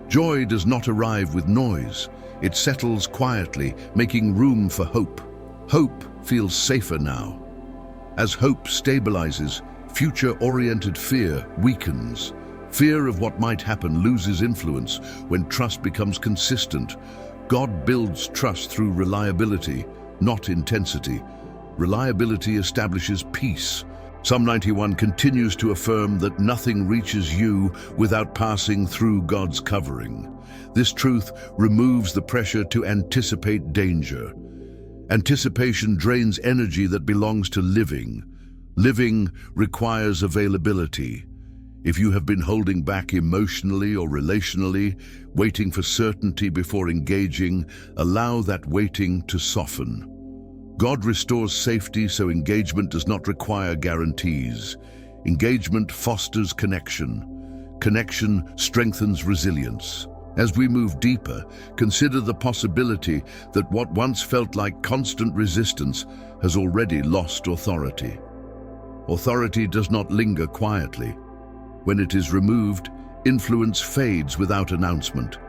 Joy does not arrive with noise. It settles quietly, making room for hope. Hope feels safer now. As hope stabilizes, future-oriented fear weakens. Fear of what might happen loses influence when trust becomes consistent. God builds trust through reliability, not intensity. Reliability establishes peace. Psalm 91 continues to affirm that nothing reaches you without passing through God's covering. This truth removes the pressure to anticipate danger. Anticipation drains energy that belongs to living. Living requires availability. If you have been holding back emotionally or relationally, waiting for certainty before engaging, allow that waiting to soften. God restores safety so engagement does not require guarantees. Engagement fosters connection. Connection strengthens resilience. As we move deeper, consider the possibility that what once felt like constant resistance has already lost authority. Authority does not linger quietly. When it is removed, influence fades without announcement.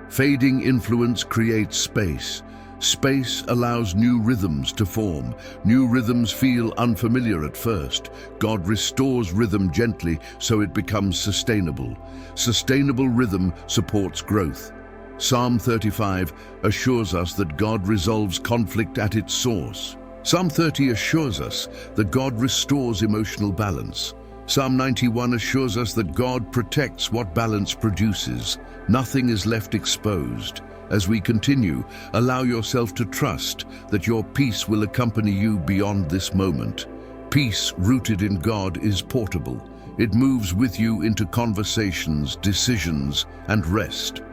Fading influence creates space. Space allows new rhythms to form. New rhythms feel unfamiliar at first. God restores rhythm gently so it becomes sustainable. Sustainable rhythm supports growth. Psalm 35 assures us that God resolves conflict at its source. Psalm 30 assures us that God restores emotional balance. Psalm 91 assures us that God protects what balance produces. Nothing is left exposed. As we continue, allow yourself to trust that your peace will accompany you beyond this moment. Peace rooted in God is portable. It moves with you into conversations, decisions, and rest.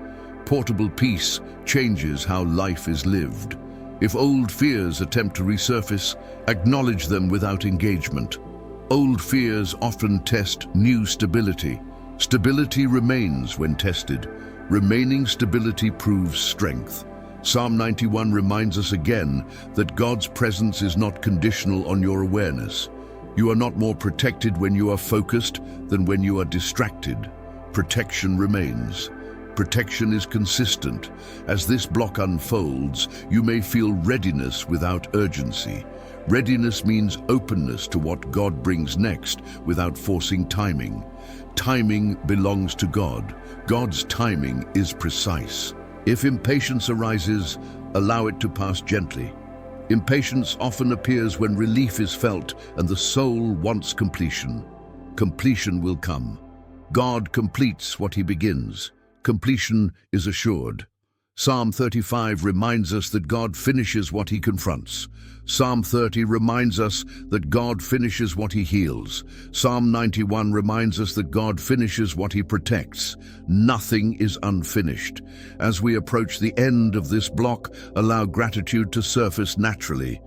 Portable peace changes how life is lived. If old fears attempt to resurface, acknowledge them without engagement. Old fears often test new stability. Stability remains when tested. Remaining stability proves strength. Psalm 91 reminds us again that God's presence is not conditional on your awareness. You are not more protected when you are focused than when you are distracted. Protection remains. Protection is consistent. As this block unfolds, you may feel readiness without urgency. Readiness means openness to what God brings next without forcing timing. Timing belongs to God. God's timing is precise. If impatience arises, allow it to pass gently. Impatience often appears when relief is felt and the soul wants completion. Completion will come. God completes what he begins. Completion is assured. Psalm 35 reminds us that God finishes what he confronts. Psalm 30 reminds us that God finishes what he heals. Psalm 91 reminds us that God finishes what he protects. Nothing is unfinished. As we approach the end of this block, allow gratitude to surface naturally.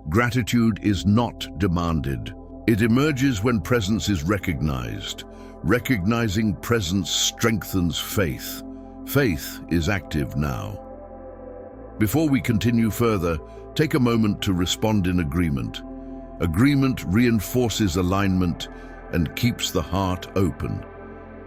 Gratitude is not demanded. It emerges when presence is recognized. Recognizing presence strengthens faith. Faith is active now. Before we continue further, take a moment to respond in agreement. Agreement reinforces alignment and keeps the heart open.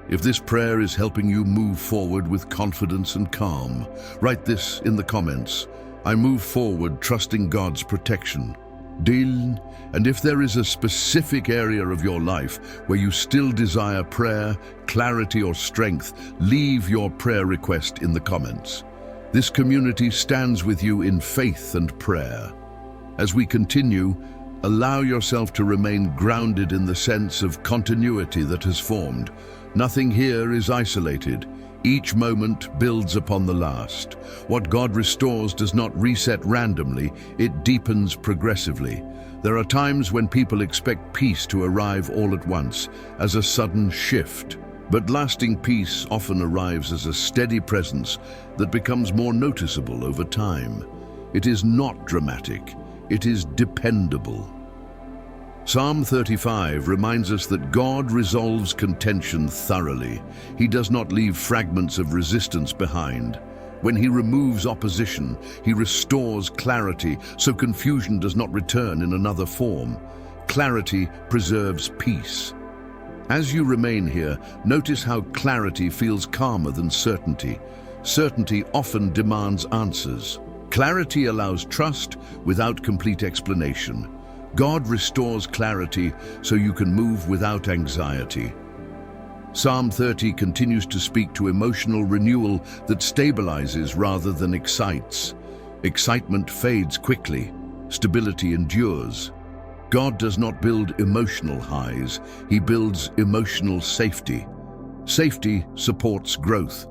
If this prayer is helping you move forward with confidence and calm, write this in the comments. I move forward trusting God's protection. Deal. And if there is a specific area of your life where you still desire prayer, clarity, or strength, leave your prayer request in the comments. This community stands with you in faith and prayer. As we continue, allow yourself to remain grounded in the sense of continuity that has formed. Nothing here is isolated. Each moment builds upon the last. What God restores does not reset randomly, it deepens progressively. There are times when people expect peace to arrive all at once, as a sudden shift. But lasting peace often arrives as a steady presence that becomes more noticeable over time. It is not dramatic, it is dependable. Psalm 35 reminds us that God resolves contention thoroughly. He does not leave fragments of resistance behind. When he removes opposition, he restores clarity so confusion does not return in another form. Clarity preserves peace. As you remain here, notice how clarity feels calmer than certainty. Certainty often demands answers. Clarity allows trust without complete explanation. God restores clarity so you can move without anxiety. Psalm 30 continues to speak to emotional renewal that stabilizes rather than excites. Excitement fades quickly. Stability endures. God does not build emotional highs, he builds emotional safety. Safety supports growth.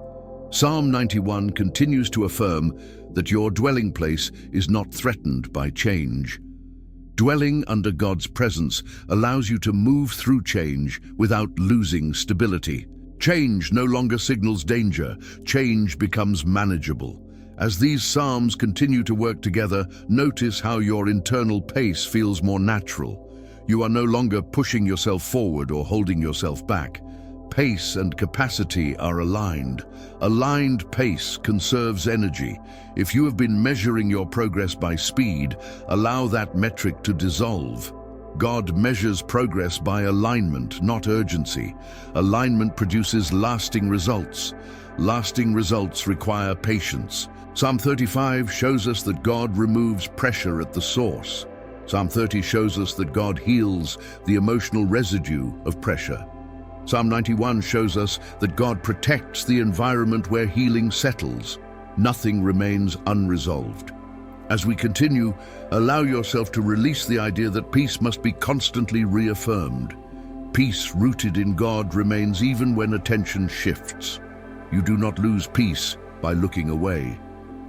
Psalm 91 continues to affirm that your dwelling place is not threatened by change. Dwelling under God's presence allows you to move through change without losing stability. Change no longer signals danger, change becomes manageable. As these psalms continue to work together, notice how your internal pace feels more natural. You are no longer pushing yourself forward or holding yourself back. Pace and capacity are aligned. Aligned pace conserves energy. If you have been measuring your progress by speed, allow that metric to dissolve. God measures progress by alignment, not urgency. Alignment produces lasting results. Lasting results require patience. Psalm 35 shows us that God removes pressure at the source. Psalm 30 shows us that God heals the emotional residue of pressure. Psalm 91 shows us that God protects the environment where healing settles. Nothing remains unresolved. As we continue, allow yourself to release the idea that peace must be constantly reaffirmed. Peace rooted in God remains even when attention shifts. You do not lose peace by looking away.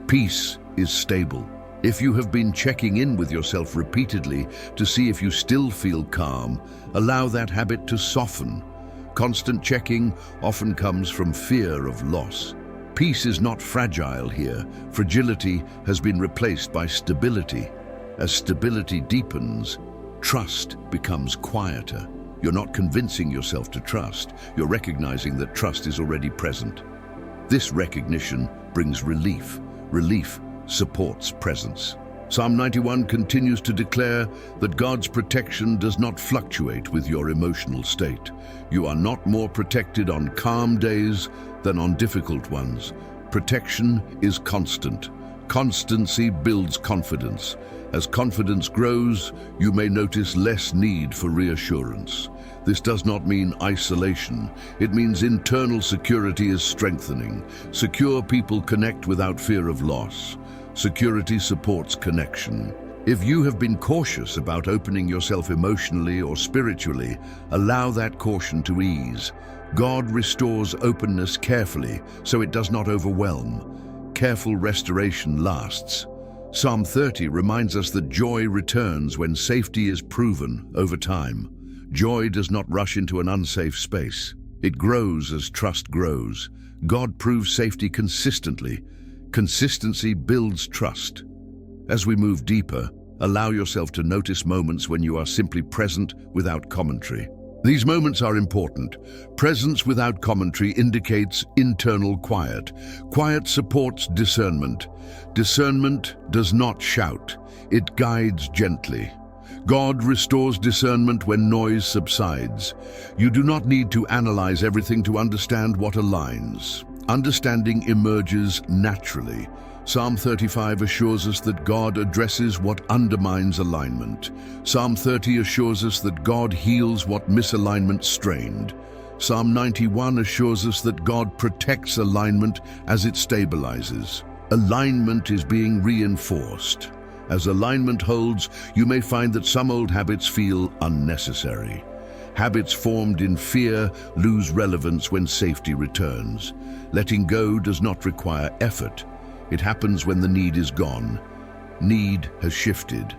Peace is stable. If you have been checking in with yourself repeatedly to see if you still feel calm, allow that habit to soften. Constant checking often comes from fear of loss. Peace is not fragile here. Fragility has been replaced by stability. As stability deepens, trust becomes quieter. You're not convincing yourself to trust. You're recognizing that trust is already present. This recognition brings relief. Relief supports presence. Psalm 91 continues to declare that God's protection does not fluctuate with your emotional state. You are not more protected on calm days than on difficult ones. Protection is constant. Constancy builds confidence. As confidence grows, you may notice less need for reassurance. This does not mean isolation. It means internal security is strengthening. Secure people connect without fear of loss. Security supports connection. If you have been cautious about opening yourself emotionally or spiritually, allow that caution to ease. God restores openness carefully so it does not overwhelm. Careful restoration lasts. Psalm 30 reminds us that joy returns when safety is proven over time. Joy does not rush into an unsafe space. It grows as trust grows. God proves safety consistently. Consistency builds trust. As we move deeper, allow yourself to notice moments when you are simply present without commentary. These moments are important. Presence without commentary indicates internal quiet. Quiet supports discernment. Discernment does not shout. It guides gently. God restores discernment when noise subsides. You do not need to analyze everything to understand what aligns. Understanding emerges naturally. Psalm 35 assures us that God addresses what undermines alignment. Psalm 30 assures us that God heals what misalignment strained. Psalm 91 assures us that God protects alignment as it stabilizes. Alignment is being reinforced. As alignment holds, you may find that some old habits feel unnecessary. Habits formed in fear lose relevance when safety returns. Letting go does not require effort. It happens when the need is gone. Need has shifted.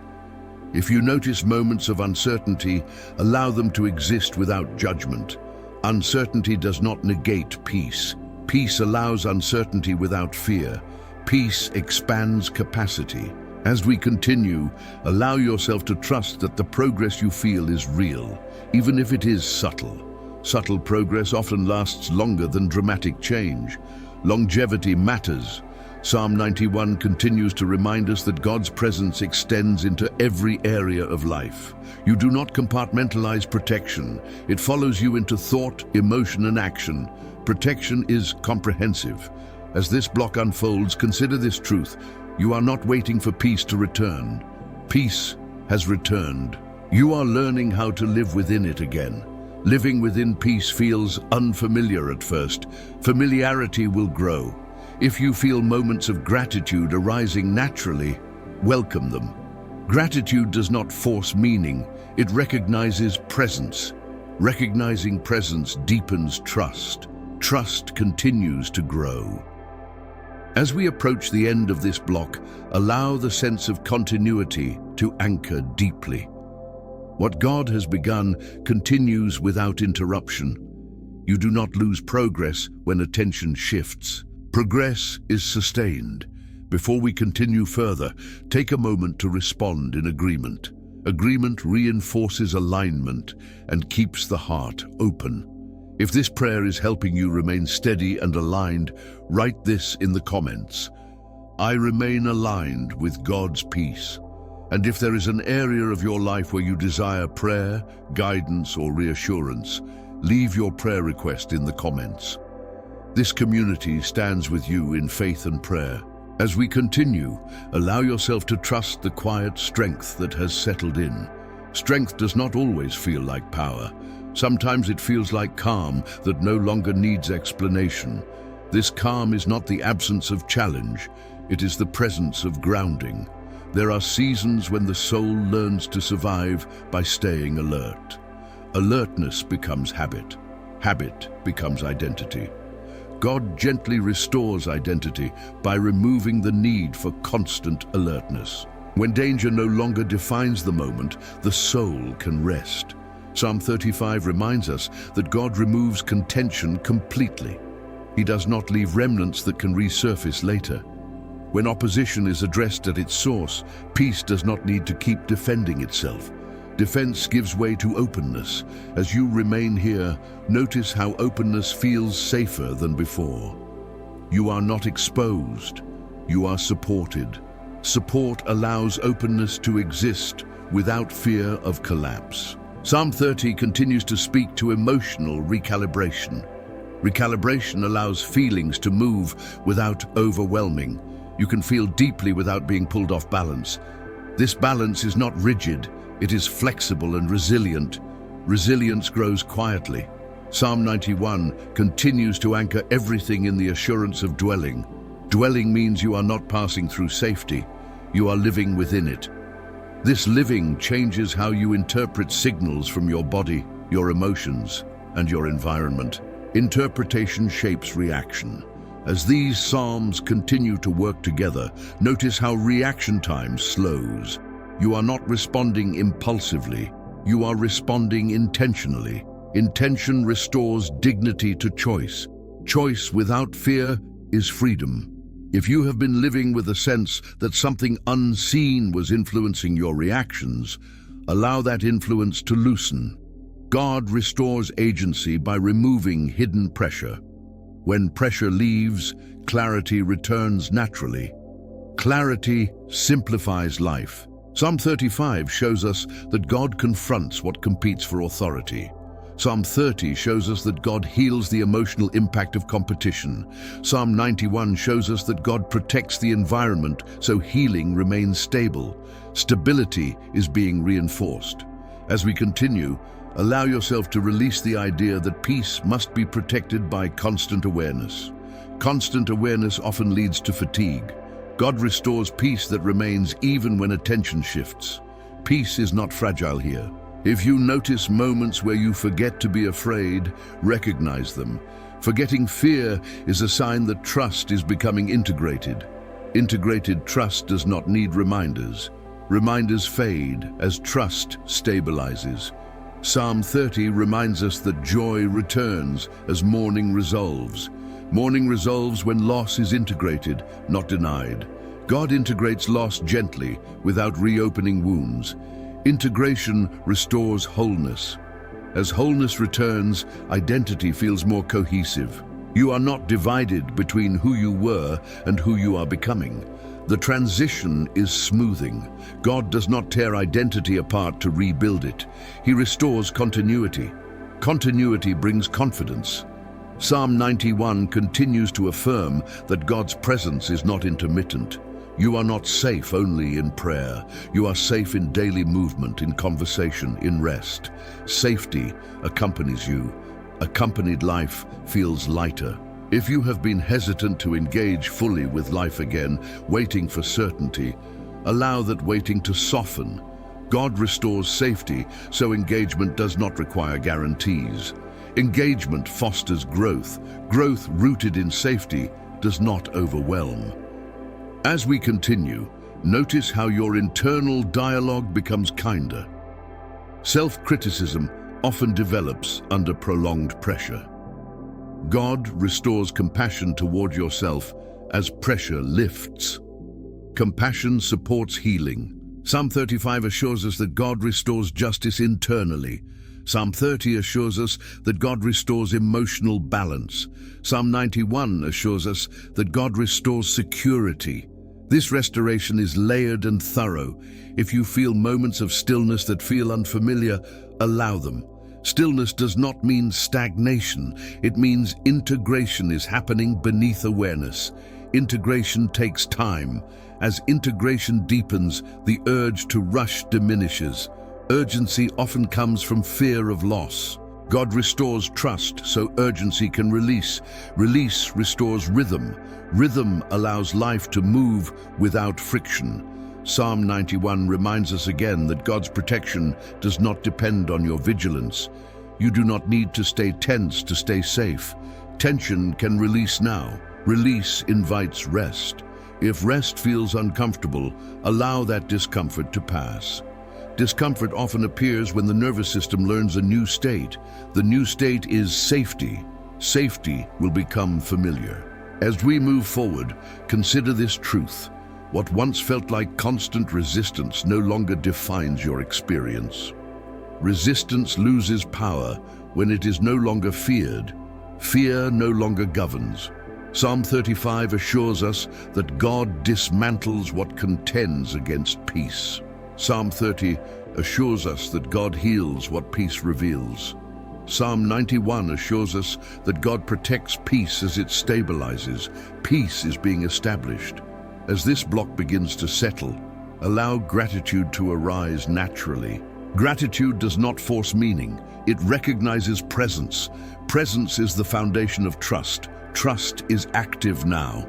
If you notice moments of uncertainty, allow them to exist without judgment. Uncertainty does not negate peace. Peace allows uncertainty without fear. Peace expands capacity. As we continue, allow yourself to trust that the progress you feel is real, even if it is subtle. Subtle progress often lasts longer than dramatic change. Longevity matters. Psalm 91 continues to remind us that God's presence extends into every area of life. You do not compartmentalize protection. It follows you into thought, emotion, and action. Protection is comprehensive. As this block unfolds, consider this truth. You are not waiting for peace to return. Peace has returned. You are learning how to live within it again. Living within peace feels unfamiliar at first. Familiarity will grow. If you feel moments of gratitude arising naturally, welcome them. Gratitude does not force meaning. It recognizes presence. Recognizing presence deepens trust. Trust continues to grow. As we approach the end of this block, allow the sense of continuity to anchor deeply. What God has begun continues without interruption. You do not lose progress when attention shifts. Progress is sustained. Before we continue further, take a moment to respond in agreement. Agreement reinforces alignment and keeps the heart open. If this prayer is helping you remain steady and aligned, write this in the comments. I remain aligned with God's peace. And if there is an area of your life where you desire prayer, guidance, or reassurance, leave your prayer request in the comments. This community stands with you in faith and prayer. As we continue, allow yourself to trust the quiet strength that has settled in. Strength does not always feel like power. Sometimes it feels like calm that no longer needs explanation. This calm is not the absence of challenge, it is the presence of grounding. There are seasons when the soul learns to survive by staying alert. Alertness becomes habit. Habit becomes identity. God gently restores identity by removing the need for constant alertness. When danger no longer defines the moment, the soul can rest. Psalm 35 reminds us that God removes contention completely. He does not leave remnants that can resurface later. When opposition is addressed at its source, peace does not need to keep defending itself. Defense gives way to openness. As you remain here, notice how openness feels safer than before. You are not exposed, you are supported. Support allows openness to exist without fear of collapse. Psalm 30 continues to speak to emotional recalibration. Recalibration allows feelings to move without overwhelming. You can feel deeply without being pulled off balance. This balance is not rigid, it is flexible and resilient. Resilience grows quietly. Psalm 91 continues to anchor everything in the assurance of dwelling. Dwelling means you are not passing through safety, you are living within it. This living changes how you interpret signals from your body, your emotions, and your environment. Interpretation shapes reaction. As these psalms continue to work together, notice how reaction time slows. You are not responding impulsively, you are responding intentionally. Intention restores dignity to choice. Choice without fear is freedom. If you have been living with a sense that something unseen was influencing your reactions, allow that influence to loosen. God restores agency by removing hidden pressure. When pressure leaves, clarity returns naturally. Clarity simplifies life. Psalm 35 shows us that God confronts what competes for authority. Psalm 30 shows us that God heals the emotional impact of competition. Psalm 91 shows us that God protects the environment so healing remains stable. Stability is being reinforced. As we continue, allow yourself to release the idea that peace must be protected by constant awareness. Constant awareness often leads to fatigue. God restores peace that remains even when attention shifts. Peace is not fragile here. If you notice moments where you forget to be afraid, recognize them. Forgetting fear is a sign that trust is becoming integrated. Integrated trust does not need reminders. Reminders fade as trust stabilizes. Psalm 30 reminds us that joy returns as mourning resolves. Mourning resolves when loss is integrated, not denied. God integrates loss gently, without reopening wounds. Integration restores wholeness. As wholeness returns, identity feels more cohesive. You are not divided between who you were and who you are becoming. The transition is smoothing. God does not tear identity apart to rebuild it. He restores continuity. Continuity brings confidence. Psalm 91 continues to affirm that God's presence is not intermittent. You are not safe only in prayer. You are safe in daily movement, in conversation, in rest. Safety accompanies you. Accompanied life feels lighter. If you have been hesitant to engage fully with life again, waiting for certainty, allow that waiting to soften. God restores safety, so engagement does not require guarantees. Engagement fosters growth. Growth rooted in safety does not overwhelm. As we continue, notice how your internal dialogue becomes kinder. Self-criticism often develops under prolonged pressure. God restores compassion toward yourself as pressure lifts. Compassion supports healing. Psalm 35 assures us that God restores justice internally. Psalm 30 assures us that God restores emotional balance. Psalm 91 assures us that God restores security. This restoration is layered and thorough. If you feel moments of stillness that feel unfamiliar, allow them. Stillness does not mean stagnation. It means integration is happening beneath awareness. Integration takes time. As integration deepens, the urge to rush diminishes. Urgency often comes from fear of loss. God restores trust so urgency can release. Release restores rhythm. Rhythm allows life to move without friction. Psalm 91 reminds us again that God's protection does not depend on your vigilance. You do not need to stay tense to stay safe. Tension can release now. Release invites rest. If rest feels uncomfortable, allow that discomfort to pass. Discomfort often appears when the nervous system learns a new state. The new state is safety. Safety will become familiar. As we move forward, consider this truth. What once felt like constant resistance no longer defines your experience. Resistance loses power when it is no longer feared. Fear no longer governs. Psalm 35 assures us that God dismantles what contends against peace. Psalm 30 assures us that God heals what peace reveals. Psalm 91 assures us that God protects peace as it stabilizes. Peace is being established. As this block begins to settle, allow gratitude to arise naturally. Gratitude does not force meaning. It recognizes presence. Presence is the foundation of trust. Trust is active now.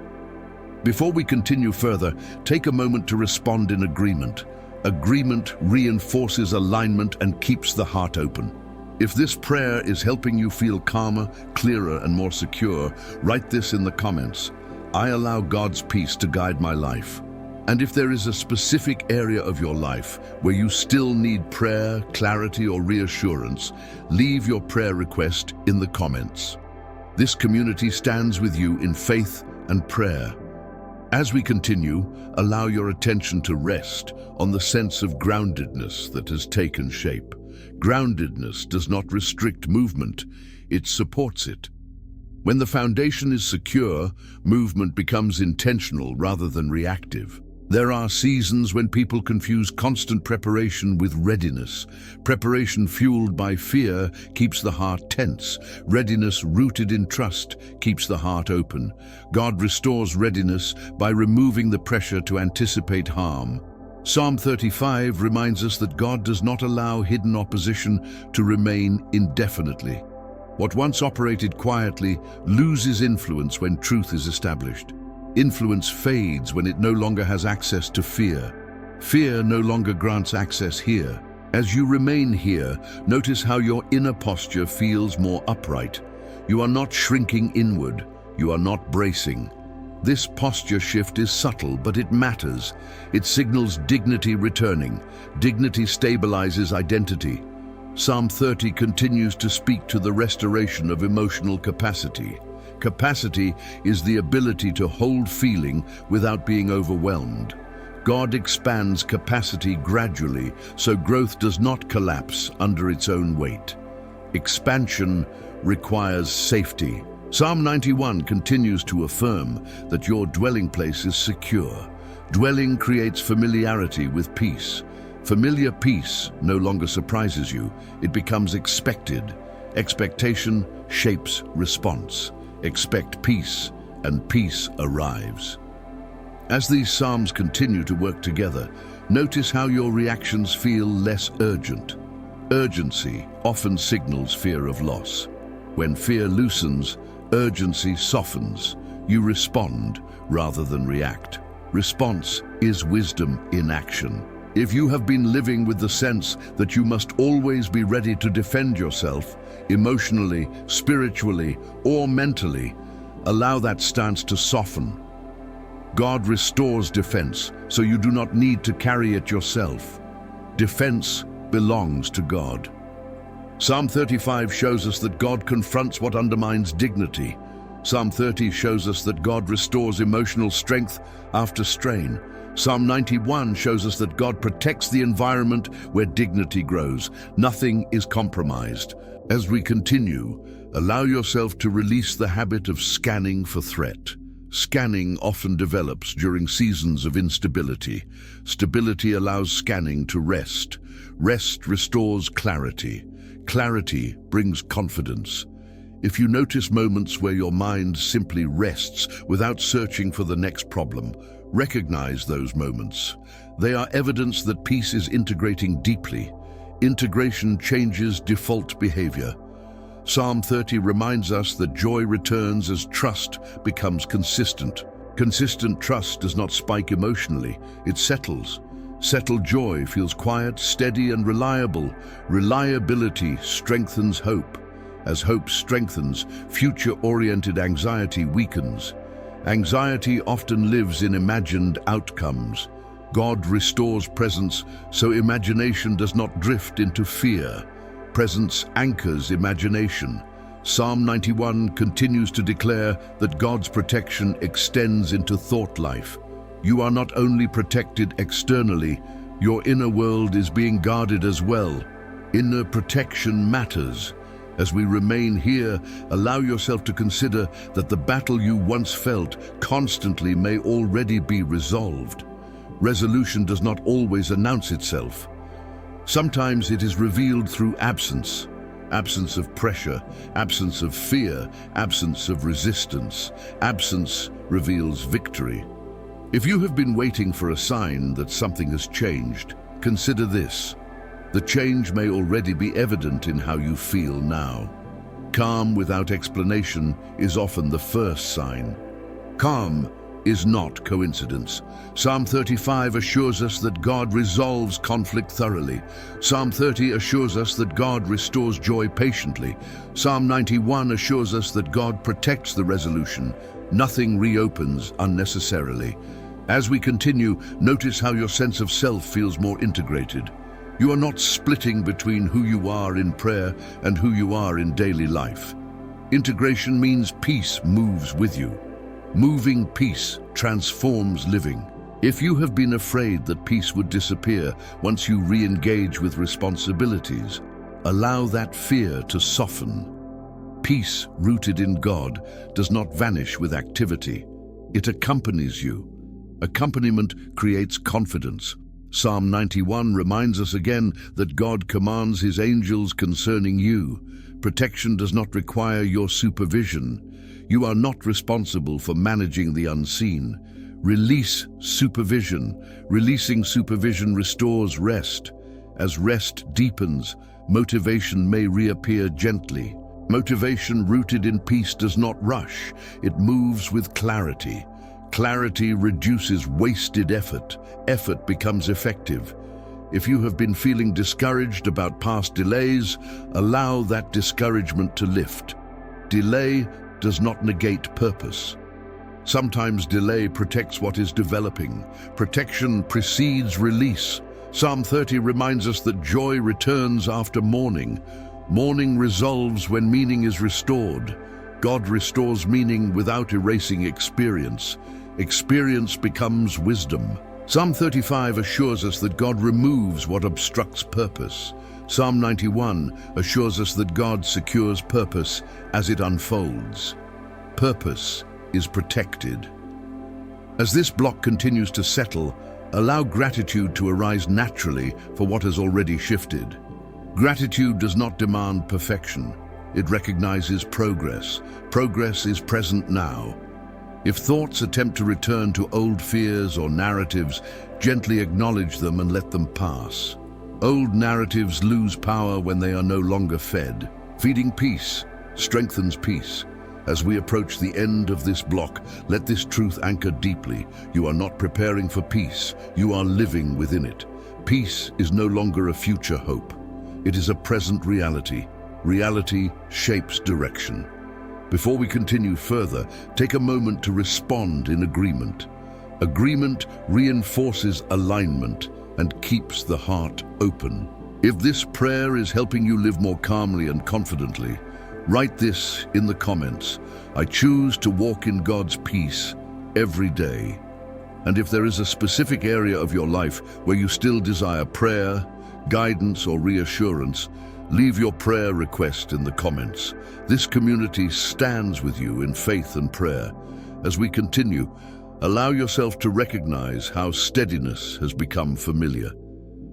Before we continue further, take a moment to respond in agreement. Agreement reinforces alignment and keeps the heart open. If this prayer is helping you feel calmer, clearer, and more secure, write this in the comments. I allow God's peace to guide my life. And if there is a specific area of your life where you still need prayer, clarity, or reassurance, leave your prayer request in the comments. This community stands with you in faith and prayer. As we continue, allow your attention to rest on the sense of groundedness that has taken shape. Groundedness does not restrict movement, it supports it. When the foundation is secure, movement becomes intentional rather than reactive. There are seasons when people confuse constant preparation with readiness. Preparation fueled by fear keeps the heart tense. Readiness rooted in trust keeps the heart open. God restores readiness by removing the pressure to anticipate harm. Psalm 35 reminds us that God does not allow hidden opposition to remain indefinitely. What once operated quietly loses influence when truth is established. Influence fades when it no longer has access to fear. Fear no longer grants access here. As you remain here, notice how your inner posture feels more upright. You are not shrinking inward. You are not bracing. This posture shift is subtle, but it matters. It signals dignity returning. Dignity stabilizes identity. Psalm 30 continues to speak to the restoration of emotional capacity. Capacity is the ability to hold feeling without being overwhelmed. God expands capacity gradually, so growth does not collapse under its own weight. Expansion requires safety. Psalm 91 continues to affirm that your dwelling place is secure. Dwelling creates familiarity with peace. Familiar peace no longer surprises you, it becomes expected. Expectation shapes response. Expect peace, and peace arrives. As these psalms continue to work together, notice how your reactions feel less urgent. Urgency often signals fear of loss. When fear loosens, urgency softens. You respond rather than react. Response is wisdom in action. If you have been living with the sense that you must always be ready to defend yourself, emotionally, spiritually, or mentally, allow that stance to soften. God restores defense, so you do not need to carry it yourself. Defense belongs to God. Psalm 35 shows us that God confronts what undermines dignity. Psalm 30 shows us that God restores emotional strength after strain. Psalm 91 shows us that God protects the environment where dignity grows. Nothing is compromised. As we continue, allow yourself to release the habit of scanning for threat. Scanning often develops during seasons of instability. Stability allows scanning to rest. Rest restores clarity. Clarity brings confidence. If you notice moments where your mind simply rests without searching for the next problem, recognize those moments. They are evidence that peace is integrating deeply. Integration changes default behavior. Psalm 30 reminds us that joy returns as trust becomes consistent. Consistent trust does not spike emotionally, it settles. Settled joy feels quiet, steady, and reliable. Reliability strengthens hope. As hope strengthens, future-oriented anxiety weakens. Anxiety often lives in imagined outcomes. God restores presence, so imagination does not drift into fear. Presence anchors imagination. Psalm 91 continues to declare that God's protection extends into thought life. You are not only protected externally, your inner world is being guarded as well. Inner protection matters. As we remain here, allow yourself to consider that the battle you once felt constantly may already be resolved. Resolution does not always announce itself. Sometimes it is revealed through absence. Absence of pressure, absence of fear, absence of resistance. Absence reveals victory. If you have been waiting for a sign that something has changed, consider this. The change may already be evident in how you feel now. Calm without explanation is often the first sign. Calm is not coincidence. Psalm 35 assures us that God resolves conflict thoroughly. Psalm 30 assures us that God restores joy patiently. Psalm 91 assures us that God protects the resolution. Nothing reopens unnecessarily. As we continue, notice how your sense of self feels more integrated. You are not splitting between who you are in prayer and who you are in daily life. Integration means peace moves with you. Moving peace transforms living. If you have been afraid that peace would disappear once you re-engage with responsibilities, allow that fear to soften. Peace rooted in God does not vanish with activity. It accompanies you. Accompaniment creates confidence. Psalm 91 reminds us again that God commands his angels concerning you. Protection does not require your supervision. You are not responsible for managing the unseen. Release supervision. Releasing supervision restores rest. As rest deepens, motivation may reappear gently. Motivation rooted in peace does not rush. It moves with clarity. Clarity reduces wasted effort. Effort becomes effective. If you have been feeling discouraged about past delays, allow that discouragement to lift. Delay does not negate purpose. Sometimes delay protects what is developing. Protection precedes release. Psalm 30 reminds us that joy returns after mourning. Mourning resolves when meaning is restored. God restores meaning without erasing experience. Experience becomes wisdom. Psalm 35 assures us that God removes what obstructs purpose. Psalm 91 assures us that God secures purpose as it unfolds. Purpose is protected. As this block continues to settle, allow gratitude to arise naturally for what has already shifted. Gratitude does not demand perfection. It recognizes progress. Progress is present now. If thoughts attempt to return to old fears or narratives, gently acknowledge them and let them pass. Old narratives lose power when they are no longer fed. Feeding peace strengthens peace. As we approach the end of this block, let this truth anchor deeply. You are not preparing for peace, you are living within it. Peace is no longer a future hope. It is a present reality. Reality shapes direction. Before we continue further, take a moment to respond in agreement. Agreement reinforces alignment and keeps the heart open. If this prayer is helping you live more calmly and confidently, write this in the comments. I choose to walk in God's peace every day. And if there is a specific area of your life where you still desire prayer, guidance, or reassurance, leave your prayer request in the comments. This community stands with you in faith and prayer. As we continue, allow yourself to recognize how steadiness has become familiar.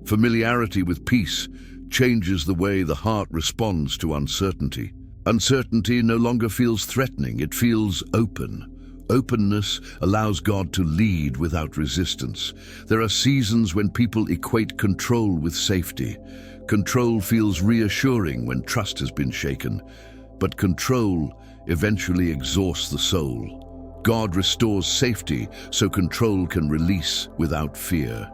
Familiarity with peace changes the way the heart responds to uncertainty. Uncertainty no longer feels threatening, it feels open. Openness allows God to lead without resistance. There are seasons when people equate control with safety. Control feels reassuring when trust has been shaken, but control eventually exhausts the soul. God restores safety so control can release without fear.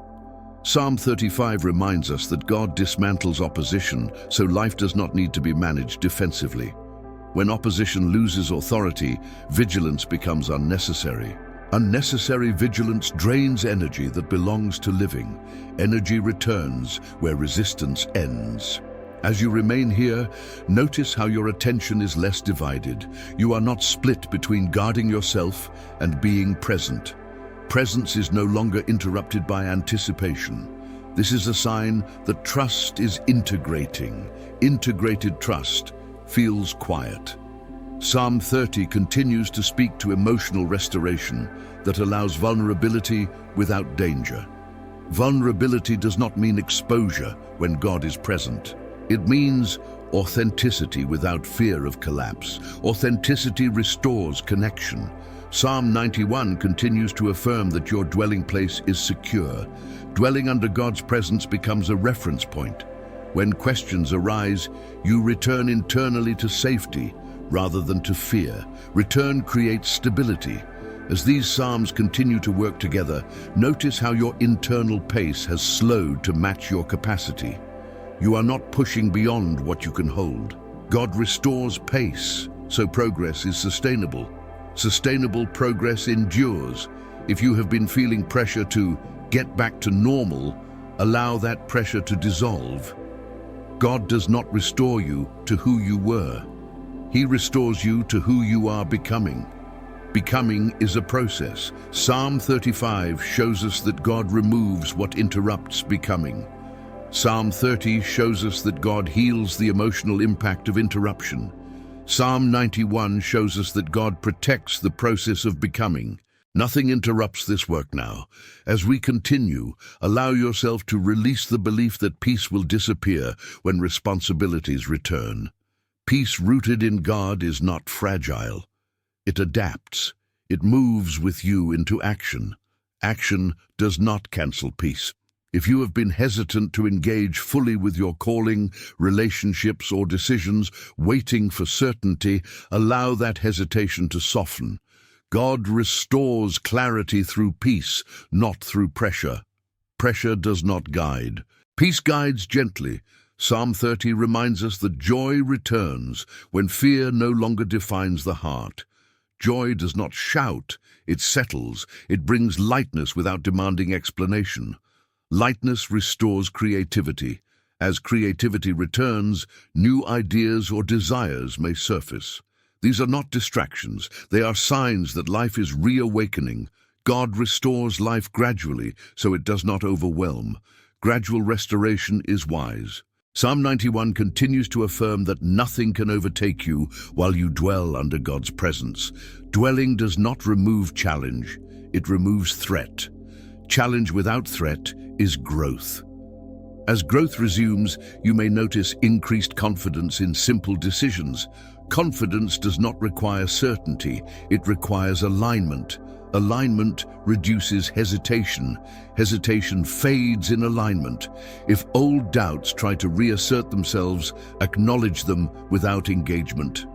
Psalm 35 reminds us that God dismantles opposition so life does not need to be managed defensively. When opposition loses authority, vigilance becomes unnecessary. Unnecessary vigilance drains energy that belongs to living. Energy returns where resistance ends. As you remain here, notice how your attention is less divided. You are not split between guarding yourself and being present. Presence is no longer interrupted by anticipation. This is a sign that trust is integrating. Integrated trust feels quiet. Psalm 30 continues to speak to emotional restoration that allows vulnerability without danger. Vulnerability does not mean exposure when God is present. It means authenticity without fear of collapse. Authenticity restores connection. Psalm 91 continues to affirm that your dwelling place is secure. Dwelling under God's presence becomes a reference point. When questions arise, you return internally to safety rather than to fear. Return creates stability. As these psalms continue to work together, notice how your internal pace has slowed to match your capacity. You are not pushing beyond what you can hold. God restores pace, so progress is sustainable. Sustainable progress endures. If you have been feeling pressure to get back to normal, allow that pressure to dissolve. God does not restore you to who you were. He restores you to who you are becoming. Becoming is a process. Psalm 35 shows us that God removes what interrupts becoming. Psalm 30 shows us that God heals the emotional impact of interruption. Psalm 91 shows us that God protects the process of becoming. Nothing interrupts this work now. As we continue, allow yourself to release the belief that peace will disappear when responsibilities return. Peace rooted in God is not fragile. It adapts. It moves with you into action. Action does not cancel peace. If you have been hesitant to engage fully with your calling, relationships, or decisions, waiting for certainty, allow that hesitation to soften. God restores clarity through peace, not through pressure. Pressure does not guide. Peace guides gently. Psalm 30 reminds us that joy returns when fear no longer defines the heart. Joy does not shout, it settles, it brings lightness without demanding explanation. Lightness restores creativity. As creativity returns, new ideas or desires may surface. These are not distractions, they are signs that life is reawakening. God restores life gradually, so it does not overwhelm. Gradual restoration is wise. Psalm 91 continues to affirm that nothing can overtake you while you dwell under God's presence. Dwelling does not remove challenge, it removes threat. Challenge without threat is growth. As growth resumes, you may notice increased confidence in simple decisions. Confidence does not require certainty, it requires alignment. Alignment reduces hesitation. Hesitation fades in alignment. If old doubts try to reassert themselves, acknowledge them without engagement.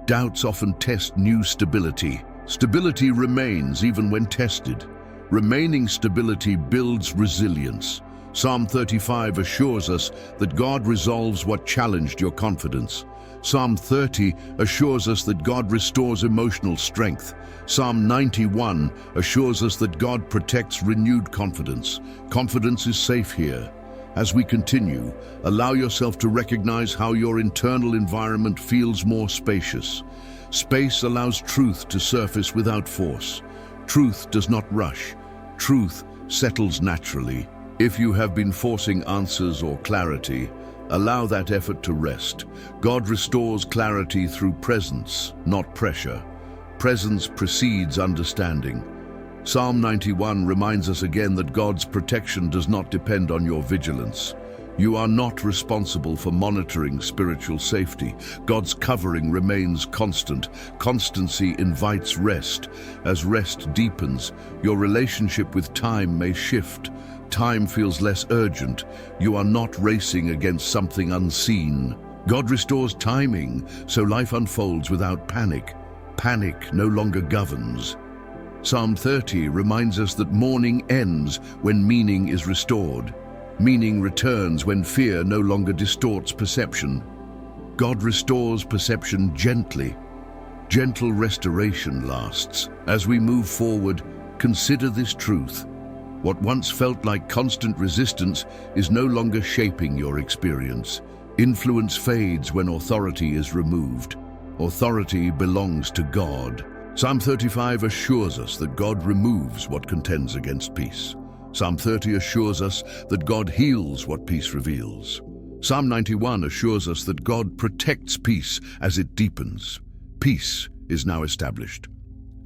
Doubts often test new stability. Stability remains even when tested. Remaining stability builds resilience. Psalm 35 assures us that God resolves what challenged your confidence. Psalm 30 assures us that God restores emotional strength. Psalm 91 assures us that God protects renewed confidence. Confidence is safe here. As we continue, allow yourself to recognize how your internal environment feels more spacious. Space allows truth to surface without force. Truth does not rush. Truth settles naturally. If you have been forcing answers or clarity, allow that effort to rest. God restores clarity through presence, not pressure. Presence precedes understanding. Psalm 91 reminds us again that God's protection does not depend on your vigilance. You are not responsible for monitoring spiritual safety. God's covering remains constant. Constancy invites rest. As rest deepens, your relationship with time may shift. Time feels less urgent. You are not racing against something unseen. God restores timing, so life unfolds without panic. Panic no longer governs. Psalm 30 reminds us that mourning ends when meaning is restored. Meaning returns when fear no longer distorts perception. God restores perception gently. Gentle restoration lasts. As we move forward, consider this truth. What once felt like constant resistance is no longer shaping your experience. Influence fades when authority is removed. Authority belongs to God. Psalm 35 assures us that God removes what contends against peace. Psalm 30 assures us that God heals what peace reveals. Psalm 91 assures us that God protects peace as it deepens. Peace is now established.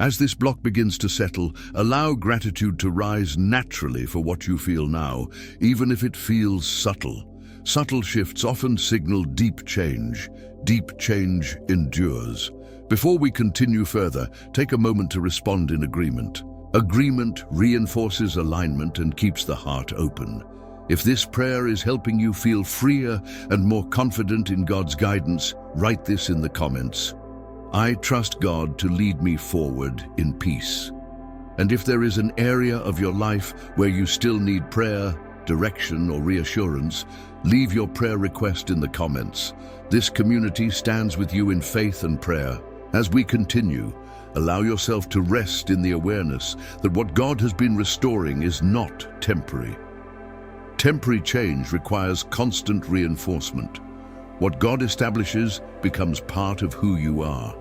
As this block begins to settle, allow gratitude to rise naturally for what you feel now, even if it feels subtle. Subtle shifts often signal deep change. Deep change endures. Before we continue further, take a moment to respond in agreement. Agreement reinforces alignment and keeps the heart open. If this prayer is helping you feel freer and more confident in God's guidance, write this in the comments. I trust God to lead me forward in peace. And if there is an area of your life where you still need prayer, direction, or reassurance, leave your prayer request in the comments. This community stands with you in faith and prayer. As we continue, allow yourself to rest in the awareness that what God has been restoring is not temporary. Temporary change requires constant reinforcement. What God establishes becomes part of who you are.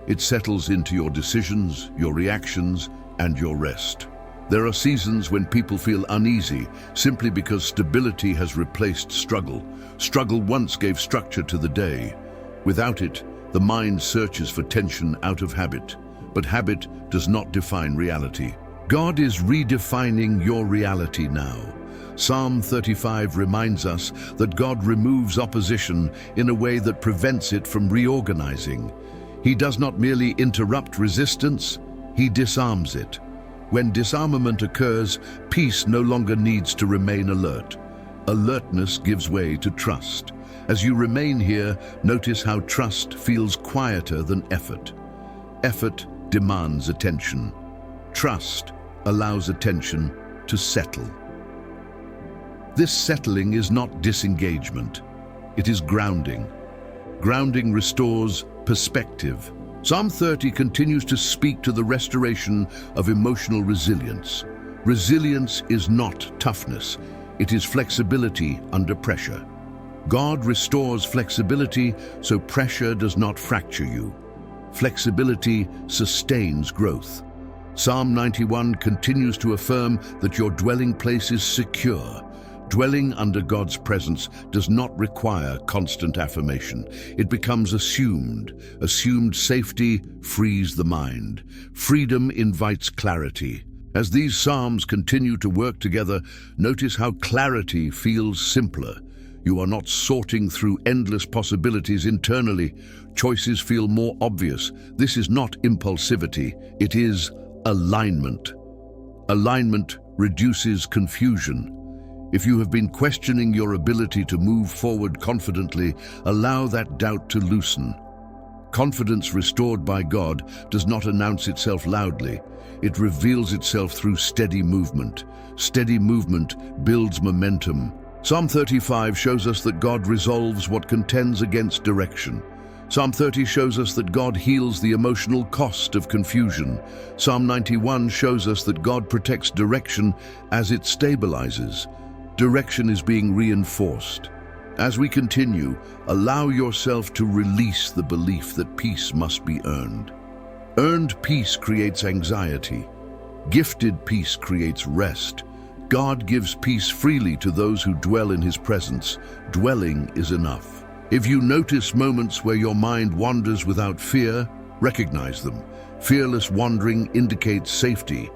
It settles into your decisions, your reactions, and your rest. There are seasons when people feel uneasy simply because stability has replaced struggle. Struggle once gave structure to the day. Without it, the mind searches for tension out of habit. But habit does not define reality. God is redefining your reality now. Psalm 35 reminds us that God removes opposition in a way that prevents it from reorganizing. He does not merely interrupt resistance, he disarms it. When disarmament occurs, peace no longer needs to remain alert. Alertness gives way to trust. As you remain here, notice how trust feels quieter than effort. Effort demands attention. Trust allows attention to settle. This settling is not disengagement. It is grounding. Grounding restores perspective. Psalm 30 continues to speak to the restoration of emotional resilience. Resilience is not toughness. It is flexibility under pressure. God restores flexibility so pressure does not fracture you. Flexibility sustains growth. Psalm 91 continues to affirm that your dwelling place is secure. Dwelling under God's presence does not require constant affirmation. It becomes assumed. Assumed safety frees the mind. Freedom invites clarity. As these psalms continue to work together, notice how clarity feels simpler. You are not sorting through endless possibilities internally. Choices feel more obvious. This is not impulsivity, it is alignment. Alignment reduces confusion. If you have been questioning your ability to move forward confidently, allow that doubt to loosen. Confidence restored by God does not announce itself loudly. It reveals itself through steady movement. Steady movement builds momentum. Psalm 35 shows us that God resolves what contends against direction. Psalm 30 shows us that God heals the emotional cost of confusion. Psalm 91 shows us that God protects direction as it stabilizes. Direction is being reinforced. As we continue, allow yourself to release the belief that peace must be earned. Earned peace creates anxiety. Gifted peace creates rest. God gives peace freely to those who dwell in His presence. Dwelling is enough. If you notice moments where your mind wanders without fear, recognize them. Fearless wandering indicates safety.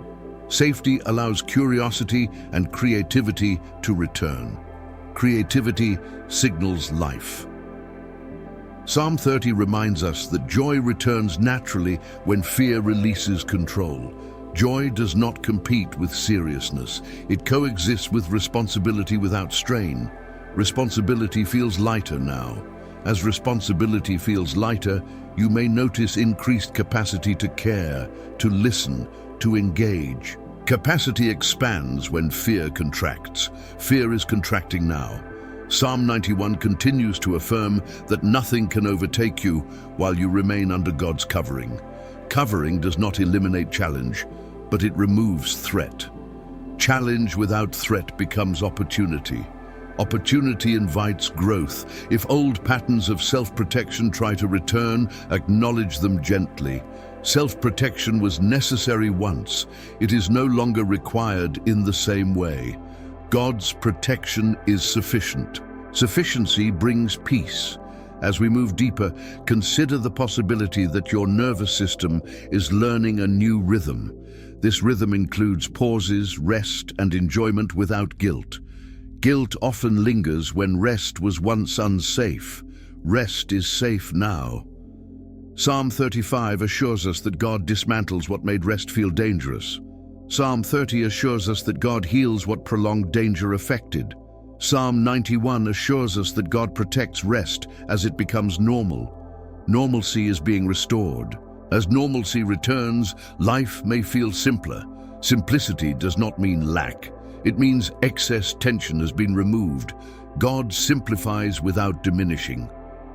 Safety allows curiosity and creativity to return. Creativity signals life. Psalm 30 reminds us that joy returns naturally when fear releases control. Joy does not compete with seriousness. It coexists with responsibility without strain. Responsibility feels lighter now. As responsibility feels lighter, you may notice increased capacity to care, to listen, to engage. Capacity expands when fear contracts. Fear is contracting now. Psalm 91 continues to affirm that nothing can overtake you while you remain under God's covering. Covering does not eliminate challenge, but it removes threat. Challenge without threat becomes opportunity. Opportunity invites growth. If old patterns of self-protection try to return, acknowledge them gently. Self-protection was necessary once. It is no longer required in the same way. God's protection is sufficient. Sufficiency brings peace. As we move deeper, consider the possibility that your nervous system is learning a new rhythm. This rhythm includes pauses, rest, and enjoyment without guilt. Guilt often lingers when rest was once unsafe. Rest is safe now. Psalm 35 assures us that God dismantles what made rest feel dangerous. Psalm 30 assures us that God heals what prolonged danger affected. Psalm 91 assures us that God protects rest as it becomes normal. Normalcy is being restored. As normalcy returns, life may feel simpler. Simplicity does not mean lack. It means excess tension has been removed. God simplifies without diminishing.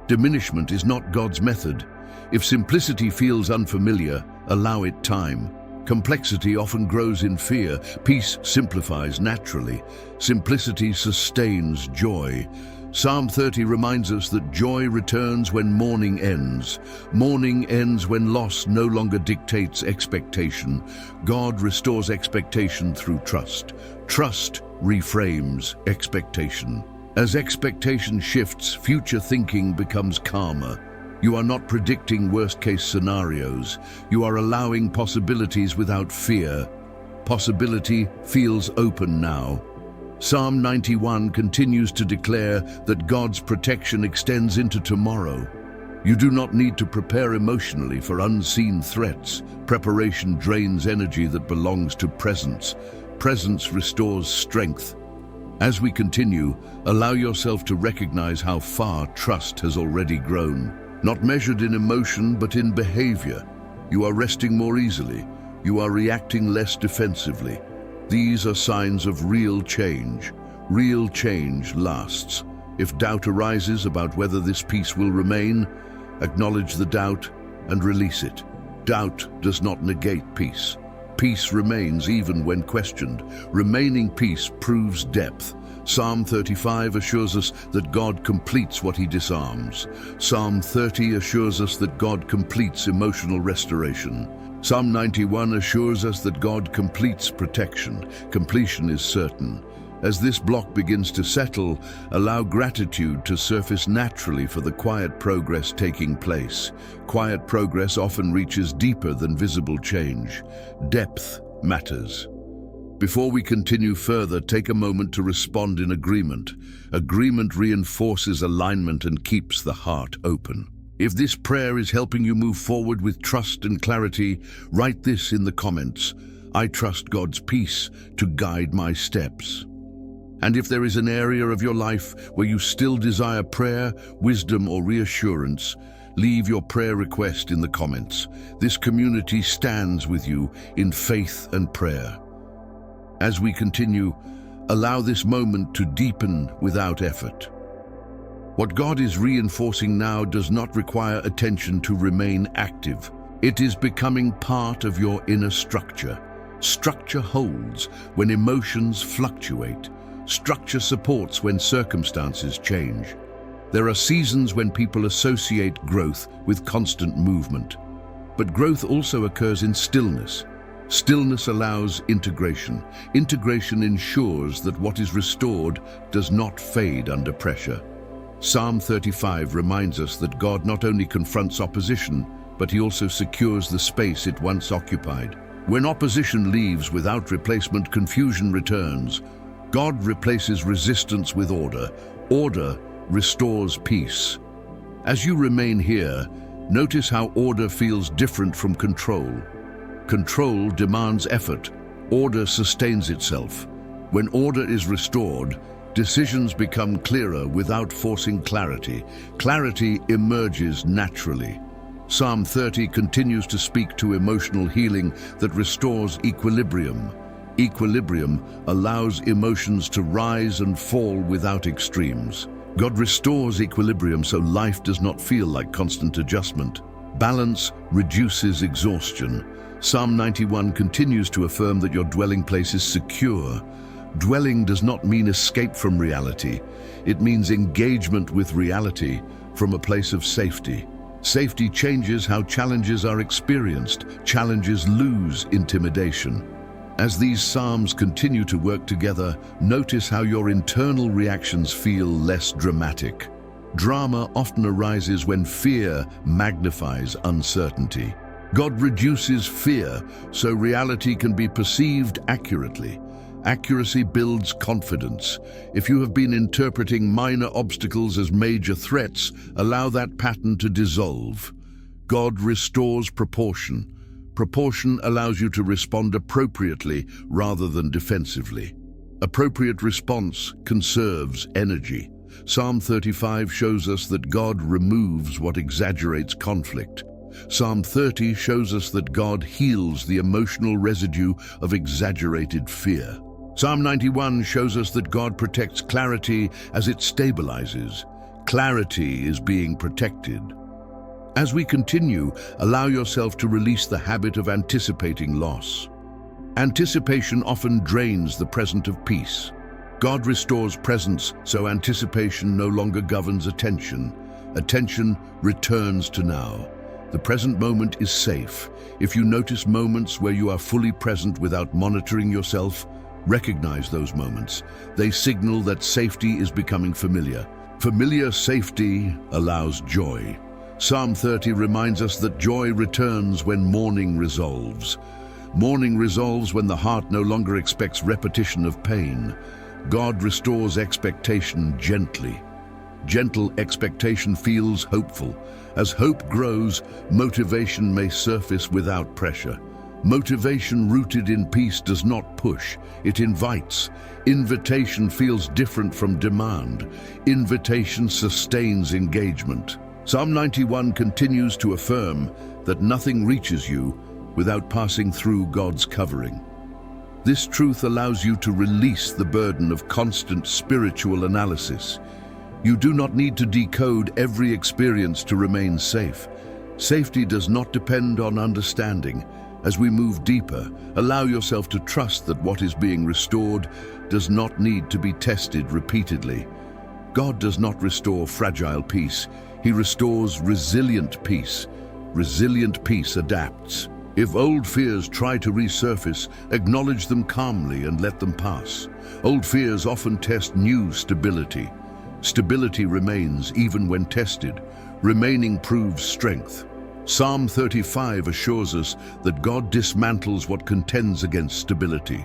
Diminishment is not God's method. If simplicity feels unfamiliar, allow it time. Complexity often grows in fear. Peace simplifies naturally. Simplicity sustains joy. Psalm 30 reminds us that joy returns when mourning ends. Mourning ends when loss no longer dictates expectation. God restores expectation through trust. Trust reframes expectation. As expectation shifts, future thinking becomes calmer. You are not predicting worst-case scenarios. You are allowing possibilities without fear. Possibility feels open now. Psalm 91 continues to declare that God's protection extends into tomorrow. You do not need to prepare emotionally for unseen threats. Preparation drains energy that belongs to presence. Presence restores strength. As we continue, allow yourself to recognize how far trust has already grown. Not measured in emotion, but in behavior. You are resting more easily. You are reacting less defensively. These are signs of real change. Real change lasts. If doubt arises about whether this peace will remain, acknowledge the doubt and release it. Doubt does not negate peace. Peace remains even when questioned. Remaining peace proves depth. Psalm 35 assures us that God completes what he disarms. Psalm 30 assures us that God completes emotional restoration. Psalm 91 assures us that God completes protection. Completion is certain. As this block begins to settle, allow gratitude to surface naturally for the quiet progress taking place. Quiet progress often reaches deeper than visible change. Depth matters. Before we continue further, take a moment to respond in agreement. Agreement reinforces alignment and keeps the heart open. If this prayer is helping you move forward with trust and clarity, write this in the comments. I trust God's peace to guide my steps. And if there is an area of your life where you still desire prayer, wisdom, or reassurance, leave your prayer request in the comments. This community stands with you in faith and prayer. As we continue, allow this moment to deepen without effort. What God is reinforcing now does not require attention to remain active. It is becoming part of your inner structure. Structure holds when emotions fluctuate. Structure supports when circumstances change. There are seasons when people associate growth with constant movement. But growth also occurs in stillness. Stillness allows integration. Integration ensures that what is restored does not fade under pressure. Psalm 35 reminds us that God not only confronts opposition, but he also secures the space it once occupied. When opposition leaves without replacement, confusion returns. God replaces resistance with order. Order restores peace. As you remain here, notice how order feels different from control. Control demands effort. Order sustains itself. When order is restored, decisions become clearer without forcing clarity. Clarity emerges naturally. Psalm 30 continues to speak to emotional healing that restores equilibrium. Equilibrium allows emotions to rise and fall without extremes. God restores equilibrium so life does not feel like constant adjustment. Balance reduces exhaustion. Psalm 91 continues to affirm that your dwelling place is secure. Dwelling does not mean escape from reality. It means engagement with reality from a place of safety. Safety changes how challenges are experienced. Challenges lose intimidation. As these psalms continue to work together, notice how your internal reactions feel less dramatic. Drama often arises when fear magnifies uncertainty. God reduces fear so reality can be perceived accurately. Accuracy builds confidence. If you have been interpreting minor obstacles as major threats, allow that pattern to dissolve. God restores proportion. Proportion allows you to respond appropriately rather than defensively. Appropriate response conserves energy. Psalm 35 shows us that God removes what exaggerates conflict. Psalm 30 shows us that God heals the emotional residue of exaggerated fear. Psalm 91 shows us that God protects clarity as it stabilizes. Clarity is being protected. As we continue, allow yourself to release the habit of anticipating loss. Anticipation often drains the present of peace. God restores presence, so anticipation no longer governs attention. Attention returns to now. The present moment is safe. If you notice moments where you are fully present without monitoring yourself, recognize those moments. They signal that safety is becoming familiar. Familiar safety allows joy. Psalm 30 reminds us that joy returns when mourning resolves. Mourning resolves when the heart no longer expects repetition of pain. God restores expectation gently. Gentle expectation feels hopeful. As hope grows, motivation may surface without pressure. Motivation rooted in peace does not push, it invites. Invitation feels different from demand. Invitation sustains engagement. Psalm 91 continues to affirm that nothing reaches you without passing through God's covering. This truth allows you to release the burden of constant spiritual analysis. You do not need to decode every experience to remain safe. Safety does not depend on understanding. As we move deeper, allow yourself to trust that what is being restored does not need to be tested repeatedly. God does not restore fragile peace. He restores resilient peace. Resilient peace adapts. If old fears try to resurface, acknowledge them calmly and let them pass. Old fears often test new stability. Stability remains even when tested. Remaining proves strength. Psalm 35 assures us that God dismantles what contends against stability.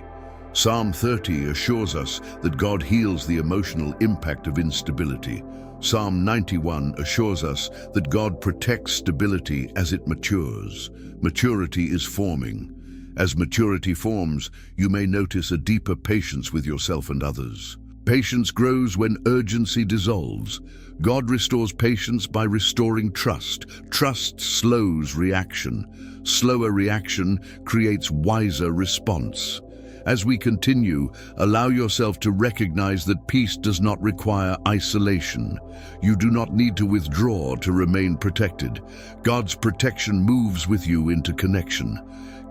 Psalm 30 assures us that God heals the emotional impact of instability. Psalm 91 assures us that God protects stability as it matures. Maturity is forming. As maturity forms, you may notice a deeper patience with yourself and others. Patience grows when urgency dissolves. God restores patience by restoring trust. Trust slows reaction. Slower reaction creates wiser response. As we continue, allow yourself to recognize that peace does not require isolation. You do not need to withdraw to remain protected. God's protection moves with you into connection.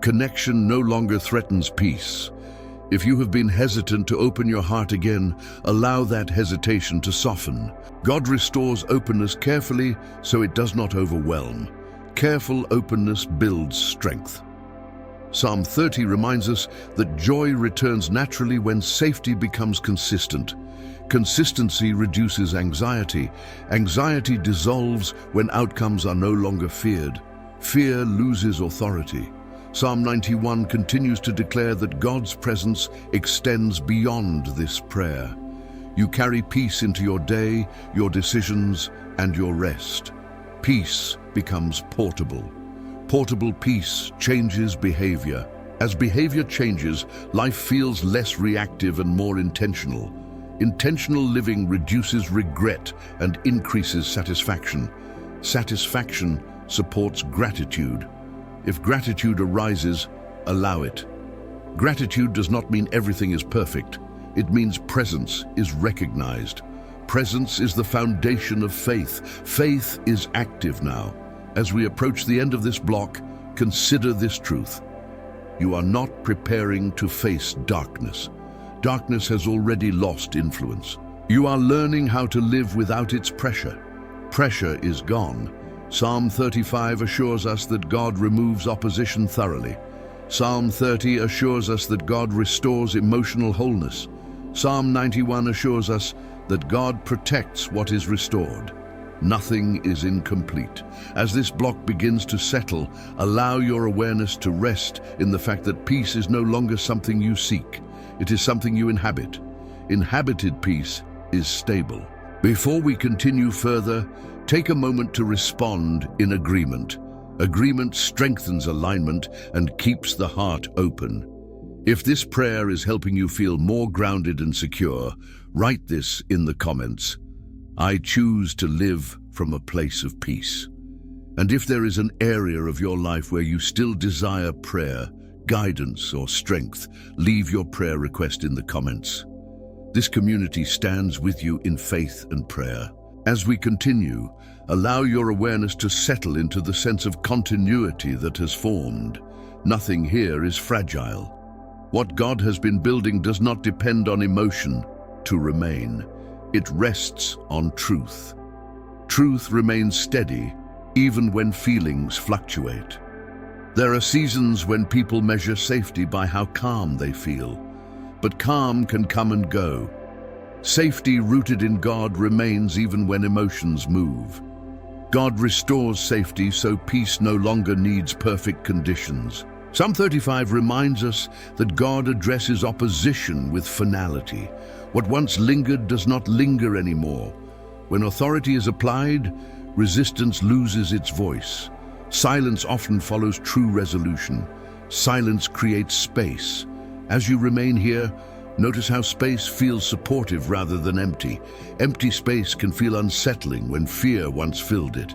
Connection no longer threatens peace. If you have been hesitant to open your heart again, allow that hesitation to soften. God restores openness carefully so it does not overwhelm. Careful openness builds strength. Psalm 30 reminds us that joy returns naturally when safety becomes consistent. Consistency reduces anxiety. Anxiety dissolves when outcomes are no longer feared. Fear loses authority. Psalm 91 continues to declare that God's presence extends beyond this prayer. You carry peace into your day, your decisions, and your rest. Peace becomes portable. Portable peace changes behavior. As behavior changes, life feels less reactive and more intentional. Intentional living reduces regret and increases satisfaction. Satisfaction supports gratitude. If gratitude arises, allow it. Gratitude does not mean everything is perfect. It means presence is recognized. Presence is the foundation of faith. Faith is active now. As we approach the end of this block, consider this truth. You are not preparing to face darkness. Darkness has already lost influence. You are learning how to live without its pressure. Pressure is gone. Psalm 35 assures us that God removes opposition thoroughly. Psalm 30 assures us that God restores emotional wholeness. Psalm 91 assures us that God protects what is restored. Nothing is incomplete. As this block begins to settle, allow your awareness to rest in the fact that peace is no longer something you seek. It is something you inhabit. Inhabited peace is stable. Before we continue further, take a moment to respond in agreement. Agreement strengthens alignment and keeps the heart open. If this prayer is helping you feel more grounded and secure, write this in the comments. I choose to live from a place of peace. And if there is an area of your life where you still desire prayer, guidance, or strength, leave your prayer request in the comments. This community stands with you in faith and prayer. As we continue, allow your awareness to settle into the sense of continuity that has formed. Nothing here is fragile. What God has been building does not depend on emotion to remain. It rests on truth. Truth remains steady even when feelings fluctuate. There are seasons when people measure safety by how calm they feel, but calm can come and go. Safety rooted in God remains even when emotions move. God restores safety so peace no longer needs perfect conditions. Psalm 35 reminds us that God addresses opposition with finality. What once lingered does not linger anymore. When authority is applied, resistance loses its voice. Silence often follows true resolution. Silence creates space. As you remain here, notice how space feels supportive rather than empty. Empty space can feel unsettling when fear once filled it.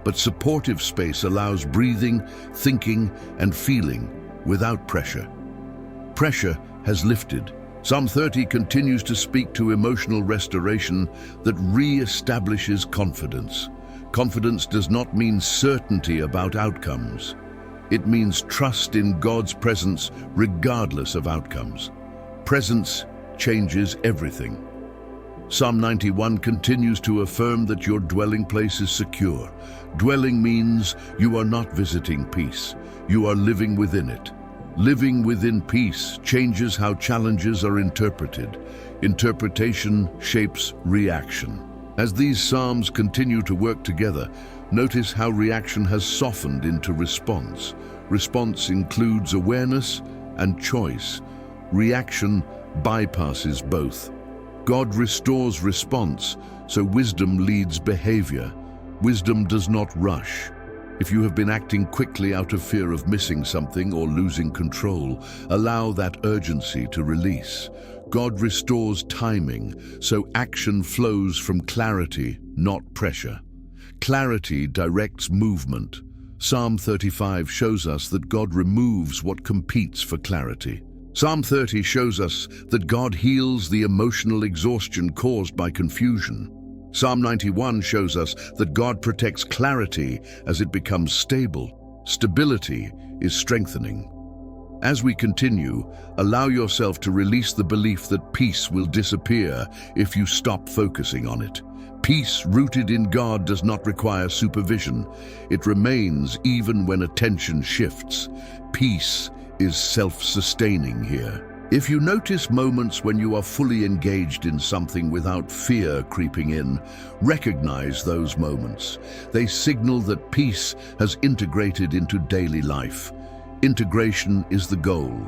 But supportive space allows breathing, thinking, and feeling without pressure. pressure has lifted. Psalm 30 continues to speak to emotional restoration that re-establishes confidence. Confidence does not mean certainty about outcomes. It means trust in God's presence regardless of outcomes. Presence changes everything. Psalm 91 continues to affirm that your dwelling place is secure. Dwelling means you are not visiting peace. You are living within it. Living within peace changes how challenges are interpreted. Interpretation shapes reaction. As these psalms continue to work together, notice how reaction has softened into response. Response includes awareness and choice. Reaction bypasses both. God restores response, so wisdom leads behavior. Wisdom does not rush. If you have been acting quickly out of fear of missing something or losing control, allow that urgency to release. God restores timing, so action flows from clarity, not pressure. Clarity directs movement. Psalm 35 shows us that God removes what competes for clarity. Psalm 30 shows us that God heals the emotional exhaustion caused by confusion. Psalm 91 shows us that God protects clarity as it becomes stable. Stability is strengthening. As we continue, allow yourself to release the belief that peace will disappear if you stop focusing on it. Peace rooted in God does not require supervision. It remains even when attention shifts. Peace is self-sustaining here. If you notice moments when you are fully engaged in something without fear creeping in, recognize those moments. They signal that peace has integrated into daily life. Integration is the goal.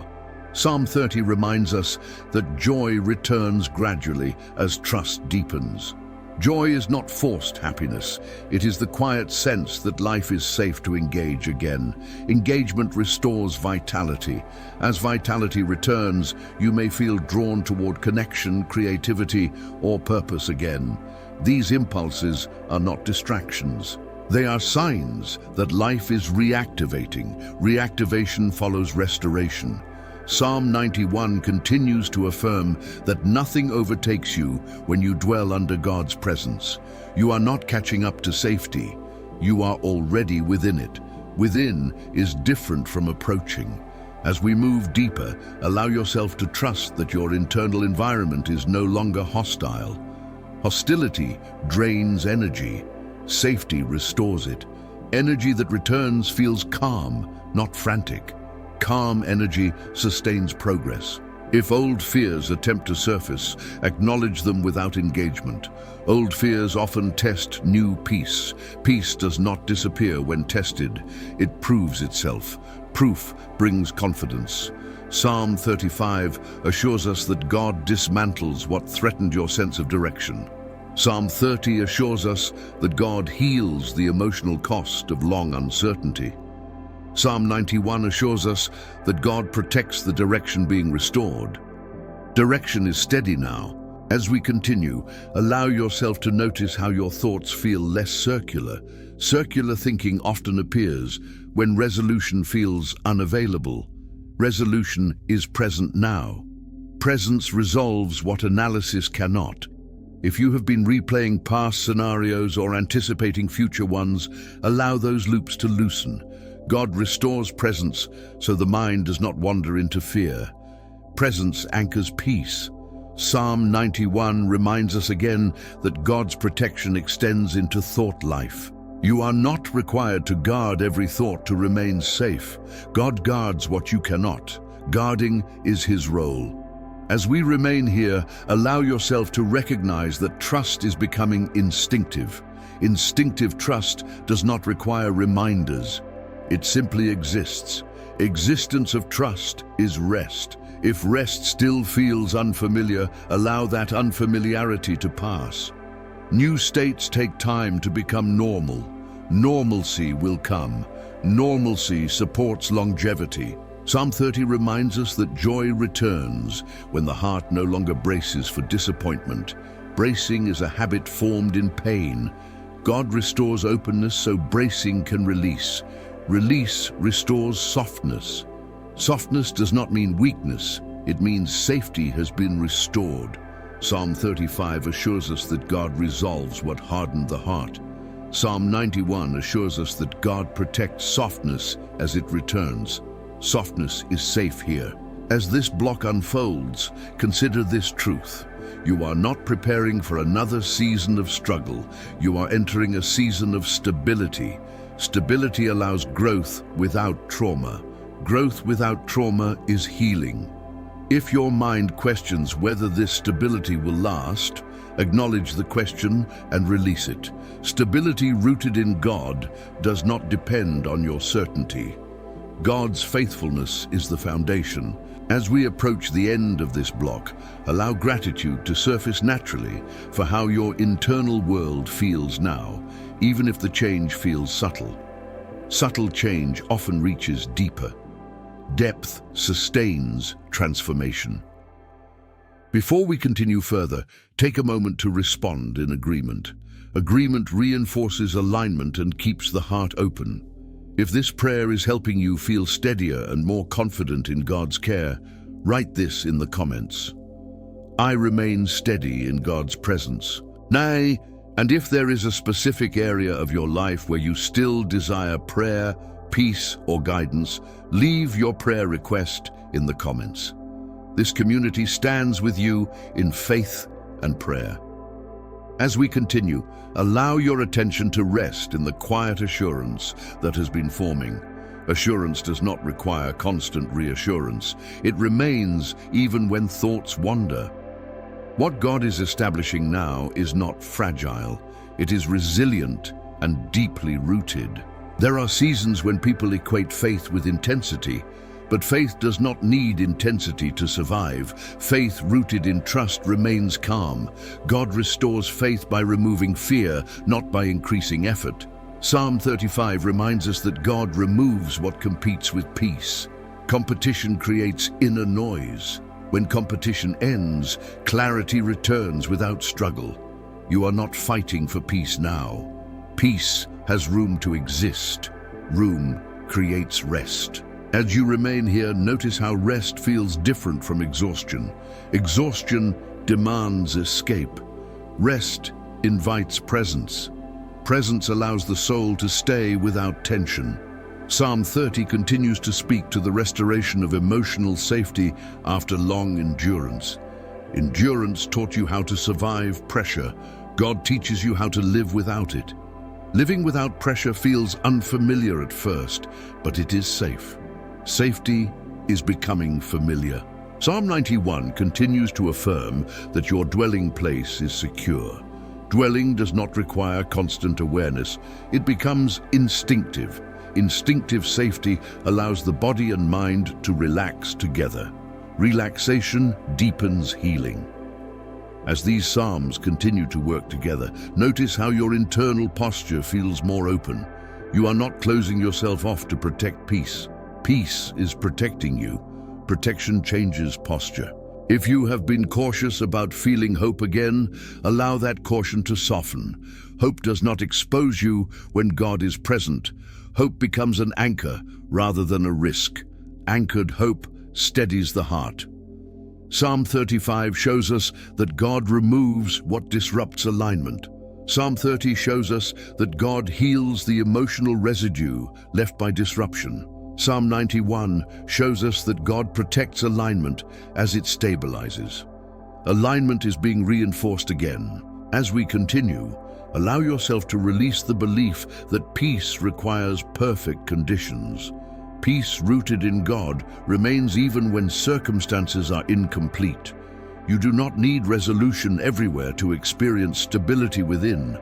Psalm 30 reminds us that joy returns gradually as trust deepens. Joy is not forced happiness. It is the quiet sense that life is safe to engage again. Engagement restores vitality. As vitality returns, you may feel drawn toward connection, creativity, or purpose again. These impulses are not distractions. They are signs that life is reactivating. Reactivation follows restoration. Psalm 91 continues to affirm that nothing overtakes you when you dwell under God's presence. You are not catching up to safety. You are already within it. Within is different from approaching. As we move deeper, allow yourself to trust that your internal environment is no longer hostile. Hostility drains energy. Safety restores it. Energy that returns feels calm, not frantic. Calm energy sustains progress. If old fears attempt to surface, acknowledge them without engagement. Old fears often test new peace. Peace does not disappear when tested. It proves itself. Proof brings confidence. Psalm 35 assures us that God dismantles what threatened your sense of direction. Psalm 30 assures us that God heals the emotional cost of long uncertainty. Psalm 91 assures us that God protects the direction being restored. Direction is steady now. As we continue, allow yourself to notice how your thoughts feel less circular. Circular thinking often appears when resolution feels unavailable. Resolution is present now. Presence resolves what analysis cannot. If you have been replaying past scenarios or anticipating future ones, allow those loops to loosen. God restores presence so the mind does not wander into fear. Presence anchors peace. Psalm 91 reminds us again that God's protection extends into thought life. You are not required to guard every thought to remain safe. God guards what you cannot. Guarding is His role. As we remain here, allow yourself to recognize that trust is becoming instinctive. Instinctive trust does not require reminders. It simply exists. Existence of trust is rest. If rest still feels unfamiliar, allow that unfamiliarity to pass. New states take time to become normal. Normalcy will come. Normalcy supports longevity. Psalm 30 reminds us that joy returns when the heart no longer braces for disappointment. Bracing is a habit formed in pain. God restores openness so bracing can release. Release restores softness. Softness does not mean weakness, it means safety has been restored. Psalm 35 assures us that God resolves what hardened the heart. Psalm 91 assures us that God protects softness as it returns. Softness is safe here. As this block unfolds, consider this truth. You are not preparing for another season of struggle. You are entering a season of stability. Stability allows growth without trauma. Growth without trauma is healing. If your mind questions whether this stability will last, acknowledge the question and release it. Stability rooted in God does not depend on your certainty. God's faithfulness is the foundation. As we approach the end of this block, allow gratitude to surface naturally for how your internal world feels now, even if the change feels subtle. Subtle change often reaches deeper. Depth sustains transformation. Before we continue further, take a moment to respond in agreement. Agreement reinforces alignment and keeps the heart open. If this prayer is helping you feel steadier and more confident in God's care, write this in the comments. I remain steady in God's presence. Nay, and if there is a specific area of your life where you still desire prayer, peace, or guidance, leave your prayer request in the comments. This community stands with you in faith and prayer. As we continue, allow your attention to rest in the quiet assurance that has been forming. Assurance does not require constant reassurance. It remains even when thoughts wander. What God is establishing now is not fragile. It is resilient and deeply rooted. There are seasons when people equate faith with intensity, but faith does not need intensity to survive. Faith rooted in trust remains calm. God restores faith by removing fear, not by increasing effort. Psalm 35 reminds us that God removes what competes with peace. Competition creates inner noise. When competition ends, clarity returns without struggle. You are not fighting for peace now. Peace has room to exist. Room creates rest. As you remain here, notice how rest feels different from exhaustion. Exhaustion demands escape. Rest invites presence. Presence allows the soul to stay without tension. Psalm 30 continues to speak to the restoration of emotional safety after long endurance. Endurance taught you how to survive pressure. God teaches you how to live without it. Living without pressure feels unfamiliar at first, but it is safe. Safety is becoming familiar. Psalm 91 continues to affirm that your dwelling place is secure. Dwelling does not require constant awareness. It becomes instinctive. Instinctive safety allows the body and mind to relax together. Relaxation deepens healing. As these psalms continue to work together, notice how your internal posture feels more open. You are not closing yourself off to protect peace. Peace is protecting you. Protection changes posture. If you have been cautious about feeling hope again, allow that caution to soften. Hope does not expose you when God is present. Hope becomes an anchor rather than a risk. Anchored hope steadies the heart. Psalm 35 shows us that God removes what disrupts alignment. Psalm 30 shows us that God heals the emotional residue left by disruption. Psalm 91 shows us that God protects alignment as it stabilizes. Alignment is being reinforced again. As we continue, allow yourself to release the belief that peace requires perfect conditions. Peace rooted in God remains even when circumstances are incomplete. You do not need resolution everywhere to experience stability within.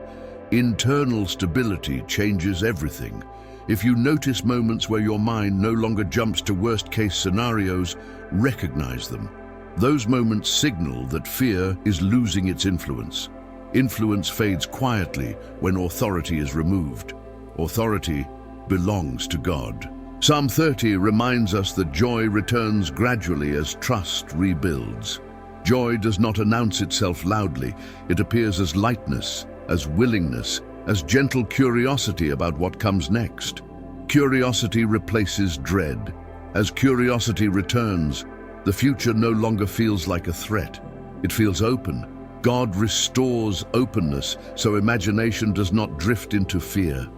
Internal stability changes everything. If you notice moments where your mind no longer jumps to worst-case scenarios, recognize them. Those moments signal that fear is losing its influence. Influence fades quietly when authority is removed. Authority belongs to God. Psalm 30 reminds us that joy returns gradually as trust rebuilds. Joy does not announce itself loudly. It appears as lightness, as willingness, as gentle curiosity about what comes next. Curiosity replaces dread. As curiosity returns, the future no longer feels like a threat. It feels open. God restores openness, so imagination does not drift into fear.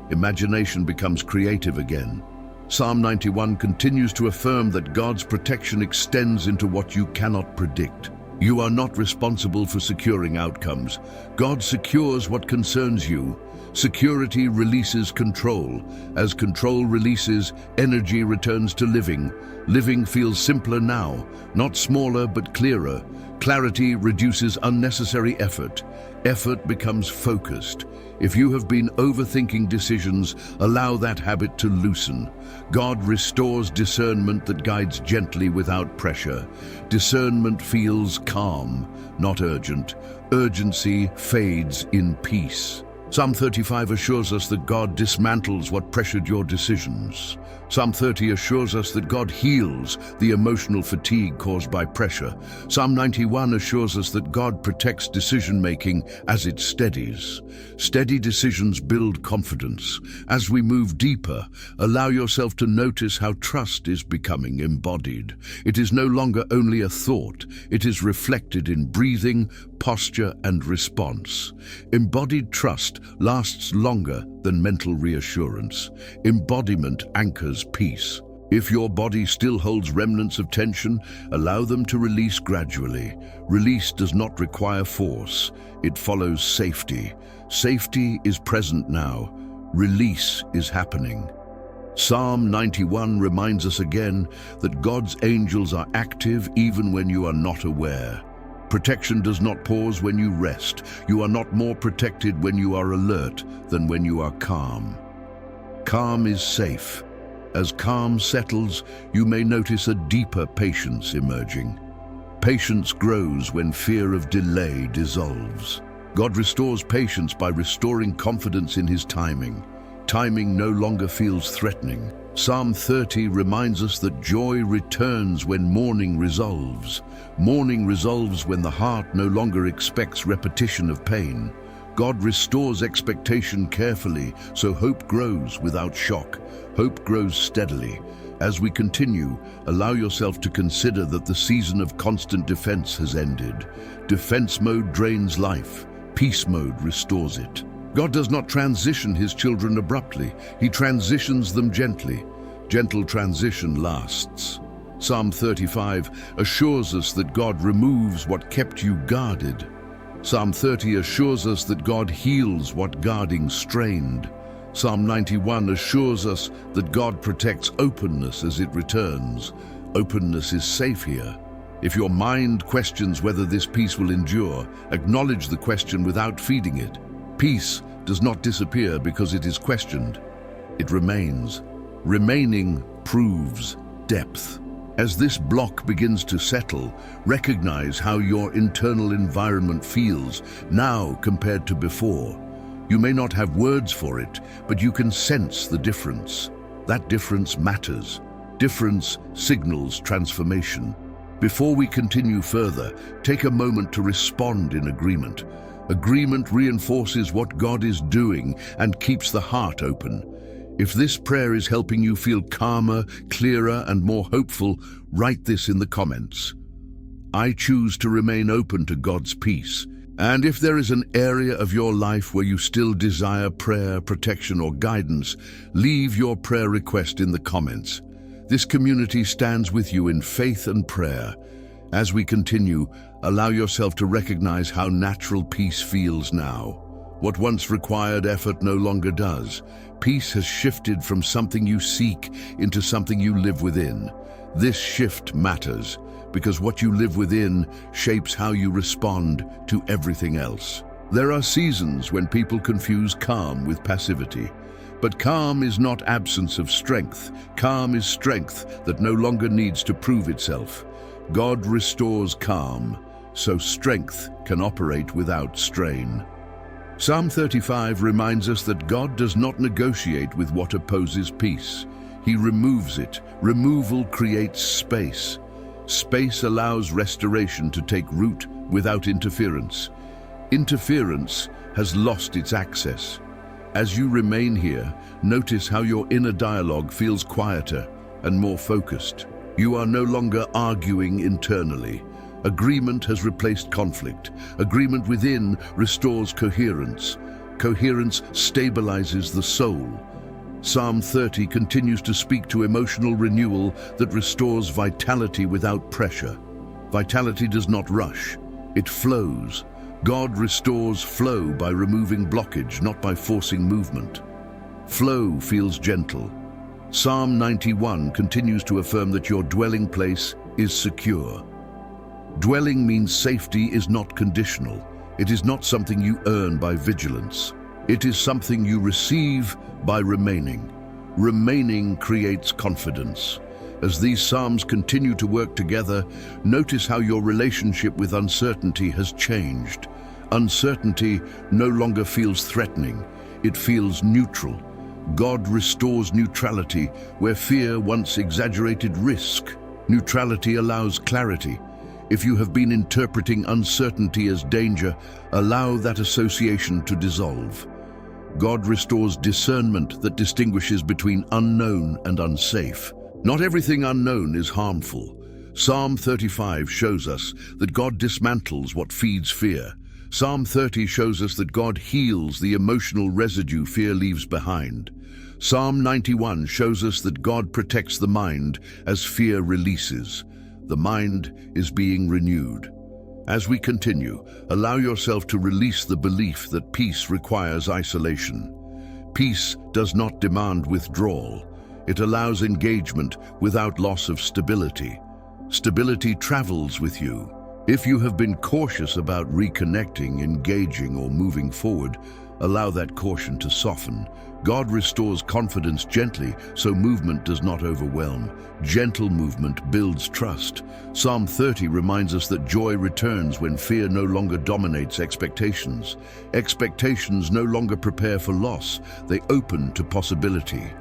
Imagination becomes creative again. Psalm 91 continues to affirm that God's protection extends into what you cannot predict. You are not responsible for securing outcomes. God secures what concerns you. Security releases control. As control releases, energy returns to living. Living feels simpler now, not smaller but clearer. Clarity reduces unnecessary effort. Effort becomes focused. If you have been overthinking decisions, allow that habit to loosen. God restores discernment that guides gently without pressure. Discernment feels calm, not urgent. Urgency fades in peace. Psalm 35 assures us that God dismantles what pressured your decisions. Psalm 30 assures us that God heals the emotional fatigue caused by pressure. Psalm 91 assures us that God protects decision-making as it steadies. Steady decisions build confidence. As we move deeper, allow yourself to notice how trust is becoming embodied. It is no longer only a thought, it is reflected in breathing, posture, and response. Embodied trust lasts longer than mental reassurance. Embodiment anchors peace. If your body still holds remnants of tension, allow them to release gradually. Release does not require force. It follows safety. Safety is present now. Release is happening. Psalm 91 reminds us again that God's angels are active even when you are not aware. Protection does not pause when you rest. You are not more protected when you are alert than when you are calm. Calm is safe. As calm settles, you may notice a deeper patience emerging. Patience grows when fear of delay dissolves. God restores patience by restoring confidence in His timing. Timing no longer feels threatening. Psalm 30 reminds us that joy returns when mourning resolves. Mourning resolves when the heart no longer expects repetition of pain. God restores expectation carefully, so hope grows without shock. Hope grows steadily. As we continue, allow yourself to consider that the season of constant defense has ended. Defense mode drains life. Peace mode restores it. God does not transition His children abruptly. He transitions them gently. Gentle transition lasts. Psalm 35 assures us that God removes what kept you guarded. Psalm 30 assures us that God heals what guarding strained. Psalm 91 assures us that God protects openness as it returns. Openness is safe here. If your mind questions whether this peace will endure, acknowledge the question without feeding it. Peace does not disappear because it is questioned. It remains. Remaining proves depth. As this block begins to settle, recognize how your internal environment feels now compared to before. You may not have words for it, but you can sense the difference. That difference matters. Difference signals transformation. Before we continue further, take a moment to respond in agreement. Agreement reinforces what God is doing and keeps the heart open. If this prayer is helping you feel calmer, clearer, and more hopeful, write this in the comments. I choose to remain open to God's peace. And if there is an area of your life where you still desire prayer, protection, or guidance, leave your prayer request in the comments. This community stands with you in faith and prayer. As we continue, allow yourself to recognize how natural peace feels now. What once required effort no longer does. Peace has shifted from something you seek into something you live within. This shift matters because what you live within shapes how you respond to everything else. There are seasons when people confuse calm with passivity. But calm is not absence of strength. Calm is strength that no longer needs to prove itself. God restores calm, so strength can operate without strain. Psalm 35 reminds us that God does not negotiate with what opposes peace. He removes it. Removal creates space. Space allows restoration to take root without interference. Interference has lost its access. As you remain here, notice how your inner dialogue feels quieter. and more focused. You are no longer arguing internally. Agreement has replaced conflict. Agreement within restores coherence. Coherence stabilizes the soul. Psalm 30 continues to speak to emotional renewal that restores vitality without pressure. Vitality does not rush, it flows. God restores flow by removing blockage, not by forcing movement. Flow feels gentle. Psalm 91 continues to affirm that your dwelling place is secure. Dwelling means safety is not conditional. It is not something you earn by vigilance. It is something you receive by remaining. Remaining creates confidence. As these psalms continue to work together, notice how your relationship with uncertainty has changed. Uncertainty no longer feels threatening. It feels neutral. God restores neutrality where fear once exaggerated risk. Neutrality allows clarity. If you have been interpreting uncertainty as danger, allow that association to dissolve. God restores discernment that distinguishes between unknown and unsafe. Not everything unknown is harmful. Psalm 35 shows us that God dismantles what feeds fear. Psalm 30 shows us that God heals the emotional residue fear leaves behind. Psalm 91 shows us that God protects the mind as fear releases. The mind is being renewed. As we continue, allow yourself to release the belief that peace requires isolation. Peace does not demand withdrawal. It allows engagement without loss of stability. Stability travels with you. If you have been cautious about reconnecting, engaging, or moving forward, allow that caution to soften. God restores confidence gently, so movement does not overwhelm. Gentle movement builds trust. Psalm 30 reminds us that joy returns when fear no longer dominates expectations. Expectations no longer prepare for loss, they open to possibility.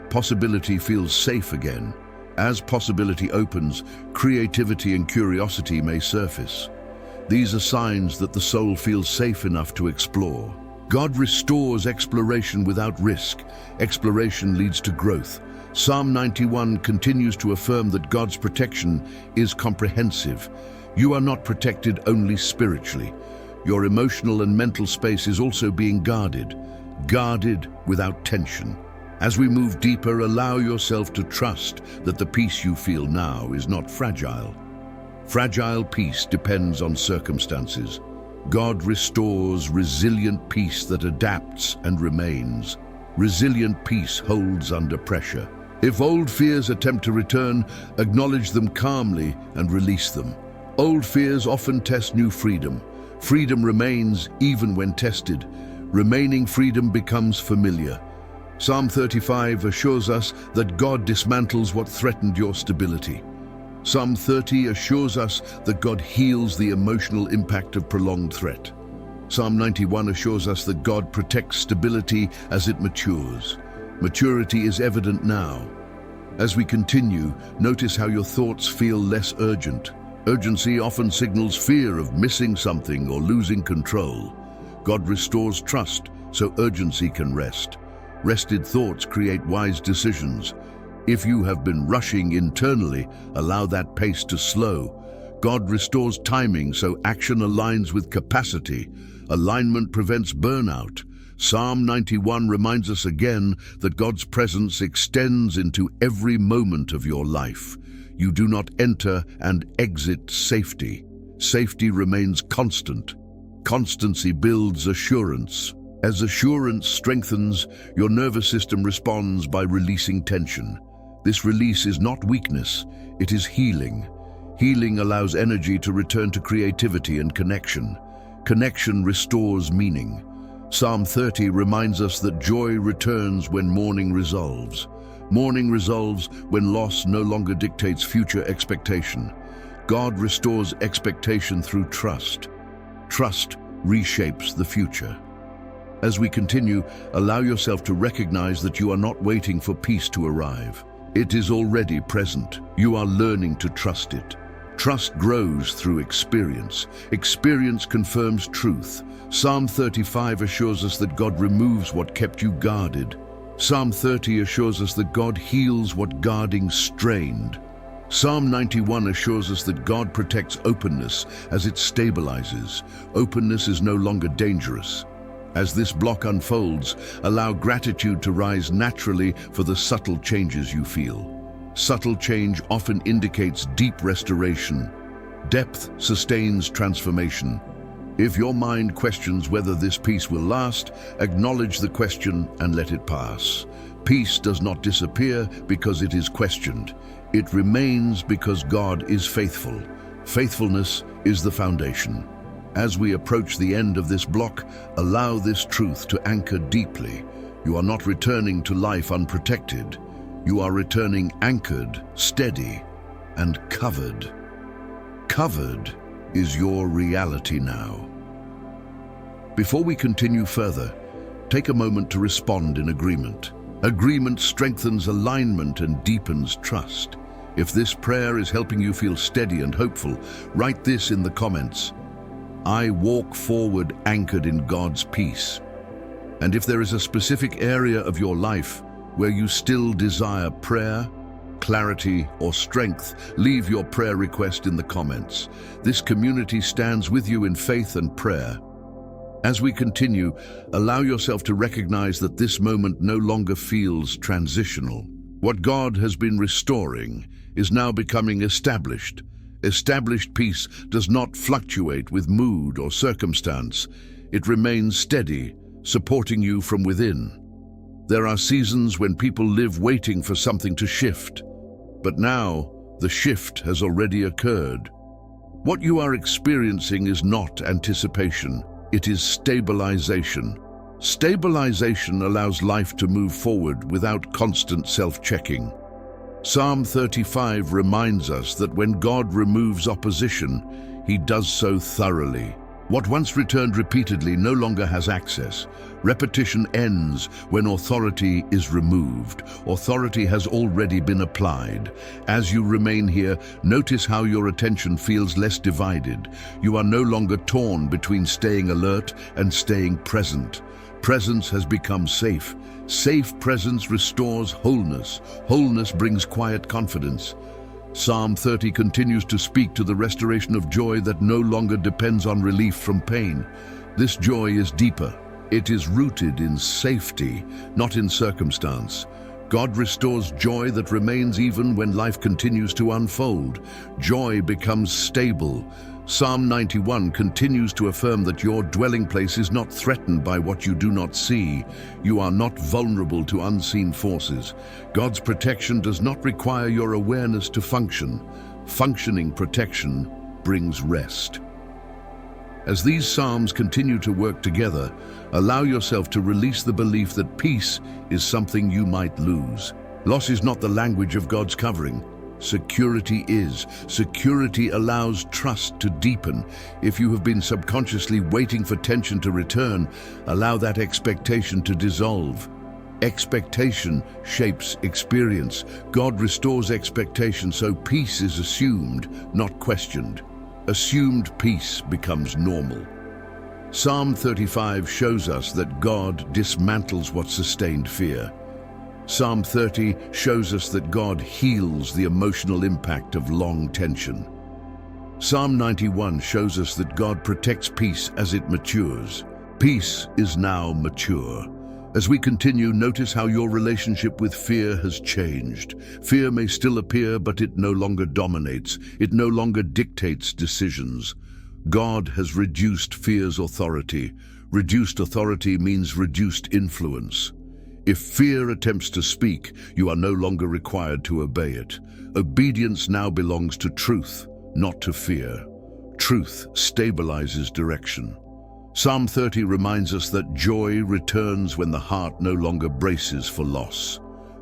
Possibility feels safe again. As possibility opens, creativity and curiosity may surface. These are signs that the soul feels safe enough to explore. God restores exploration without risk. Exploration leads to growth. Psalm 91 continues to affirm that God's protection is comprehensive. You are not protected only spiritually. Your emotional and mental space is also being guarded without tension. As we move deeper, allow yourself to trust that the peace you feel now is not fragile. Fragile peace depends on circumstances. God restores resilient peace that adapts and remains. Resilient peace holds under pressure. If old fears attempt to return, acknowledge them calmly and release them. Old fears often test new freedom. Freedom remains even when tested. Remaining freedom becomes familiar. Psalm 35 assures us that God dismantles what threatened your stability. Psalm 30 assures us that God heals the emotional impact of prolonged threat. Psalm 91 assures us that God protects stability as it matures. Maturity is evident now. As we continue, notice how your thoughts feel less urgent. Urgency often signals fear of missing something or losing control. God restores trust so urgency can rest. Rested thoughts create wise decisions. If you have been rushing internally, allow that pace to slow. God restores timing so action aligns with capacity. Alignment prevents burnout. Psalm 91 reminds us again that God's presence extends into every moment of your life. You do not enter and exit safety. Safety remains constant. Constancy builds assurance. As assurance strengthens, your nervous system responds by releasing tension. This release is not weakness, it is healing. Healing allows energy to return to creativity and connection. Connection restores meaning. Psalm 30 reminds us that joy returns when mourning resolves. Mourning resolves when loss no longer dictates future expectation. God restores expectation through trust. Trust reshapes the future. As we continue, allow yourself to recognize that you are not waiting for peace to arrive. It is already present. You are learning to trust it. Trust grows through experience. Experience confirms truth. Psalm 35 assures us that God removes what kept you guarded. Psalm 30 assures us that God heals what guarding strained. Psalm 91 assures us that God protects openness as it stabilizes. Openness is no longer dangerous. As this block unfolds, allow gratitude to rise naturally for the subtle changes you feel. Subtle change often indicates deep restoration. Depth sustains transformation. If your mind questions whether this peace will last, acknowledge the question and let it pass. Peace does not disappear because it is questioned. It remains because God is faithful. Faithfulness is the foundation. As we approach the end of this block, allow this truth to anchor deeply. You are not returning to life unprotected. You are returning anchored, steady, and covered. Covered is your reality now. Before we continue further, take a moment to respond in agreement. Agreement strengthens alignment and deepens trust. If this prayer is helping you feel steady and hopeful, write this in the comments. I walk forward anchored in God's peace. And if there is a specific area of your life where you still desire prayer, clarity, or strength, leave your prayer request in the comments. This community stands with you in faith and prayer. As we continue, allow yourself to recognize that this moment no longer feels transitional. What God has been restoring is now becoming established. Established peace does not fluctuate with mood or circumstance. It remains steady, supporting you from within. There are seasons when people live waiting for something to shift. But now, the shift has already occurred. What you are experiencing is not anticipation. It is stabilization. Stabilization allows life to move forward without constant self-checking. Psalm 35 reminds us that when God removes opposition, He does so thoroughly. What once returned repeatedly no longer has access. Repetition ends when authority is removed. Authority has already been applied. As you remain here, notice how your attention feels less divided. You are no longer torn between staying alert and staying present. Presence has become safe. Safe presence restores wholeness. Wholeness brings quiet confidence. Psalm 30 continues to speak to the restoration of joy that no longer depends on relief from pain. This joy is deeper. It is rooted in safety, not in circumstance. God restores joy that remains even when life continues to unfold. Joy becomes stable. Psalm 91 continues to affirm that your dwelling place is not threatened by what you do not see. You are not vulnerable to unseen forces. God's protection does not require your awareness to function. Functioning protection brings rest. As these psalms continue to work together, allow yourself to release the belief that peace is something you might lose. Loss is not the language of God's covering. Security is. Security allows trust to deepen. If you have been subconsciously waiting for tension to return, allow that expectation to dissolve. Expectation shapes experience. God restores expectation so peace is assumed, not questioned. Assumed peace becomes normal. Psalm 35 shows us that God dismantles what sustained fear. Psalm 30 shows us that God heals the emotional impact of long tension. Psalm 91 shows us that God protects peace as it matures. Peace is now mature. As we continue, notice how your relationship with fear has changed. Fear may still appear, but it no longer dominates. It no longer dictates decisions. God has reduced fear's authority. Reduced authority means reduced influence. If fear attempts to speak, you are no longer required to obey it. Obedience now belongs to truth, not to fear. Truth stabilizes direction. Psalm 30 reminds us that joy returns when the heart no longer braces for loss.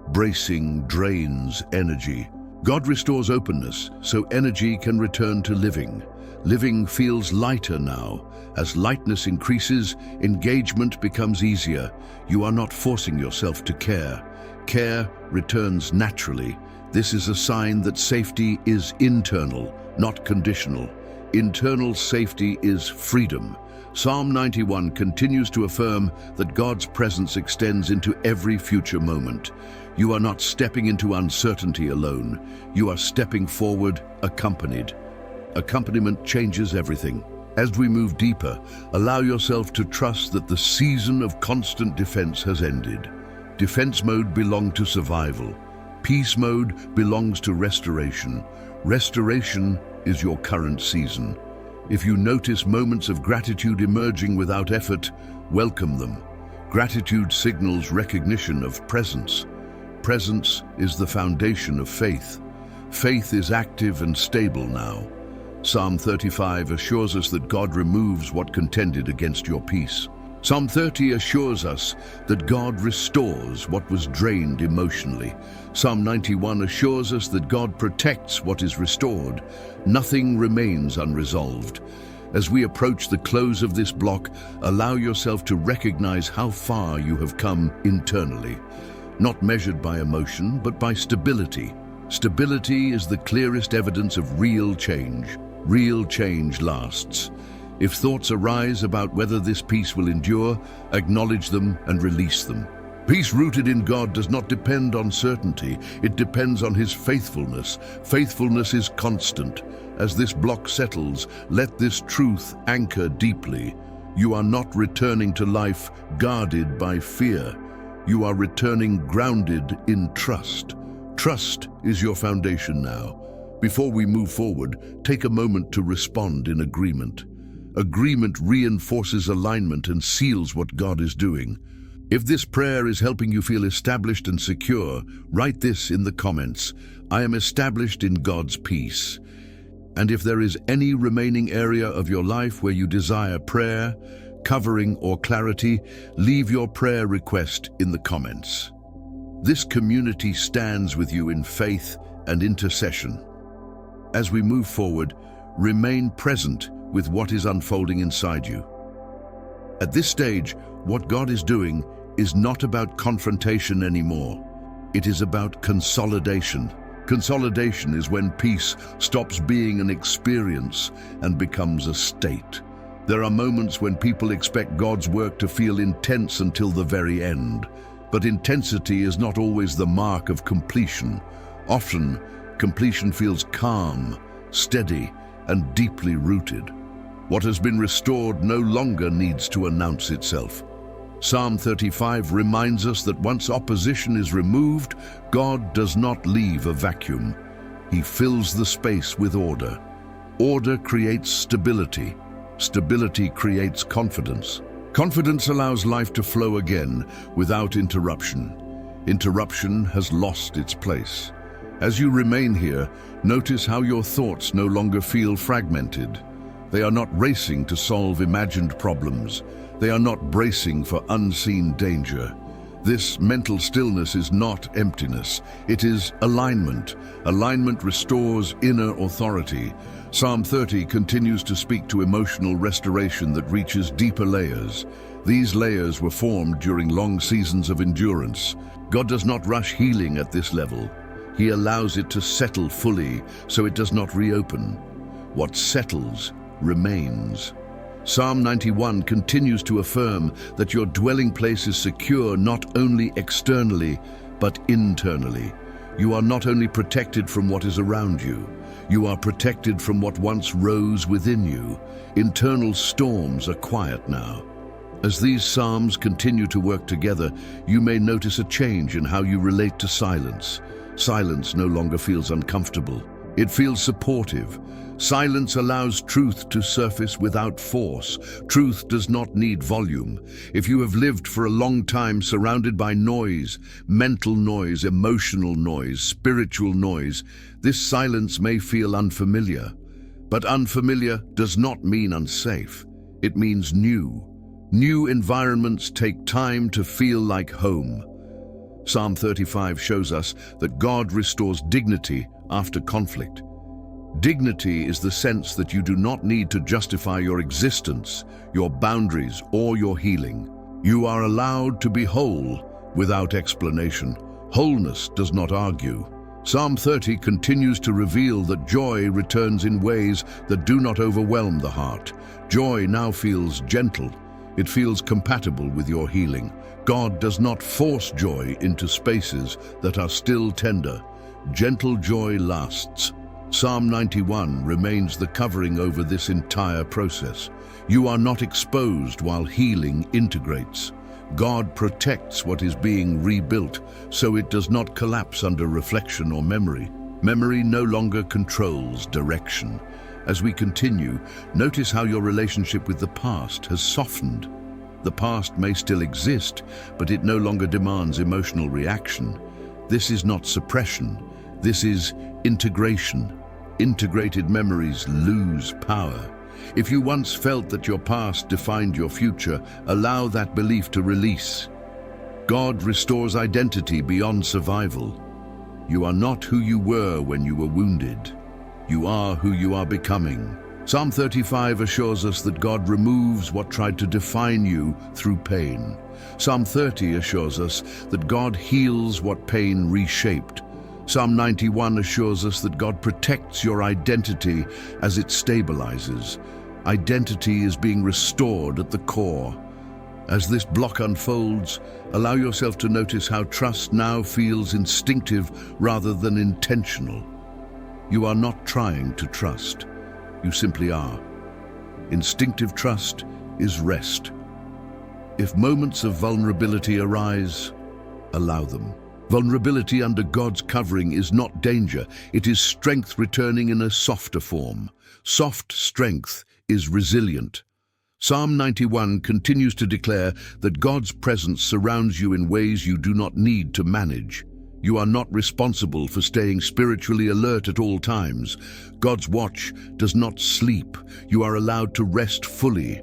Bracing drains energy. God restores openness, so energy can return to living. Living feels lighter now. As lightness increases, engagement becomes easier. You are not forcing yourself to care. Care returns naturally. This is a sign that safety is internal, not conditional. Internal safety is freedom. Psalm 91 continues to affirm that God's presence extends into every future moment. You are not stepping into uncertainty alone. You are stepping forward accompanied. Accompaniment changes everything. As we move deeper, allow yourself to trust that the season of constant defense has ended. Defense mode belongs to survival. Peace mode belongs to restoration. Restoration is your current season. If you notice moments of gratitude emerging without effort, welcome them. Gratitude signals recognition of presence. Presence is the foundation of faith. Faith is active and stable now. Psalm 35 assures us that God removes what contended against your peace. Psalm 30 assures us that God restores what was drained emotionally. Psalm 91 assures us that God protects what is restored. Nothing remains unresolved. As we approach the close of this block, allow yourself to recognize how far you have come internally. Not measured by emotion, but by stability. Stability is the clearest evidence of real change. Real change lasts. If thoughts arise about whether this peace will endure, acknowledge them and release them. Peace rooted in God does not depend on certainty, it depends on His faithfulness. Faithfulness is constant. As this block settles, let this truth anchor deeply. You are not returning to life guarded by fear. You are returning grounded in trust. Trust is your foundation now. Before we move forward, take a moment to respond in agreement. Agreement reinforces alignment and seals what God is doing. If this prayer is helping you feel established and secure, write this in the comments. I am established in God's peace. And if there is any remaining area of your life where you desire prayer, covering, or clarity, leave your prayer request in the comments. This community stands with you in faith and intercession. As we move forward, remain present with what is unfolding inside you. At this stage, what God is doing is not about confrontation anymore. It is about consolidation. Consolidation is when peace stops being an experience and becomes a state. There are moments when people expect God's work to feel intense until the very end. But intensity is not always the mark of completion. Often, completion feels calm, steady, and deeply rooted. What has been restored no longer needs to announce itself. Psalm 35 reminds us that once opposition is removed, God does not leave a vacuum. He fills the space with order. Order creates stability. Stability creates confidence. Confidence allows life to flow again without interruption. Interruption has lost its place. As you remain here, notice how your thoughts no longer feel fragmented. They are not racing to solve imagined problems. They are not bracing for unseen danger. This mental stillness is not emptiness. It is alignment. Alignment restores inner authority. Psalm 30 continues to speak to emotional restoration that reaches deeper layers. These layers were formed during long seasons of endurance. God does not rush healing at this level. He allows it to settle fully so it does not reopen. What settles remains. Psalm 91 continues to affirm that your dwelling place is secure not only externally, but internally. You are not only protected from what is around you, you are protected from what once rose within you. Internal storms are quiet now. As these psalms continue to work together, you may notice a change in how you relate to silence. Silence no longer feels uncomfortable. It feels supportive. Silence allows truth to surface without force. Truth does not need volume. If you have lived for a long time surrounded by noise, mental noise, emotional noise, spiritual noise, this silence may feel unfamiliar. But unfamiliar does not mean unsafe. It means new. New environments take time to feel like home. Psalm 35 shows us that God restores dignity after conflict. Dignity is the sense that you do not need to justify your existence, your boundaries, or your healing. You are allowed to be whole without explanation. Wholeness does not argue. Psalm 30 continues to reveal that joy returns in ways that do not overwhelm the heart. Joy now feels gentle. It feels compatible with your healing. God does not force joy into spaces that are still tender. Gentle joy lasts. Psalm 91 remains the covering over this entire process. You are not exposed while healing integrates. God protects what is being rebuilt, so it does not collapse under reflection or memory. Memory no longer controls direction. As we continue, notice how your relationship with the past has softened. The past may still exist, but it no longer demands emotional reaction. This is not suppression. This is integration. Integrated memories lose power. If you once felt that your past defined your future, allow that belief to release. God restores identity beyond survival. You are not who you were when you were wounded. You are who you are becoming. Psalm 35 assures us that God removes what tried to define you through pain. Psalm 30 assures us that God heals what pain reshaped. Psalm 91 assures us that God protects your identity as it stabilizes. Identity is being restored at the core. As this block unfolds, allow yourself to notice how trust now feels instinctive rather than intentional. You are not trying to trust. You simply are. Instinctive trust is rest. If moments of vulnerability arise, allow them. Vulnerability under God's covering is not danger. It is strength returning in a softer form. Soft strength is resilient. Psalm 91 continues to declare that God's presence surrounds you in ways you do not need to manage. You are not responsible for staying spiritually alert at all times. God's watch does not sleep. You are allowed to rest fully.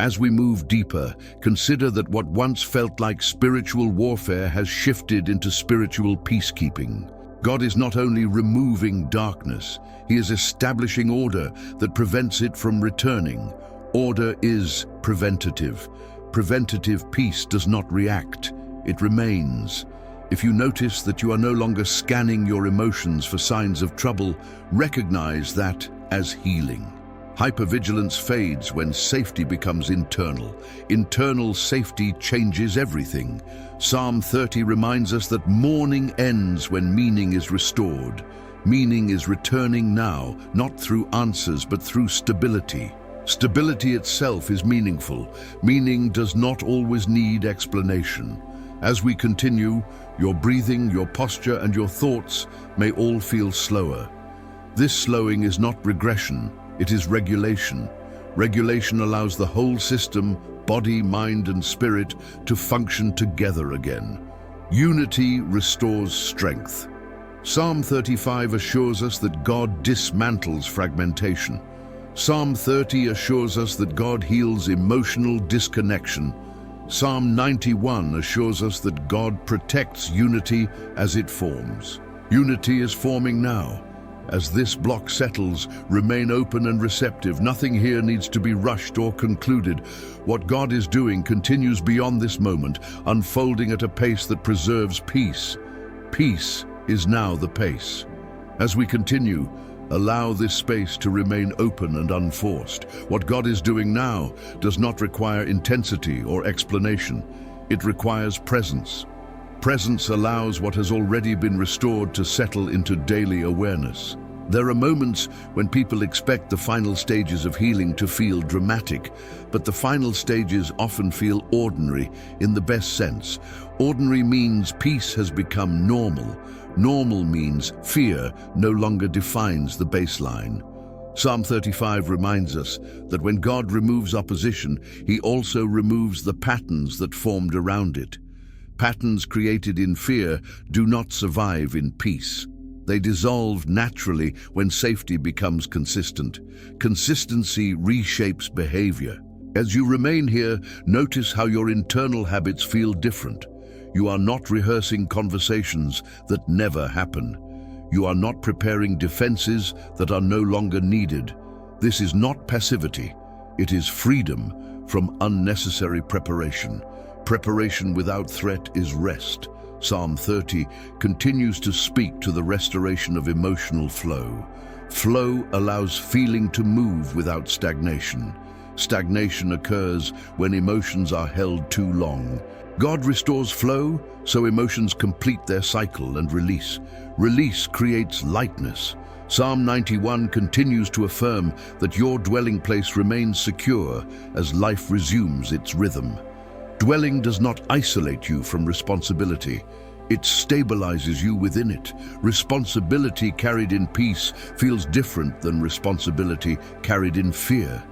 As we move deeper, consider that what once felt like spiritual warfare has shifted into spiritual peacekeeping. God is not only removing darkness, He is establishing order that prevents it from returning. Order is preventative. Preventative peace does not react, it remains. If you notice that you are no longer scanning your emotions for signs of trouble, recognize that as healing. Hypervigilance fades when safety becomes internal. Internal safety changes everything. Psalm 30 reminds us that mourning ends when meaning is restored. Meaning is returning now, not through answers but through stability. Stability itself is meaningful. Meaning does not always need explanation. As we continue, your breathing, your posture, and your thoughts may all feel slower. This slowing is not regression. It is regulation. Regulation allows the whole system, body, mind, and spirit, to function together again. Unity restores strength. Psalm 35 assures us that God dismantles fragmentation. Psalm 30 assures us that God heals emotional disconnection. Psalm 91 assures us that God protects unity as it forms. Unity is forming now. As this block settles, remain open and receptive. Nothing here needs to be rushed or concluded. What God is doing continues beyond this moment, unfolding at a pace that preserves peace. Peace is now the pace. As we continue, allow this space to remain open and unforced. What God is doing now does not require intensity or explanation. It requires presence. Presence allows what has already been restored to settle into daily awareness. There are moments when people expect the final stages of healing to feel dramatic, but the final stages often feel ordinary in the best sense. Ordinary means peace has become normal. Normal means fear no longer defines the baseline. Psalm 35 reminds us that when God removes opposition, He also removes the patterns that formed around it. Patterns created in fear do not survive in peace. They dissolve naturally when safety becomes consistent. Consistency reshapes behavior. As you remain here, notice how your internal habits feel different. You are not rehearsing conversations that never happen. You are not preparing defenses that are no longer needed. This is not passivity. It is freedom from unnecessary preparation. Preparation without threat is rest. Psalm 30 continues to speak to the restoration of emotional flow. Flow allows feeling to move without stagnation. Stagnation occurs when emotions are held too long. God restores flow, so emotions complete their cycle and release. Release creates lightness. Psalm 91 continues to affirm that your dwelling place remains secure as life resumes its rhythm. Dwelling does not isolate you from responsibility. It stabilizes you within it. Responsibility carried in peace feels different than responsibility carried in fear.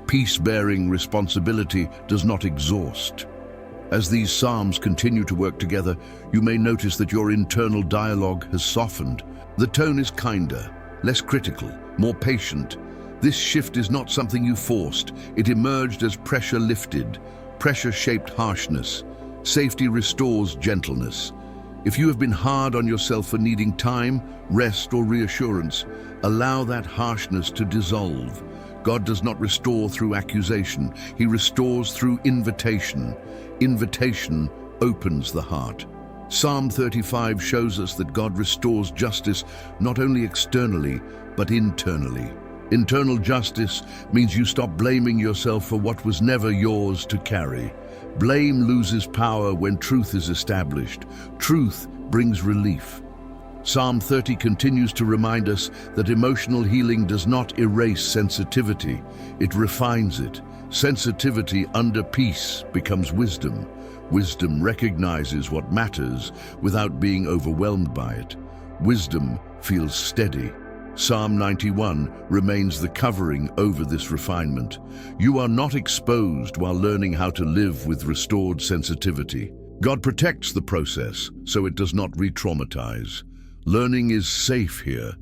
Peace-bearing responsibility does not exhaust. As these psalms continue to work together, you may notice that your internal dialogue has softened. The tone is kinder, less critical, more patient. This shift is not something you forced. It emerged as pressure lifted. Pressure shaped harshness. Safety restores gentleness. If you have been hard on yourself for needing time, rest, or reassurance, allow that harshness to dissolve. God does not restore through accusation. He restores through invitation. Invitation opens the heart. Psalm 35 shows us that God restores justice not only externally, but internally. Internal justice means you stop blaming yourself for what was never yours to carry. Blame loses power when truth is established. Truth brings relief. Psalm 30 continues to remind us that emotional healing does not erase sensitivity, it refines it. Sensitivity under peace becomes wisdom. Wisdom recognizes what matters without being overwhelmed by it. Wisdom feels steady. Psalm 91 remains the covering over this refinement. You are not exposed while learning how to live with restored sensitivity. God protects the process so it does not re-traumatize. Learning is safe here.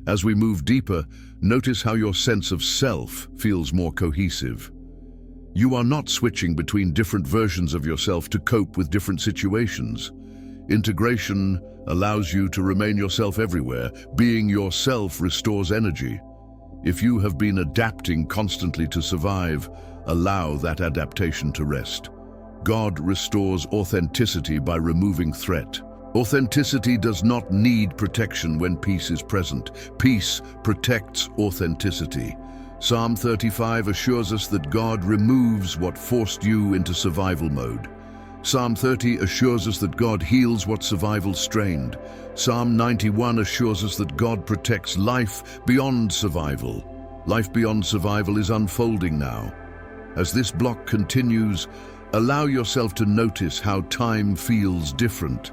As we move deeper, notice how your sense of self feels more cohesive. You are not switching between different versions of yourself to cope with different situations. Integration allows you to remain yourself everywhere. Being yourself restores energy. If you have been adapting constantly to survive, allow that adaptation to rest. God restores authenticity by removing threat. Authenticity does not need protection when peace is present. Peace protects authenticity. Psalm 35 assures us that God removes what forced you into survival mode. Psalm 30 assures us that God heals what survival strained. Psalm 91 assures us that God protects life beyond survival. Life beyond survival is unfolding now. As this block continues, allow yourself to notice how time feels different.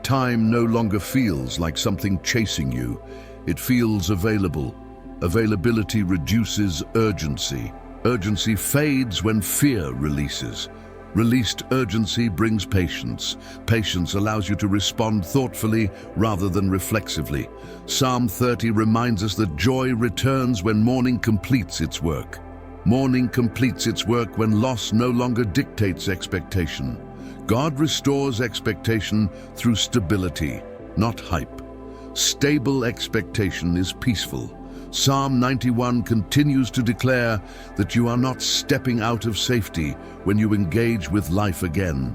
Time no longer feels like something chasing you. It feels available. Availability reduces urgency. Urgency fades when fear releases. Released urgency brings patience. Patience allows you to respond thoughtfully rather than reflexively. Psalm 30 reminds us that joy returns when mourning completes its work. Mourning completes its work when loss no longer dictates expectation. God restores expectation through stability, not hype. Stable expectation is peaceful. Psalm 91 continues to declare that you are not stepping out of safety when you engage with life again.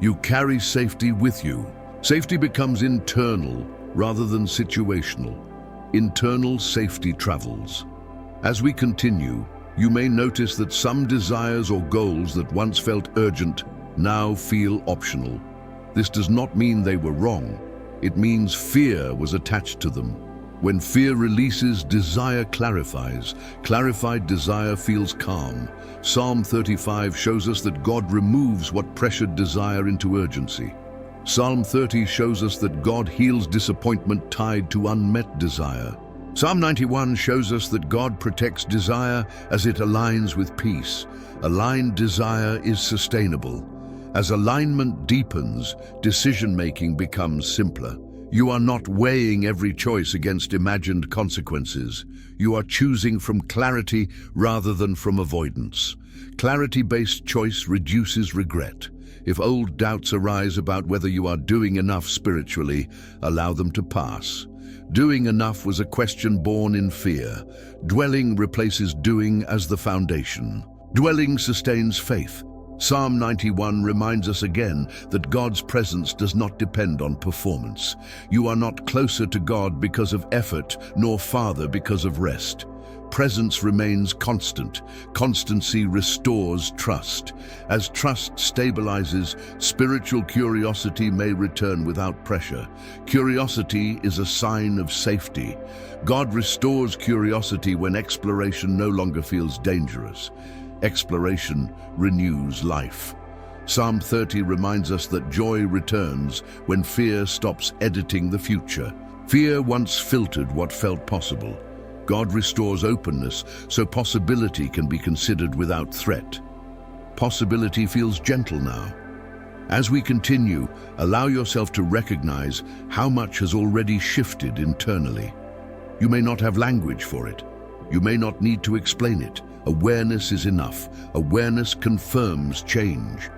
You carry safety with you. Safety becomes internal rather than situational. Internal safety travels. As we continue, you may notice that some desires or goals that once felt urgent now feel optional. This does not mean they were wrong. It means fear was attached to them. When fear releases, desire clarifies. Clarified desire feels calm. Psalm 35 shows us that God removes what pressured desire into urgency. Psalm 30 shows us that God heals disappointment tied to unmet desire. Psalm 91 shows us that God protects desire as it aligns with peace. Aligned desire is sustainable. As alignment deepens, decision-making becomes simpler. You are not weighing every choice against imagined consequences. You are choosing from clarity rather than from avoidance. Clarity-based choice reduces regret. If old doubts arise about whether you are doing enough spiritually, allow them to pass. Doing enough was a question born in fear. Dwelling replaces doing as the foundation. Dwelling sustains faith. Psalm 91 reminds us again that God's presence does not depend on performance. You are not closer to God because of effort, nor farther because of rest. Presence remains constant. Constancy restores trust. As trust stabilizes, spiritual curiosity may return without pressure. Curiosity is a sign of safety. God restores curiosity when exploration no longer feels dangerous. Exploration renews life. Psalm 30 reminds us that joy returns when fear stops editing the future. Fear once filtered what felt possible. God restores openness so possibility can be considered without threat. Possibility feels gentle now. As we continue, allow yourself to recognize how much has already shifted internally. You may not have language for it. You may not need to explain it. Awareness is enough. Awareness confirms change.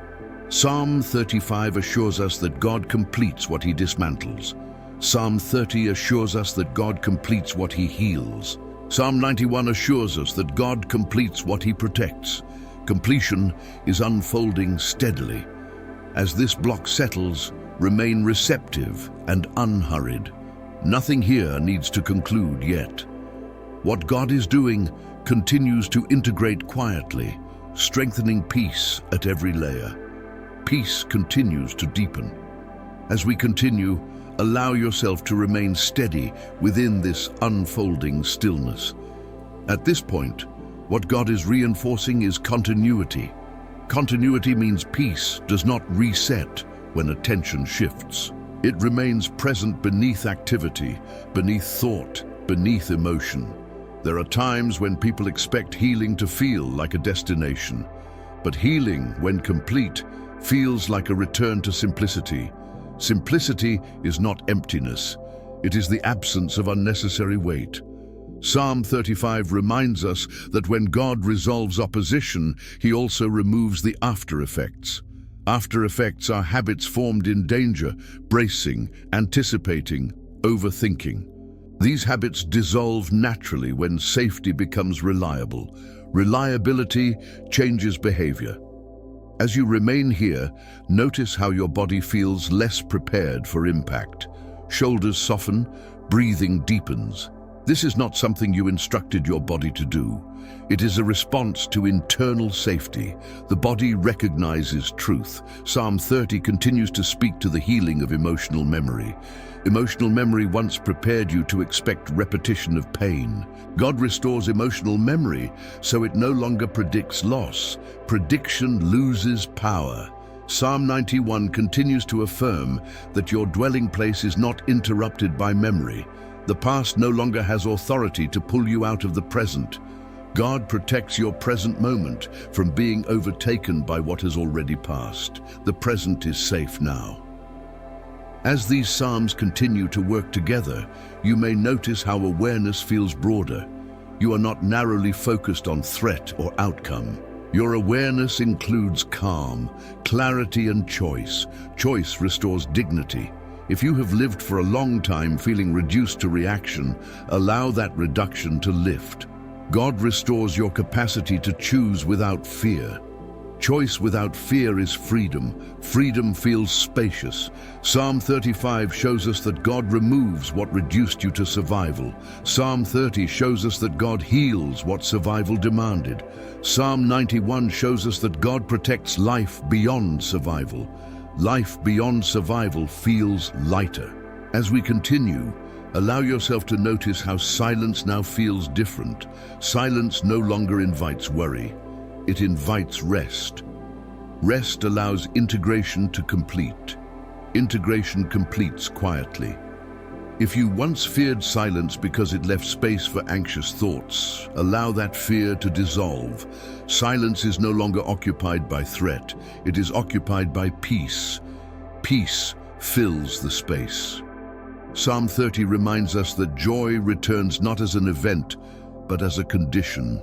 Psalm 35 assures us that God completes what he dismantles. Psalm 30 assures us that God completes what he heals. Psalm 91 assures us that God completes what he protects. Completion is unfolding steadily. As this block settles, remain receptive and unhurried. Nothing here needs to conclude yet. What God is doing continues to integrate quietly, strengthening peace at every layer. Peace continues to deepen. As we continue, allow yourself to remain steady within this unfolding stillness. At this point, what God is reinforcing is continuity. Continuity means peace does not reset when attention shifts. It remains present beneath activity, beneath thought, beneath emotion. There are times when people expect healing to feel like a destination, but healing, when complete, feels like a return to simplicity. Simplicity is not emptiness. It is the absence of unnecessary weight. Psalm 35 reminds us that when God resolves opposition, he also removes the after effects. After effects are habits formed in danger, bracing, anticipating, overthinking. These habits dissolve naturally when safety becomes reliable. Reliability changes behavior. As you remain here, notice how your body feels less prepared for impact. Shoulders soften, breathing deepens. This is not something you instructed your body to do. It is a response to internal safety. The body recognizes truth. Psalm 30 continues to speak to the healing of emotional memory. Emotional memory once prepared you to expect repetition of pain. God restores emotional memory so it no longer predicts loss. Prediction loses power. Psalm 91 continues to affirm that your dwelling place is not interrupted by memory. The past no longer has authority to pull you out of the present. God protects your present moment from being overtaken by what has already passed. The present is safe now. As these psalms continue to work together, you may notice how awareness feels broader. You are not narrowly focused on threat or outcome. Your awareness includes calm, clarity, and choice. Choice restores dignity. If you have lived for a long time feeling reduced to reaction, allow that reduction to lift. God restores your capacity to choose without fear. Choice without fear is freedom. Freedom feels spacious. Psalm 35 shows us that God removes what reduced you to survival. Psalm 30 shows us that God heals what survival demanded. Psalm 91 shows us that God protects life beyond survival. Life beyond survival feels lighter. As we continue, allow yourself to notice how silence now feels different. Silence no longer invites worry. It invites rest. Rest allows integration to complete. Integration completes quietly. If you once feared silence because it left space for anxious thoughts, allow that fear to dissolve. Silence is no longer occupied by threat. It is occupied by peace. Peace fills the space. Psalm 30 reminds us that joy returns not as an event, but as a condition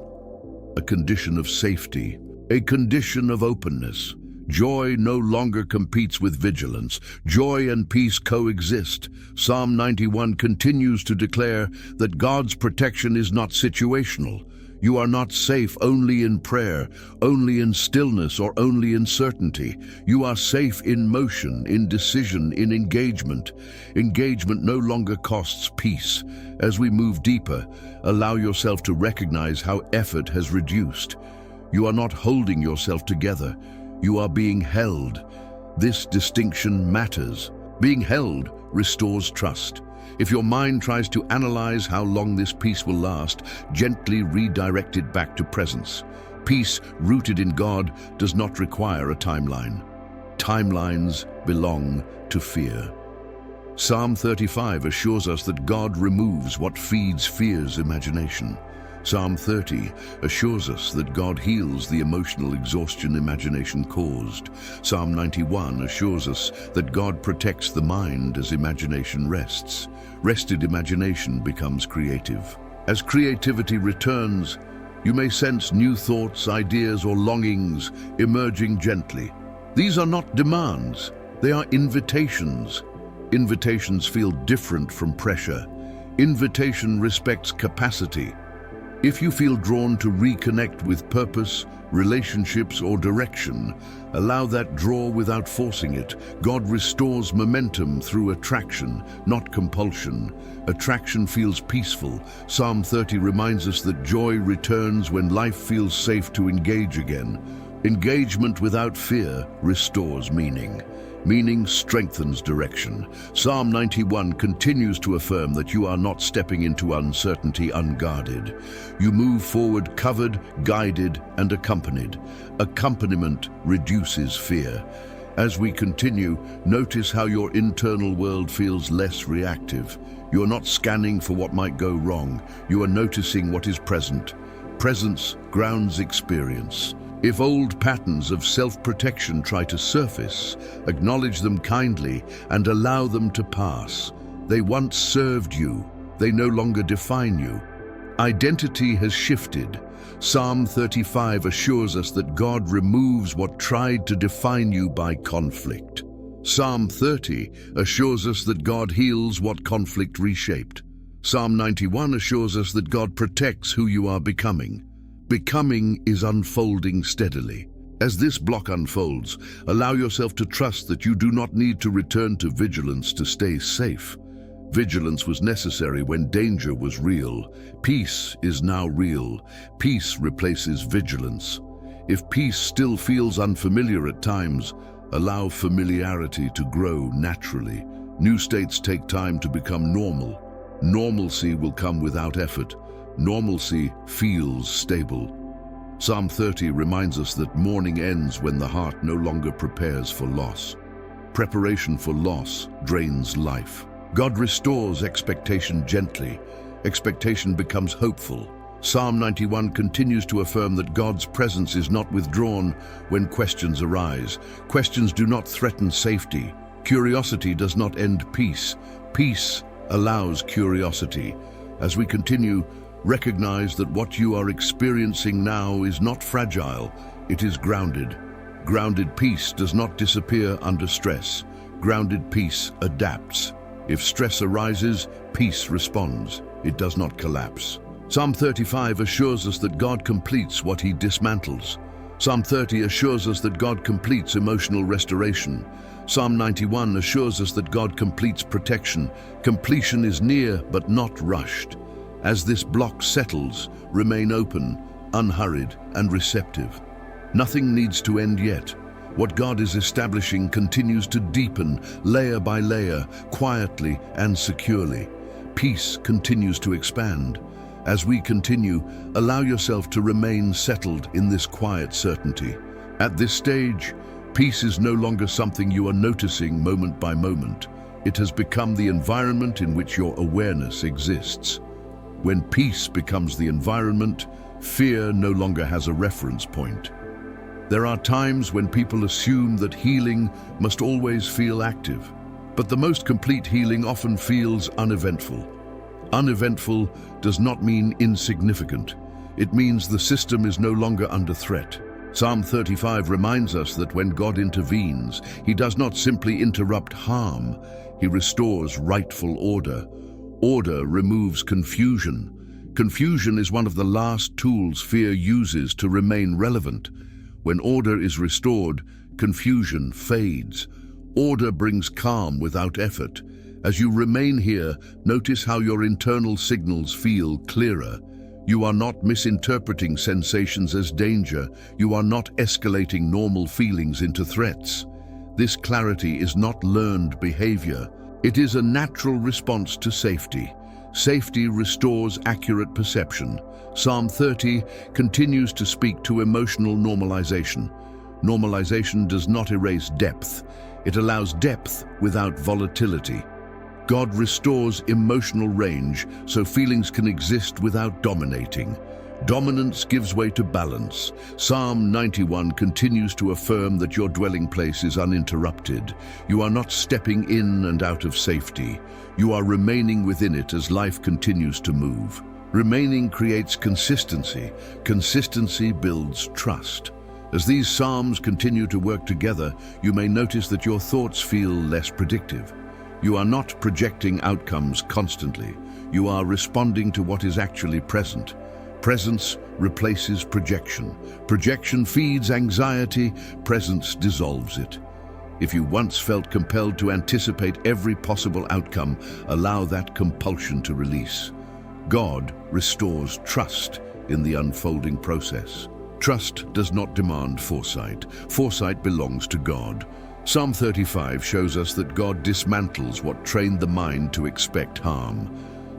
of safety, a condition of openness. Joy no longer competes with vigilance. Joy and peace coexist. Psalm 91 continues to declare that God's protection is not situational. You are not safe only in prayer, only in stillness, or only in certainty. You are safe in motion, in decision, in engagement. Engagement no longer costs peace. As we move deeper, allow yourself to recognize how effort has reduced. You are not holding yourself together. You are being held. This distinction matters. Being held restores trust. If your mind tries to analyze how long this peace will last, gently redirect it back to presence. Peace rooted in God does not require a timeline. Timelines belong to fear. Psalm 35 assures us that God removes what feeds fear's imagination. Psalm 30 assures us that God heals the emotional exhaustion imagination caused. Psalm 91 assures us that God protects the mind as imagination rests. Rested imagination becomes creative. As creativity returns, you may sense new thoughts, ideas, or longings emerging gently. These are not demands, they are invitations. Invitations feel different from pressure. Invitation respects capacity. If you feel drawn to reconnect with purpose, relationships, or direction, allow that draw without forcing it. God restores momentum through attraction, not compulsion. Attraction feels peaceful. Psalm 30 reminds us that joy returns when life feels safe to engage again. Engagement without fear restores meaning. Meaning strengthens direction. Psalm 91 continues to affirm that you are not stepping into uncertainty unguarded. You move forward covered, guided, and accompanied. Accompaniment reduces fear. As we continue, notice how your internal world feels less reactive. You are not scanning for what might go wrong. You are noticing what is present. Presence grounds experience. If old patterns of self-protection try to surface, acknowledge them kindly and allow them to pass. They once served you. They no longer define you. Identity has shifted. Psalm 35 assures us that God removes what tried to define you by conflict. Psalm 30 assures us that God heals what conflict reshaped. Psalm 91 assures us that God protects who you are becoming. Becoming is unfolding steadily. As this block unfolds, allow yourself to trust that you do not need to return to vigilance to stay safe. Vigilance was necessary when danger was real. Peace is now real. Peace replaces vigilance. If peace still feels unfamiliar at times, allow familiarity to grow naturally. New states take time to become normal. Normalcy will come without effort. Normalcy feels stable. Psalm 30 reminds us that mourning ends when the heart no longer prepares for loss. Preparation for loss drains life. God restores expectation gently. Expectation becomes hopeful. Psalm 91 continues to affirm that God's presence is not withdrawn when questions arise. Questions do not threaten safety. Curiosity does not end peace. Peace allows curiosity. As we continue, recognize that what you are experiencing now is not fragile, it is grounded. Grounded peace does not disappear under stress. Grounded peace adapts. If stress arises, peace responds. It does not collapse. Psalm 35 assures us that God completes what he dismantles. Psalm 30 assures us that God completes emotional restoration. Psalm 91 assures us that God completes protection. Completion is near but not rushed. As this block settles, remain open, unhurried, and receptive. Nothing needs to end yet. What God is establishing continues to deepen, layer by layer, quietly and securely. Peace continues to expand. As we continue, allow yourself to remain settled in this quiet certainty. At this stage, peace is no longer something you are noticing moment by moment. It has become the environment in which your awareness exists. When peace becomes the environment, fear no longer has a reference point. There are times when people assume that healing must always feel active, but the most complete healing often feels uneventful. Uneventful does not mean insignificant. It means the system is no longer under threat. Psalm 35 reminds us that when God intervenes, he does not simply interrupt harm, he restores rightful order. Order removes confusion. Confusion is one of the last tools fear uses to remain relevant. When order is restored, confusion fades. Order brings calm without effort. As you remain here, notice how your internal signals feel clearer. You are not misinterpreting sensations as danger. You are not escalating normal feelings into threats. This clarity is not learned behavior. It is a natural response to safety. Safety restores accurate perception. Psalm 30 continues to speak to emotional normalization. Normalization does not erase depth. It allows depth without volatility. God restores emotional range so feelings can exist without dominating. Dominance gives way to balance. Psalm 91 continues to affirm that your dwelling place is uninterrupted. You are not stepping in and out of safety. You are remaining within it as life continues to move. Remaining creates consistency. Consistency builds trust. As these psalms continue to work together, you may notice that your thoughts feel less predictive. You are not projecting outcomes constantly. You are responding to what is actually present. Presence replaces projection. Projection feeds anxiety. Presence dissolves it. If you once felt compelled to anticipate every possible outcome, allow that compulsion to release. God restores trust in the unfolding process. Trust does not demand foresight. Foresight belongs to God. Psalm 35 shows us that God dismantles what trained the mind to expect harm.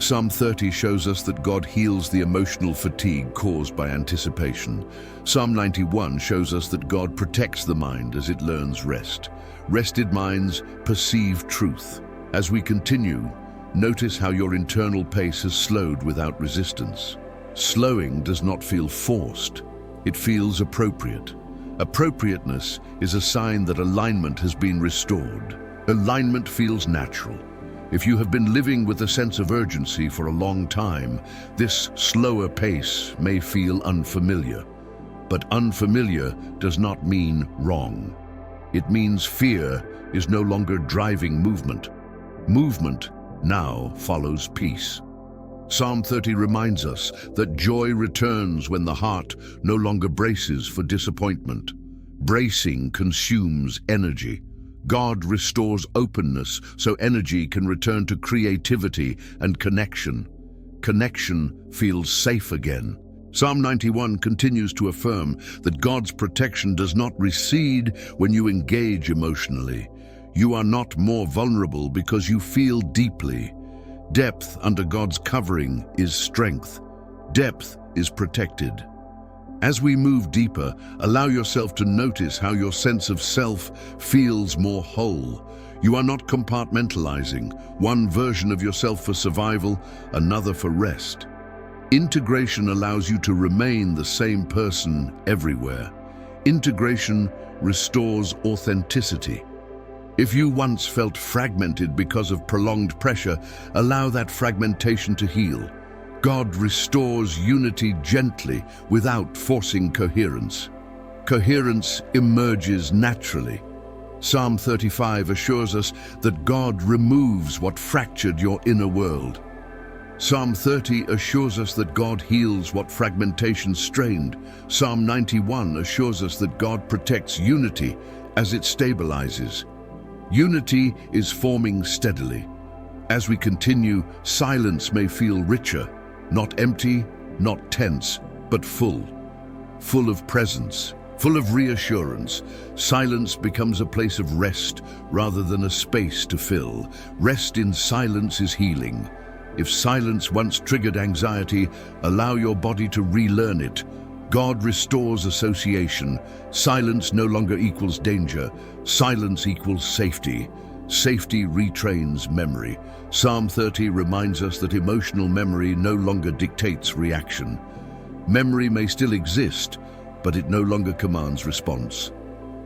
Psalm 30 shows us that God heals the emotional fatigue caused by anticipation. Psalm 91 shows us that God protects the mind as it learns rest. Rested minds perceive truth. As we continue, notice how your internal pace has slowed without resistance. Slowing does not feel forced. It feels appropriate. Appropriateness is a sign that alignment has been restored. Alignment feels natural. If you have been living with a sense of urgency for a long time, this slower pace may feel unfamiliar. But unfamiliar does not mean wrong. It means fear is no longer driving movement. Movement now follows peace. Psalm 30 reminds us that joy returns when the heart no longer braces for disappointment. Bracing consumes energy. God restores openness so energy can return to creativity and connection. Connection feels safe again. Psalm 91 continues to affirm that God's protection does not recede when you engage emotionally. You are not more vulnerable because you feel deeply. Depth under God's covering is strength. Depth is protected. As we move deeper, allow yourself to notice how your sense of self feels more whole. You are not compartmentalizing, one version of yourself for survival, another for rest. Integration allows you to remain the same person everywhere. Integration restores authenticity. If you once felt fragmented because of prolonged pressure, allow that fragmentation to heal. God restores unity gently without forcing coherence. Coherence emerges naturally. Psalm 35 assures us that God removes what fractured your inner world. Psalm 30 assures us that God heals what fragmentation strained. Psalm 91 assures us that God protects unity as it stabilizes. Unity is forming steadily. As we continue, silence may feel richer, not empty, not tense, but full. Full of presence, full of reassurance. Silence becomes a place of rest rather than a space to fill. Rest in silence is healing. If silence once triggered anxiety, allow your body to relearn it. God restores association. Silence no longer equals danger. Silence equals safety. Safety retrains memory. Psalm 30 reminds us that emotional memory no longer dictates reaction. Memory may still exist, but it no longer commands response.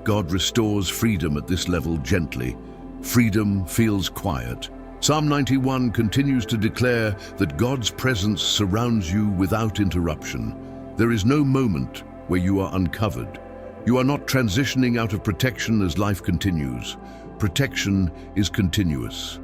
God restores freedom at this level gently. Freedom feels quiet. Psalm 91 continues to declare that God's presence surrounds you without interruption. There is no moment where you are uncovered. You are not transitioning out of protection as life continues. Protection is continuous.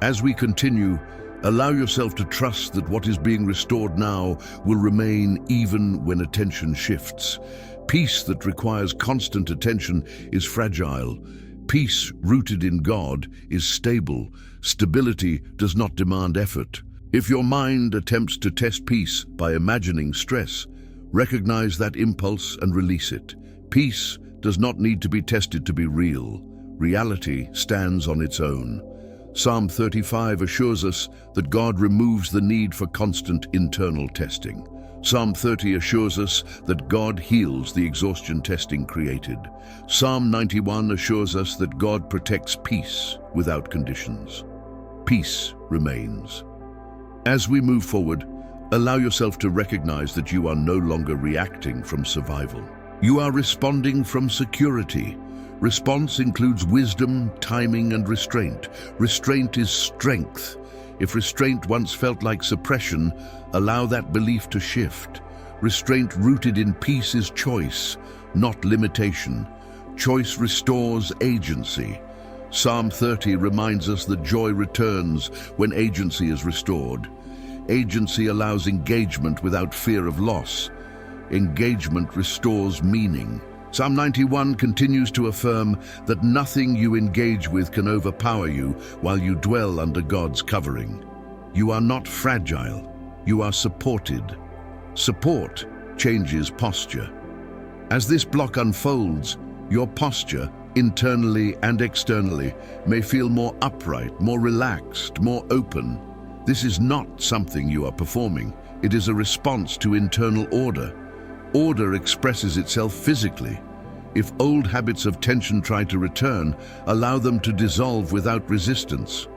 As we continue, Allow yourself to trust that what is being restored now will remain even when attention shifts. Peace that requires constant attention is fragile. Peace rooted in God is stable. Stability does not demand effort. If your mind attempts to test peace by imagining stress, recognize that impulse and release it. Peace does not need to be tested to be real. Reality stands on its own. Psalm 35 assures us that God removes the need for constant internal testing. Psalm 30 assures us that God heals the exhaustion testing created. Psalm 91 assures us that God protects peace without conditions. Peace remains. As we move forward, allow yourself to recognize that you are no longer reacting from survival. You are responding from security. Response includes wisdom, timing, and restraint. Restraint is strength. If restraint once felt like suppression, allow that belief to shift. Restraint rooted in peace is choice, not limitation. Choice restores agency. Psalm 30 reminds us that joy returns when agency is restored. Agency allows engagement without fear of loss. Engagement restores meaning. Psalm 91 continues to affirm that nothing you engage with can overpower you while you dwell under God's covering. You are not fragile, you are supported. Support changes posture. As this block unfolds, your posture, internally and externally, may feel more upright, more relaxed, more open. This is not something you are performing. It is a response to internal order. Order expresses itself physically. If old habits of tension try to return, allow them to dissolve without resistance.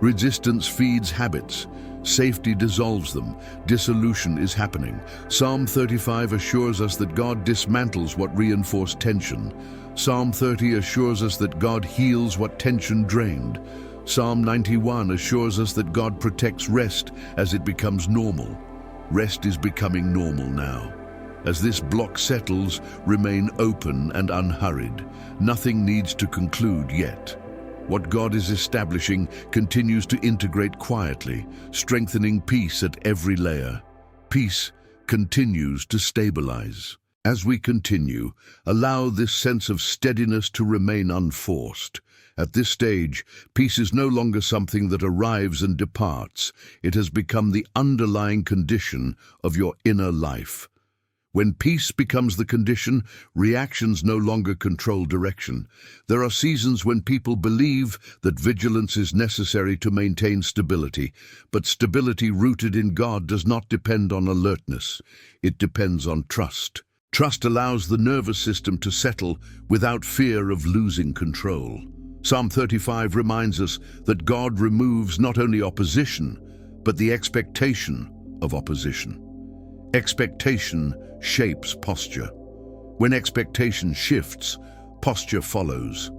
Resistance feeds habits. Safety dissolves them. Dissolution is happening. Psalm 35 assures us that God dismantles what reinforced tension. Psalm 30 assures us that God heals what tension drained. Psalm 91 assures us that God protects rest as it becomes normal. Rest is becoming normal now. As this block settles, remain open and unhurried. Nothing needs to conclude yet. What God is establishing continues to integrate quietly, strengthening peace at every layer. Peace continues to stabilize. As we continue, allow this sense of steadiness to remain unforced. At this stage, peace is no longer something that arrives and departs. It has become the underlying condition of your inner life. When peace becomes the condition, reactions no longer control direction. There are seasons when people believe that vigilance is necessary to maintain stability, but stability rooted in God does not depend on alertness. It depends on trust. Trust allows the nervous system to settle without fear of losing control. Psalm 35 reminds us that God removes not only opposition, but the expectation of opposition. Expectation shapes posture. When expectation shifts, posture follows.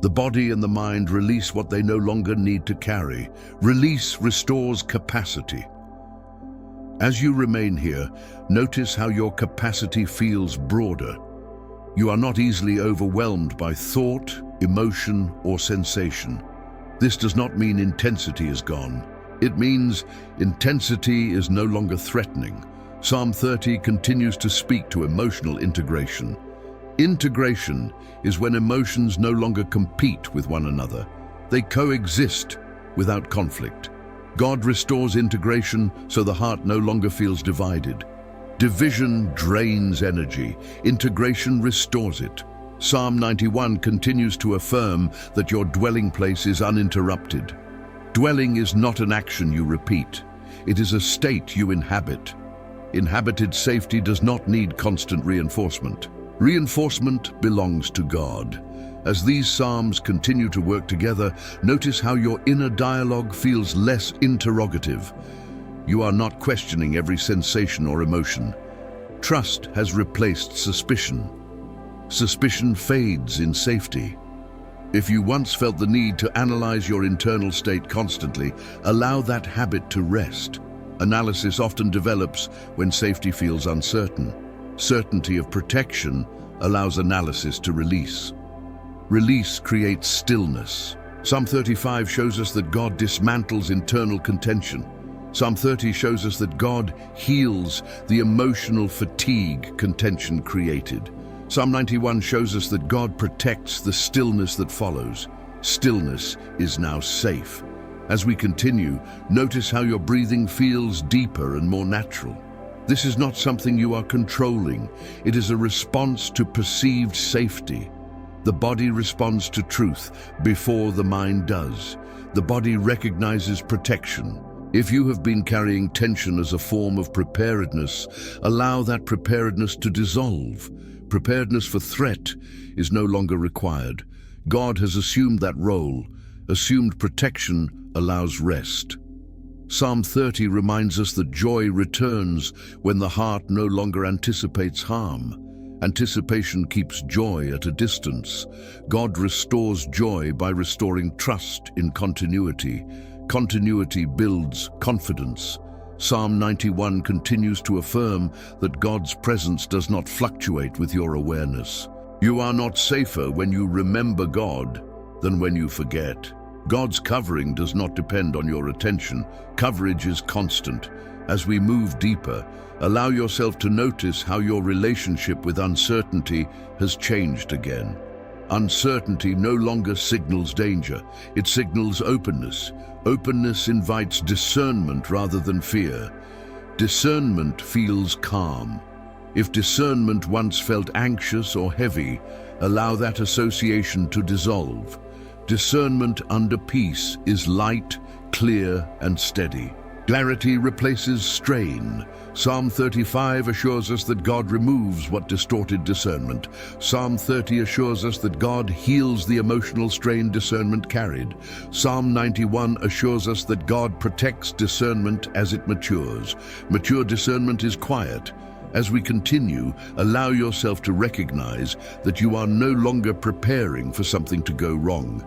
The body and the mind release what they no longer need to carry. Release restores capacity. As you remain here, notice how your capacity feels broader. You are not easily overwhelmed by thought, emotion, or sensation. This does not mean intensity is gone. It means intensity is no longer threatening. Psalm 30 continues to speak to emotional integration. Integration is when emotions no longer compete with one another. They coexist without conflict. God restores integration so the heart no longer feels divided. Division drains energy. Integration restores it. Psalm 91 continues to affirm that your dwelling place is uninterrupted. Dwelling is not an action you repeat. It is a state you inhabit. Inhabited safety does not need constant reinforcement. Reinforcement belongs to God. As these psalms continue to work together, notice how your inner dialogue feels less interrogative. You are not questioning every sensation or emotion. Trust has replaced suspicion. Suspicion fades in safety. If you once felt the need to analyze your internal state constantly, allow that habit to rest. Analysis often develops when safety feels uncertain. Certainty of protection allows analysis to release. Release creates stillness. Psalm 35 shows us that God dismantles internal contention. Psalm 30 shows us that God heals the emotional fatigue contention created. Psalm 91 shows us that God protects the stillness that follows. Stillness is now safe. As we continue, notice how your breathing feels deeper and more natural. This is not something you are controlling. It is a response to perceived safety. The body responds to truth before the mind does. The body recognizes protection. If you have been carrying tension as a form of preparedness, allow that preparedness to dissolve. Preparedness for threat is no longer required. God has assumed that role. Assumed protection allows rest. Psalm 30 reminds us that joy returns when the heart no longer anticipates harm. Anticipation keeps joy at a distance. God restores joy by restoring trust in continuity. Continuity builds confidence. Psalm 91 continues to affirm that God's presence does not fluctuate with your awareness. You are not safer when you remember God than when you forget. God's covering does not depend on your attention. Coverage is constant. As we move deeper, allow yourself to notice how your relationship with uncertainty has changed again. Uncertainty no longer signals danger. It signals openness. Openness invites discernment rather than fear. Discernment feels calm. If discernment once felt anxious or heavy, allow that association to dissolve. Discernment under peace is light, clear, and steady. Clarity replaces strain. Psalm 35 assures us that God removes what distorted discernment. Psalm 30 assures us that God heals the emotional strain discernment carried. Psalm 91 assures us that God protects discernment as it matures. Mature discernment is quiet. As we continue, allow yourself to recognize that you are no longer preparing for something to go wrong.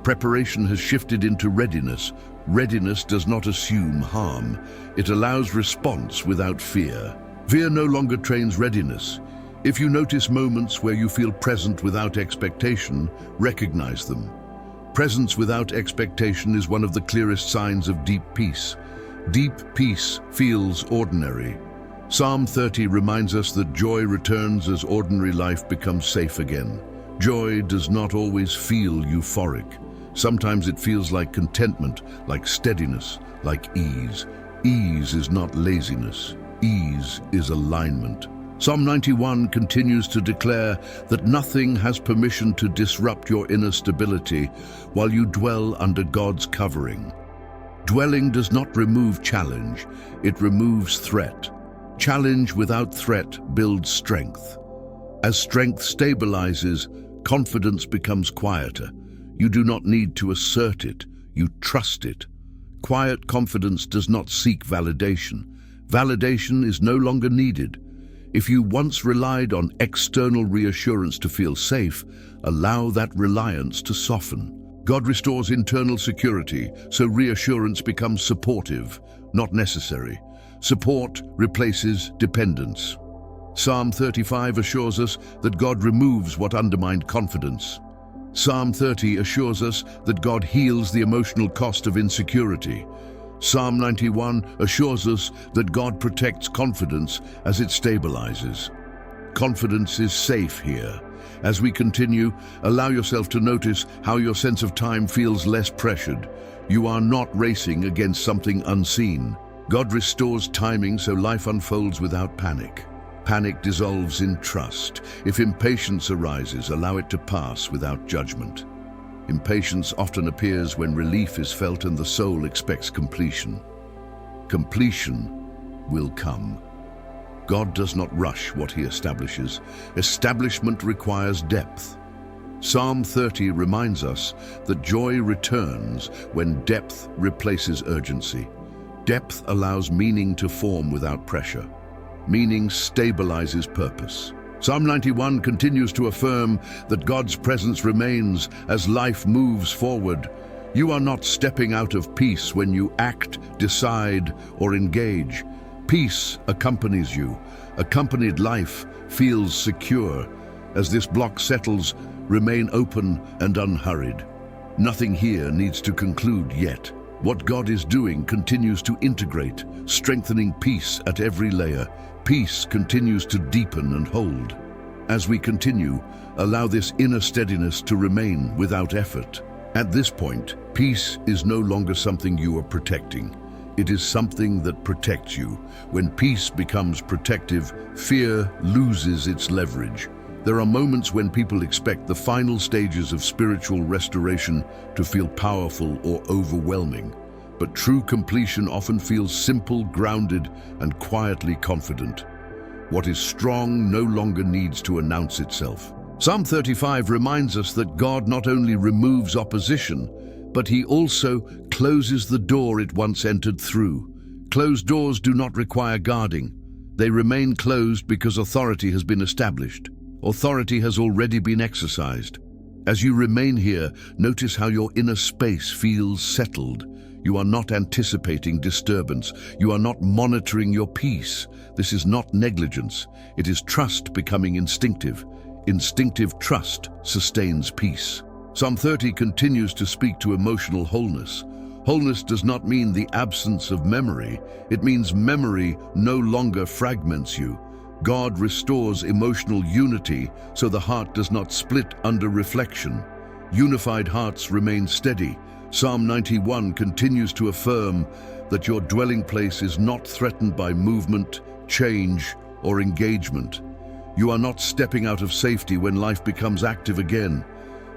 Preparation has shifted into readiness. Readiness does not assume harm. It allows response without fear. Fear no longer trains readiness. If you notice moments where you feel present without expectation, recognize them. Presence without expectation is one of the clearest signs of deep peace. Deep peace feels ordinary. Psalm 30 reminds us that joy returns as ordinary life becomes safe again. Joy does not always feel euphoric. Sometimes it feels like contentment, like steadiness, like ease. Ease is not laziness. Ease is alignment. Psalm 91 continues to declare that nothing has permission to disrupt your inner stability while you dwell under God's covering. Dwelling does not remove challenge, it removes threat. Challenge without threat builds strength. As strength stabilizes, confidence becomes quieter. You do not need to assert it, you trust it. Quiet confidence does not seek validation. Validation is no longer needed. If you once relied on external reassurance to feel safe, allow that reliance to soften. God restores internal security, so reassurance becomes supportive, not necessary. Support replaces dependence. Psalm 35 assures us that God removes what undermined confidence. Psalm 30 assures us that God heals the emotional cost of insecurity. Psalm 91 assures us that God protects confidence as it stabilizes. Confidence is safe here. As we continue, allow yourself to notice how your sense of time feels less pressured. You are not racing against something unseen. God restores timing so life unfolds without panic. Panic dissolves in trust. If impatience arises, allow it to pass without judgment. Impatience often appears when relief is felt and the soul expects completion. Completion will come. God does not rush what he establishes. Establishment requires depth. Psalm 30 reminds us that joy returns when depth replaces urgency. Depth allows meaning to form without pressure. Meaning stabilizes purpose. Psalm 91 continues to affirm that God's presence remains as life moves forward. You are not stepping out of peace when you act, decide, or engage. Peace accompanies you. Accompanied life feels secure. As this block settles, remain open and unhurried. Nothing here needs to conclude yet. What God is doing continues to integrate, strengthening peace at every layer. Peace continues to deepen and hold. As we continue, allow this inner steadiness to remain without effort. At this point, peace is no longer something you are protecting. It is something that protects you. When peace becomes protective, fear loses its leverage. There are moments when people expect the final stages of spiritual restoration to feel powerful or overwhelming. But true completion often feels simple, grounded, and quietly confident. What is strong no longer needs to announce itself. Psalm 35 reminds us that God not only removes opposition, but He also closes the door it once entered through. Closed doors do not require guarding. They remain closed because authority has been established. Authority has already been exercised. As you remain here, notice how your inner space feels settled. You are not anticipating disturbance. You are not monitoring your peace. This is not negligence. It is trust becoming instinctive. Instinctive trust sustains peace. Psalm 30 continues to speak to emotional wholeness. Wholeness does not mean the absence of memory. It means memory no longer fragments you. God restores emotional unity so the heart does not split under reflection. Unified hearts remain steady. Psalm 91 continues to affirm that your dwelling place is not threatened by movement, change, or engagement. You are not stepping out of safety when life becomes active again.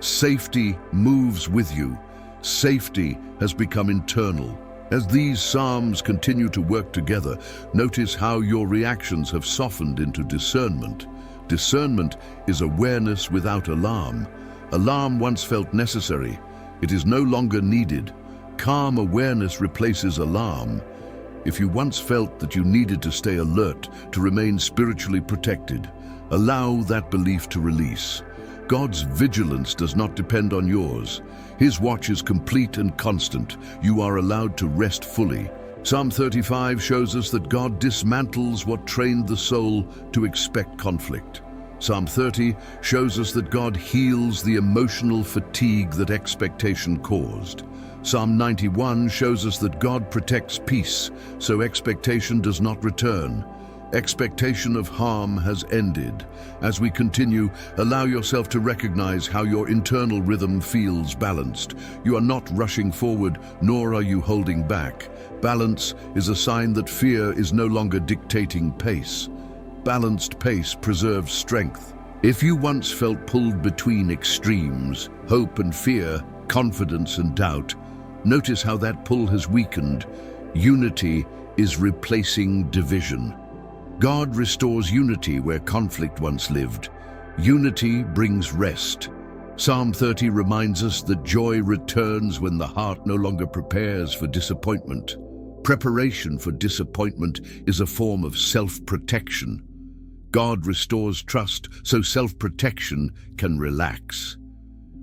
Safety moves with you. Safety has become internal. As these psalms continue to work together, notice how your reactions have softened into discernment. Discernment is awareness without alarm. Alarm once felt necessary. It is no longer needed. Calm awareness replaces alarm. If you once felt that you needed to stay alert to remain spiritually protected, allow that belief to release. God's vigilance does not depend on yours. His watch is complete and constant. You are allowed to rest fully. Psalm 35 shows us that God dismantles what trained the soul to expect conflict. Psalm 30 shows us that God heals the emotional fatigue that expectation caused. Psalm 91 shows us that God protects peace, so expectation does not return. Expectation of harm has ended. As we continue, allow yourself to recognize how your internal rhythm feels balanced. You are not rushing forward, nor are you holding back. Balance is a sign that fear is no longer dictating pace. Balanced pace preserves strength. If you once felt pulled between extremes, hope and fear, confidence and doubt, notice how that pull has weakened. Unity is replacing division. God restores unity where conflict once lived. Unity brings rest. Psalm 30 reminds us that joy returns when the heart no longer prepares for disappointment. Preparation for disappointment is a form of self-protection. God restores trust so self-protection can relax.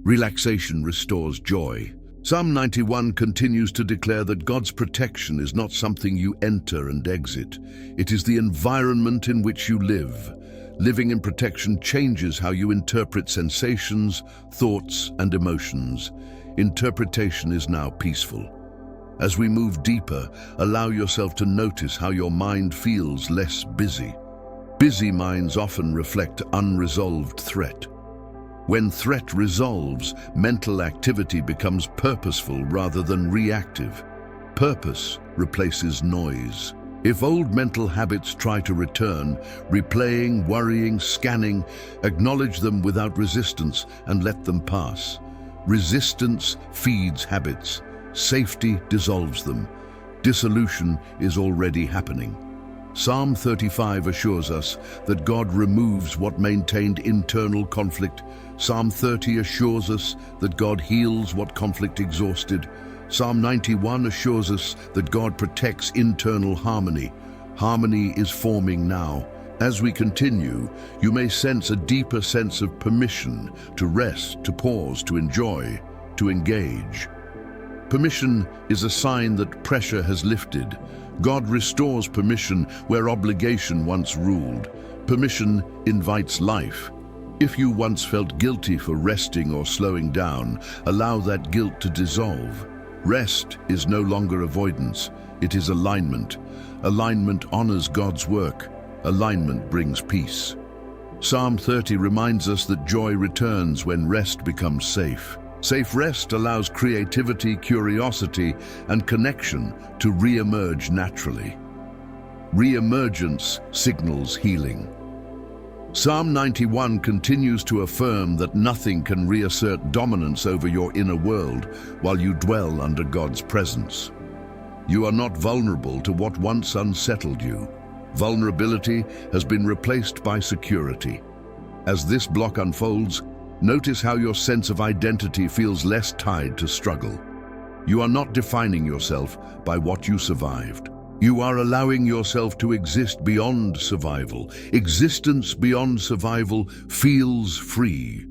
Relaxation restores joy. Psalm 91 continues to declare that God's protection is not something you enter and exit. It is the environment in which you live. Living in protection changes how you interpret sensations, thoughts, and emotions. Interpretation is now peaceful. As we move deeper, allow yourself to notice how your mind feels less busy. Busy minds often reflect unresolved threat. When threat resolves, mental activity becomes purposeful rather than reactive. Purpose replaces noise. If old mental habits try to return, replaying, worrying, scanning, acknowledge them without resistance and let them pass. Resistance feeds habits. Safety dissolves them. Dissolution is already happening. Psalm 35 assures us that God removes what maintained internal conflict. Psalm 30 assures us that God heals what conflict exhausted. Psalm 91 assures us that God protects internal harmony. Harmony is forming now. As we continue, you may sense a deeper sense of permission to rest, to pause, to enjoy, to engage. Permission is a sign that pressure has lifted. God restores permission where obligation once ruled. Permission invites life. If you once felt guilty for resting or slowing down, allow that guilt to dissolve. Rest is no longer avoidance, it is alignment. Alignment honors God's work. Alignment brings peace. Psalm 30 reminds us that joy returns when rest becomes safe. Safe rest allows creativity, curiosity, and connection to re-emerge naturally. Re-emergence signals healing. Psalm 91 continues to affirm that nothing can reassert dominance over your inner world while you dwell under God's presence. You are not vulnerable to what once unsettled you. Vulnerability has been replaced by security. As this block unfolds, notice how your sense of identity feels less tied to struggle. You are not defining yourself by what you survived. You are allowing yourself to exist beyond survival. Existence beyond survival feels free.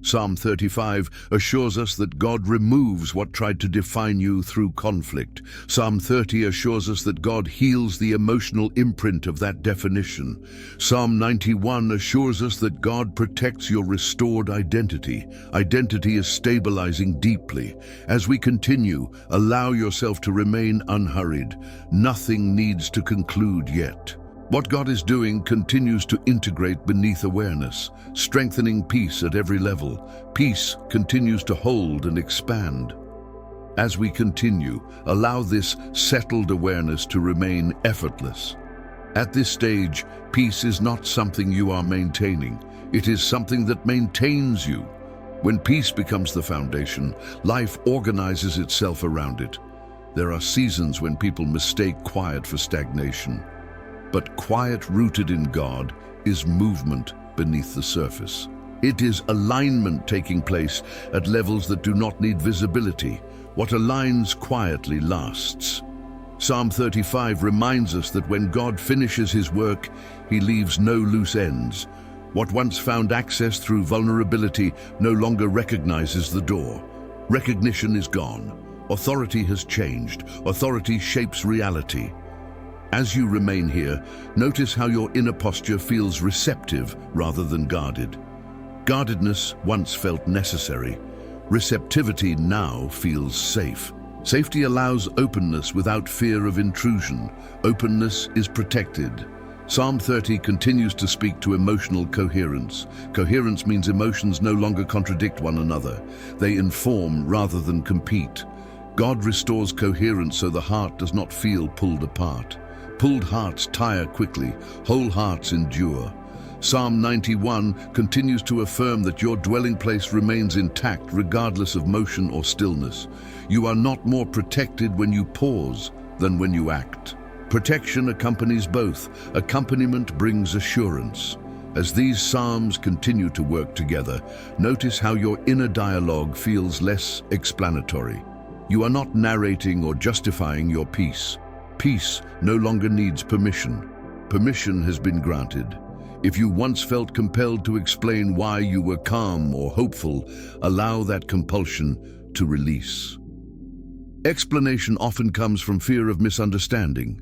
Psalm 35 assures us that God removes what tried to define you through conflict. Psalm 30 assures us that God heals the emotional imprint of that definition. Psalm 91 assures us that God protects your restored identity. Identity is stabilizing deeply. As we continue, allow yourself to remain unhurried. Nothing needs to conclude yet. What God is doing continues to integrate beneath awareness, strengthening peace at every level. Peace continues to hold and expand. As we continue, allow this settled awareness to remain effortless. At this stage, peace is not something you are maintaining. It is something that maintains you. When peace becomes the foundation, life organizes itself around it. There are seasons when people mistake quiet for stagnation. But quiet rooted in God is movement beneath the surface. It is alignment taking place at levels that do not need visibility. What aligns quietly lasts. Psalm 35 reminds us that when God finishes his work, he leaves no loose ends. What once found access through vulnerability no longer recognizes the door. Recognition is gone. Authority has changed. Authority shapes reality. As you remain here, notice how your inner posture feels receptive rather than guarded. Guardedness once felt necessary. Receptivity now feels safe. Safety allows openness without fear of intrusion. Openness is protected. Psalm 30 continues to speak to emotional coherence. Coherence means emotions no longer contradict one another. They inform rather than compete. God restores coherence so the heart does not feel pulled apart. Pulled hearts tire quickly, whole hearts endure. Psalm 91 continues to affirm that your dwelling place remains intact regardless of motion or stillness. You are not more protected when you pause than when you act. Protection accompanies both. Accompaniment brings assurance. As these psalms continue to work together, notice how your inner dialogue feels less explanatory. You are not narrating or justifying your peace. Peace no longer needs permission. Permission has been granted. If you once felt compelled to explain why you were calm or hopeful, allow that compulsion to release. Explanation often comes from fear of misunderstanding.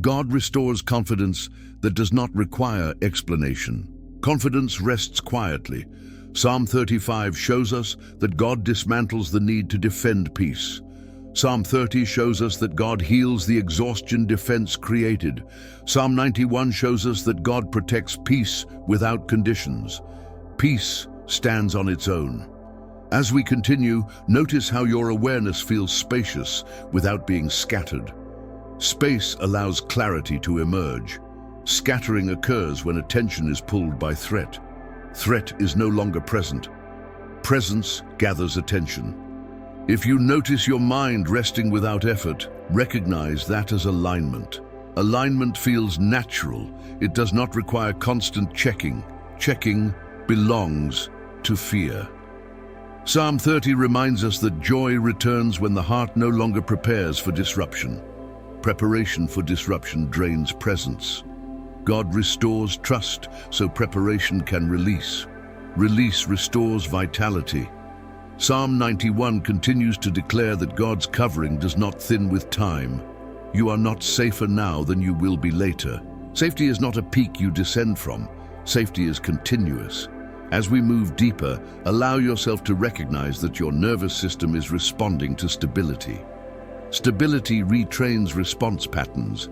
God restores confidence that does not require explanation. Confidence rests quietly. Psalm 35 shows us that God dismantles the need to defend peace. Psalm 30 shows us that God heals the exhaustion defense created. Psalm 91 shows us that God protects peace without conditions. Peace stands on its own. As we continue, notice how your awareness feels spacious without being scattered. Space allows clarity to emerge. Scattering occurs when attention is pulled by threat. Threat is no longer present. Presence gathers attention. If you notice your mind resting without effort, recognize that as alignment. Alignment feels natural. It does not require constant checking. Checking belongs to fear. Psalm 30 reminds us that joy returns when the heart no longer prepares for disruption. Preparation for disruption drains presence. God restores trust so preparation can release. Release restores vitality. Psalm 91 continues to declare that God's covering does not thin with time. You are not safer now than you will be later. Safety is not a peak you descend from. Safety is continuous. As we move deeper, allow yourself to recognize that your nervous system is responding to stability. Stability retrains response patterns.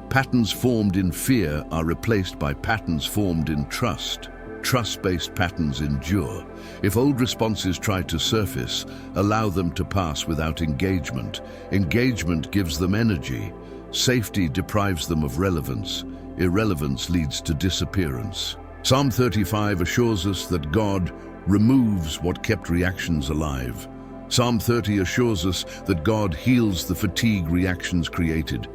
Patterns formed in fear are replaced by patterns formed in trust. Trust-based patterns endure. If old responses try to surface, allow them to pass without engagement. Engagement gives them energy. Safety deprives them of relevance. Irrelevance leads to disappearance. Psalm 35 assures us that God removes what kept reactions alive. Psalm 30 assures us that God heals the fatigue reactions created.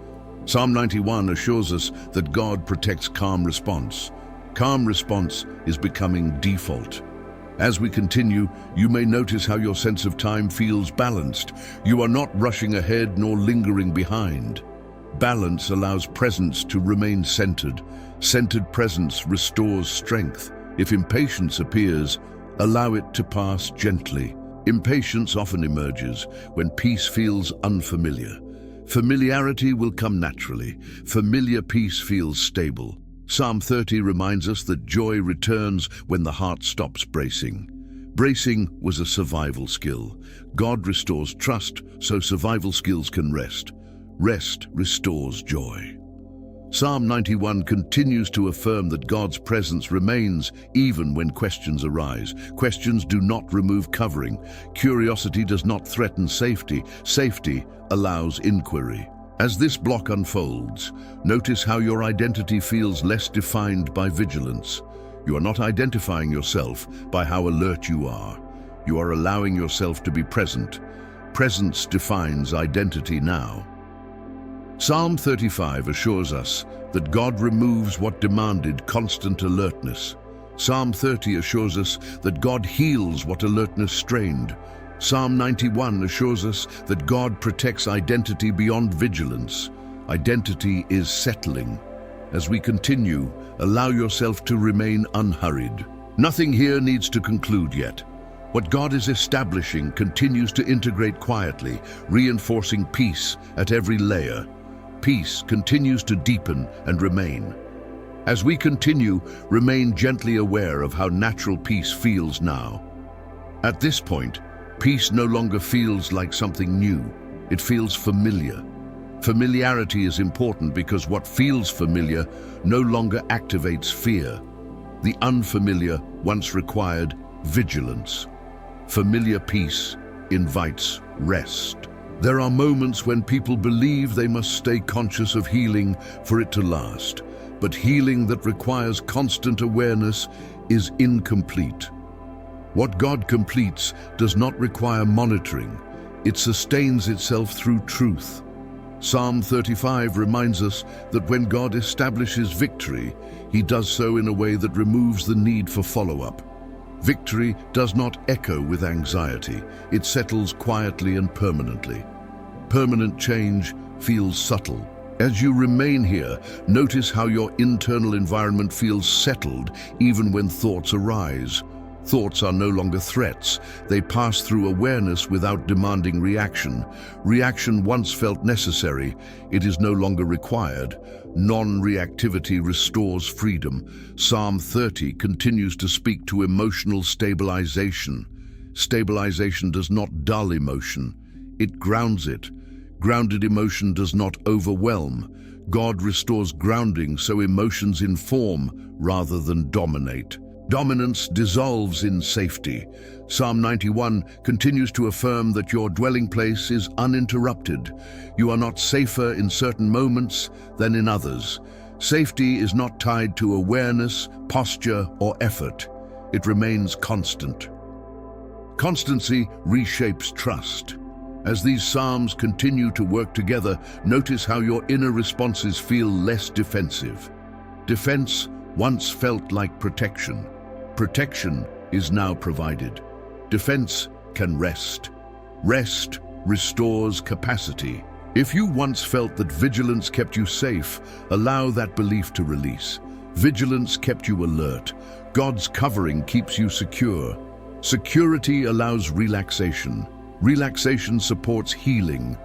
Psalm 91 assures us that God protects calm response. Calm response is becoming default. As we continue, you may notice how your sense of time feels balanced. You are not rushing ahead nor lingering behind. Balance allows presence to remain centered. Centered presence restores strength. If impatience appears, allow it to pass gently. Impatience often emerges when peace feels unfamiliar. Familiarity will come naturally. Familiar peace feels stable. Psalm 30 reminds us that joy returns when the heart stops bracing. Bracing was a survival skill. God restores trust so survival skills can rest. Rest restores joy. Psalm 91 continues to affirm that God's presence remains even when questions arise. Questions do not remove covering. Curiosity does not threaten safety. Safety allows inquiry. As this block unfolds, notice how your identity feels less defined by vigilance. You are not identifying yourself by how alert you are. You are allowing yourself to be present. Presence defines identity now. Psalm 35 assures us that God removes what demanded constant alertness. Psalm 30 assures us that God heals what alertness strained. Psalm 91 assures us that God protects identity beyond vigilance. Identity is settling. As we continue, allow yourself to remain unhurried. Nothing here needs to conclude yet. What God is establishing continues to integrate quietly, reinforcing peace at every layer. Peace continues to deepen and remain. As we continue, remain gently aware of how natural peace feels now. At this point, peace no longer feels like something new. It feels familiar. Familiarity is important because what feels familiar no longer activates fear. The unfamiliar once required vigilance. Familiar peace invites rest. There are moments when people believe they must stay conscious of healing for it to last, but healing that requires constant awareness is incomplete. What God completes does not require monitoring. It sustains itself through truth. Psalm 35 reminds us that when God establishes victory, He does so in a way that removes the need for follow-up. Victory does not echo with anxiety. It settles quietly and permanently. Permanent change feels subtle. As you remain here, notice how your internal environment feels settled even when thoughts arise. Thoughts are no longer threats. They pass through awareness without demanding reaction. Reaction once felt necessary. It is no longer required. Non-reactivity restores freedom. Psalm 30 continues to speak to emotional stabilization. Stabilization does not dull emotion. It grounds it. Grounded emotion does not overwhelm. God restores grounding so emotions inform rather than dominate. Dominance dissolves in safety. Psalm 91 continues to affirm that your dwelling place is uninterrupted. You are not safer in certain moments than in others. Safety is not tied to awareness, posture, or effort. It remains constant. Constancy reshapes trust. As these psalms continue to work together, notice how your inner responses feel less defensive. Defense once felt like protection. Protection is now provided. Defense can rest. Rest restores capacity. If you once felt that vigilance kept you safe, allow that belief to release. Vigilance kept you alert. God's covering keeps you secure. Security allows relaxation. Relaxation supports healing.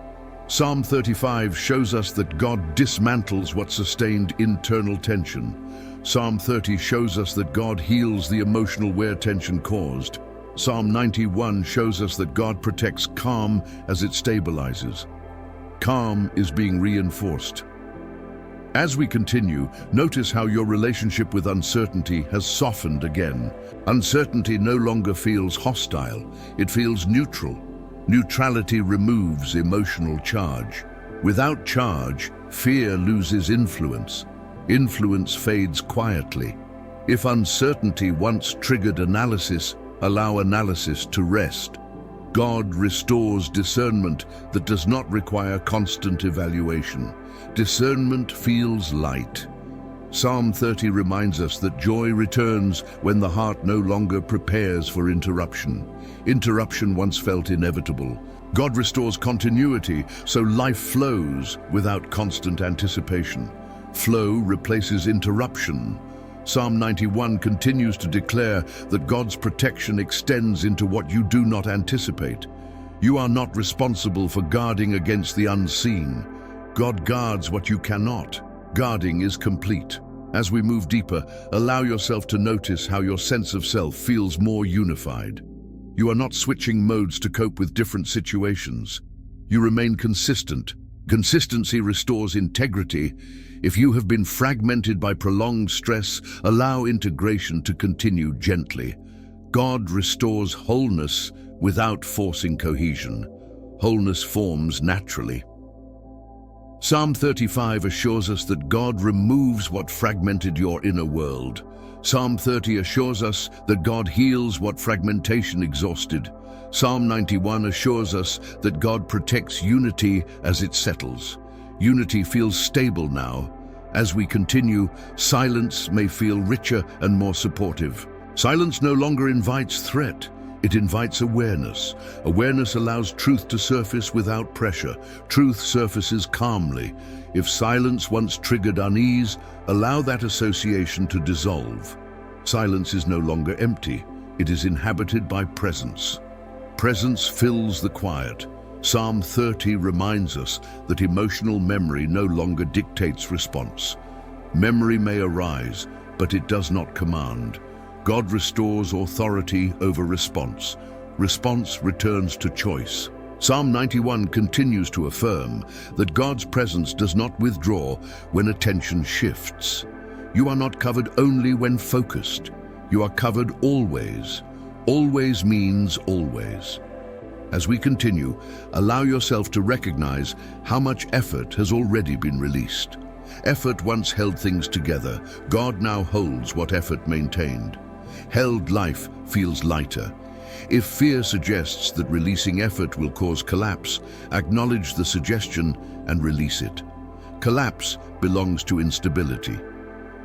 Psalm 35 shows us that God dismantles what sustained internal tension. Psalm 30 shows us that God heals the emotional wear tension caused. Psalm 91 shows us that God protects calm as it stabilizes. Calm is being reinforced. As we continue, notice how your relationship with uncertainty has softened again. Uncertainty no longer feels hostile, it feels neutral. Neutrality removes emotional charge. Without charge, fear loses influence. Influence fades quietly. If uncertainty once triggered analysis, allow analysis to rest. God restores discernment that does not require constant evaluation. Discernment feels light. Psalm 30 reminds us that joy returns when the heart no longer prepares for interruption. Interruption once felt inevitable. God restores continuity so life flows without constant anticipation. Flow replaces interruption. Psalm 91 continues to declare that God's protection extends into what you do not anticipate. You are not responsible for guarding against the unseen. God guards what you cannot. Guarding is complete. As we move deeper, allow yourself to notice how your sense of self feels more unified. You are not switching modes to cope with different situations. You remain consistent. Consistency restores integrity. If you have been fragmented by prolonged stress, allow integration to continue gently. God restores wholeness without forcing cohesion. Wholeness forms naturally. Psalm 35 assures us that God removes what fragmented your inner world. Psalm 30 assures us that God heals what fragmentation exhausted. Psalm 91 assures us that God protects unity as it settles. Unity feels stable now. As we continue, silence may feel richer and more supportive. Silence no longer invites threat. It invites awareness. Awareness allows truth to surface without pressure. Truth surfaces calmly. If silence once triggered unease, allow that association to dissolve. Silence is no longer empty. It is inhabited by presence. Presence fills the quiet. Psalm 30 reminds us that emotional memory no longer dictates response. Memory may arise, but it does not command. God restores authority over response. Response returns to choice. Psalm 91 continues to affirm that God's presence does not withdraw when attention shifts. You are not covered only when focused. You are covered always. Always means always. As we continue, allow yourself to recognize how much effort has already been released. Effort once held things together. God now holds what effort maintained. Held life feels lighter. If fear suggests that releasing effort will cause collapse, acknowledge the suggestion and release it. Collapse belongs to instability.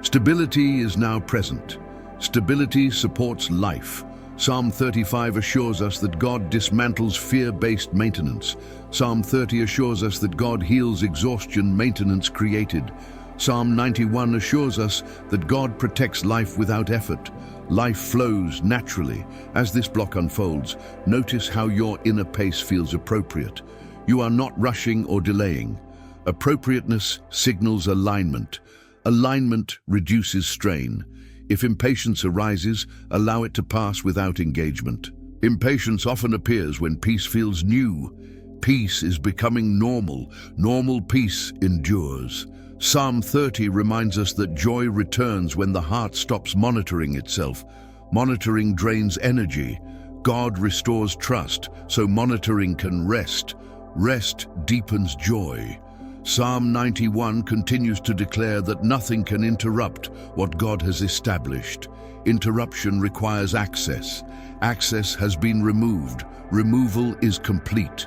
Stability is now present. Stability supports life. Psalm 35 assures us that God dismantles fear-based maintenance. Psalm 30 assures us that God heals exhaustion maintenance created. Psalm 91 assures us that God protects life without effort. Life flows naturally. As this block unfolds, notice how your inner pace feels appropriate. You are not rushing or delaying. Appropriateness signals alignment. Alignment reduces strain. If impatience arises, allow it to pass without engagement. Impatience often appears when peace feels new. Peace is becoming normal. Normal peace endures. Psalm 30 reminds us that joy returns when the heart stops monitoring itself. Monitoring drains energy. God restores trust, so monitoring can rest. Rest deepens joy. Psalm 91 continues to declare that nothing can interrupt what God has established. Interruption requires access. Access has been removed. Removal is complete.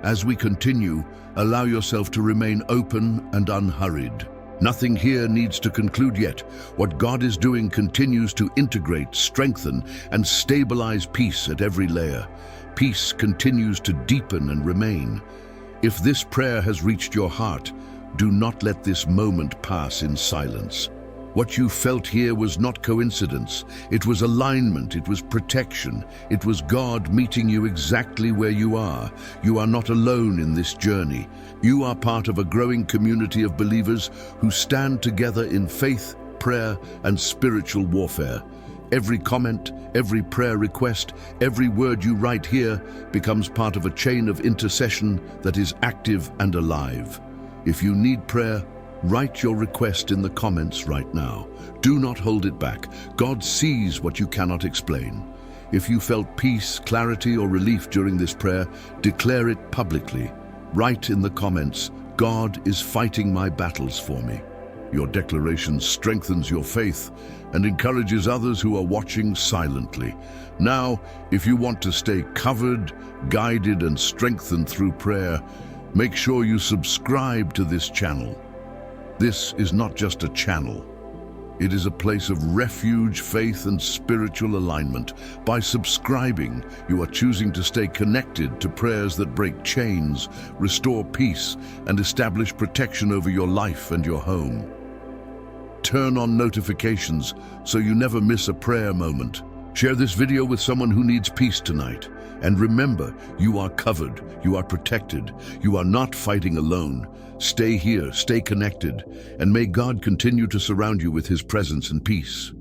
As we continue, allow yourself to remain open and unhurried. Nothing here needs to conclude yet. What God is doing continues to integrate, strengthen, and stabilize peace at every layer. Peace continues to deepen and remain. If this prayer has reached your heart, do not let this moment pass in silence. What you felt here was not coincidence. It was alignment, it was protection, it was God meeting you exactly where you are. You are not alone in this journey. You are part of a growing community of believers who stand together in faith prayer and spiritual warfare. Every comment, every prayer request, every word you write here becomes part of a chain of intercession that is active and alive. If you need prayer, write your request in the comments right now. Do not hold it back. God sees what you cannot explain. If you felt peace, clarity, or relief during this prayer, declare it publicly. Write in the comments, "God is fighting my battles for me." Your declaration strengthens your faith and encourages others who are watching silently. Now, if you want to stay covered, guided, and strengthened through prayer, make sure you subscribe to this channel. This is not just a channel. It is a place of refuge, faith, and spiritual alignment. By subscribing, you are choosing to stay connected to prayers that break chains, restore peace, and establish protection over your life and your home. Turn on notifications so you never miss a prayer moment. Share this video with someone who needs peace tonight. And remember, you are covered, you are protected, you are not fighting alone. Stay here, stay connected, and may God continue to surround you with His presence and peace.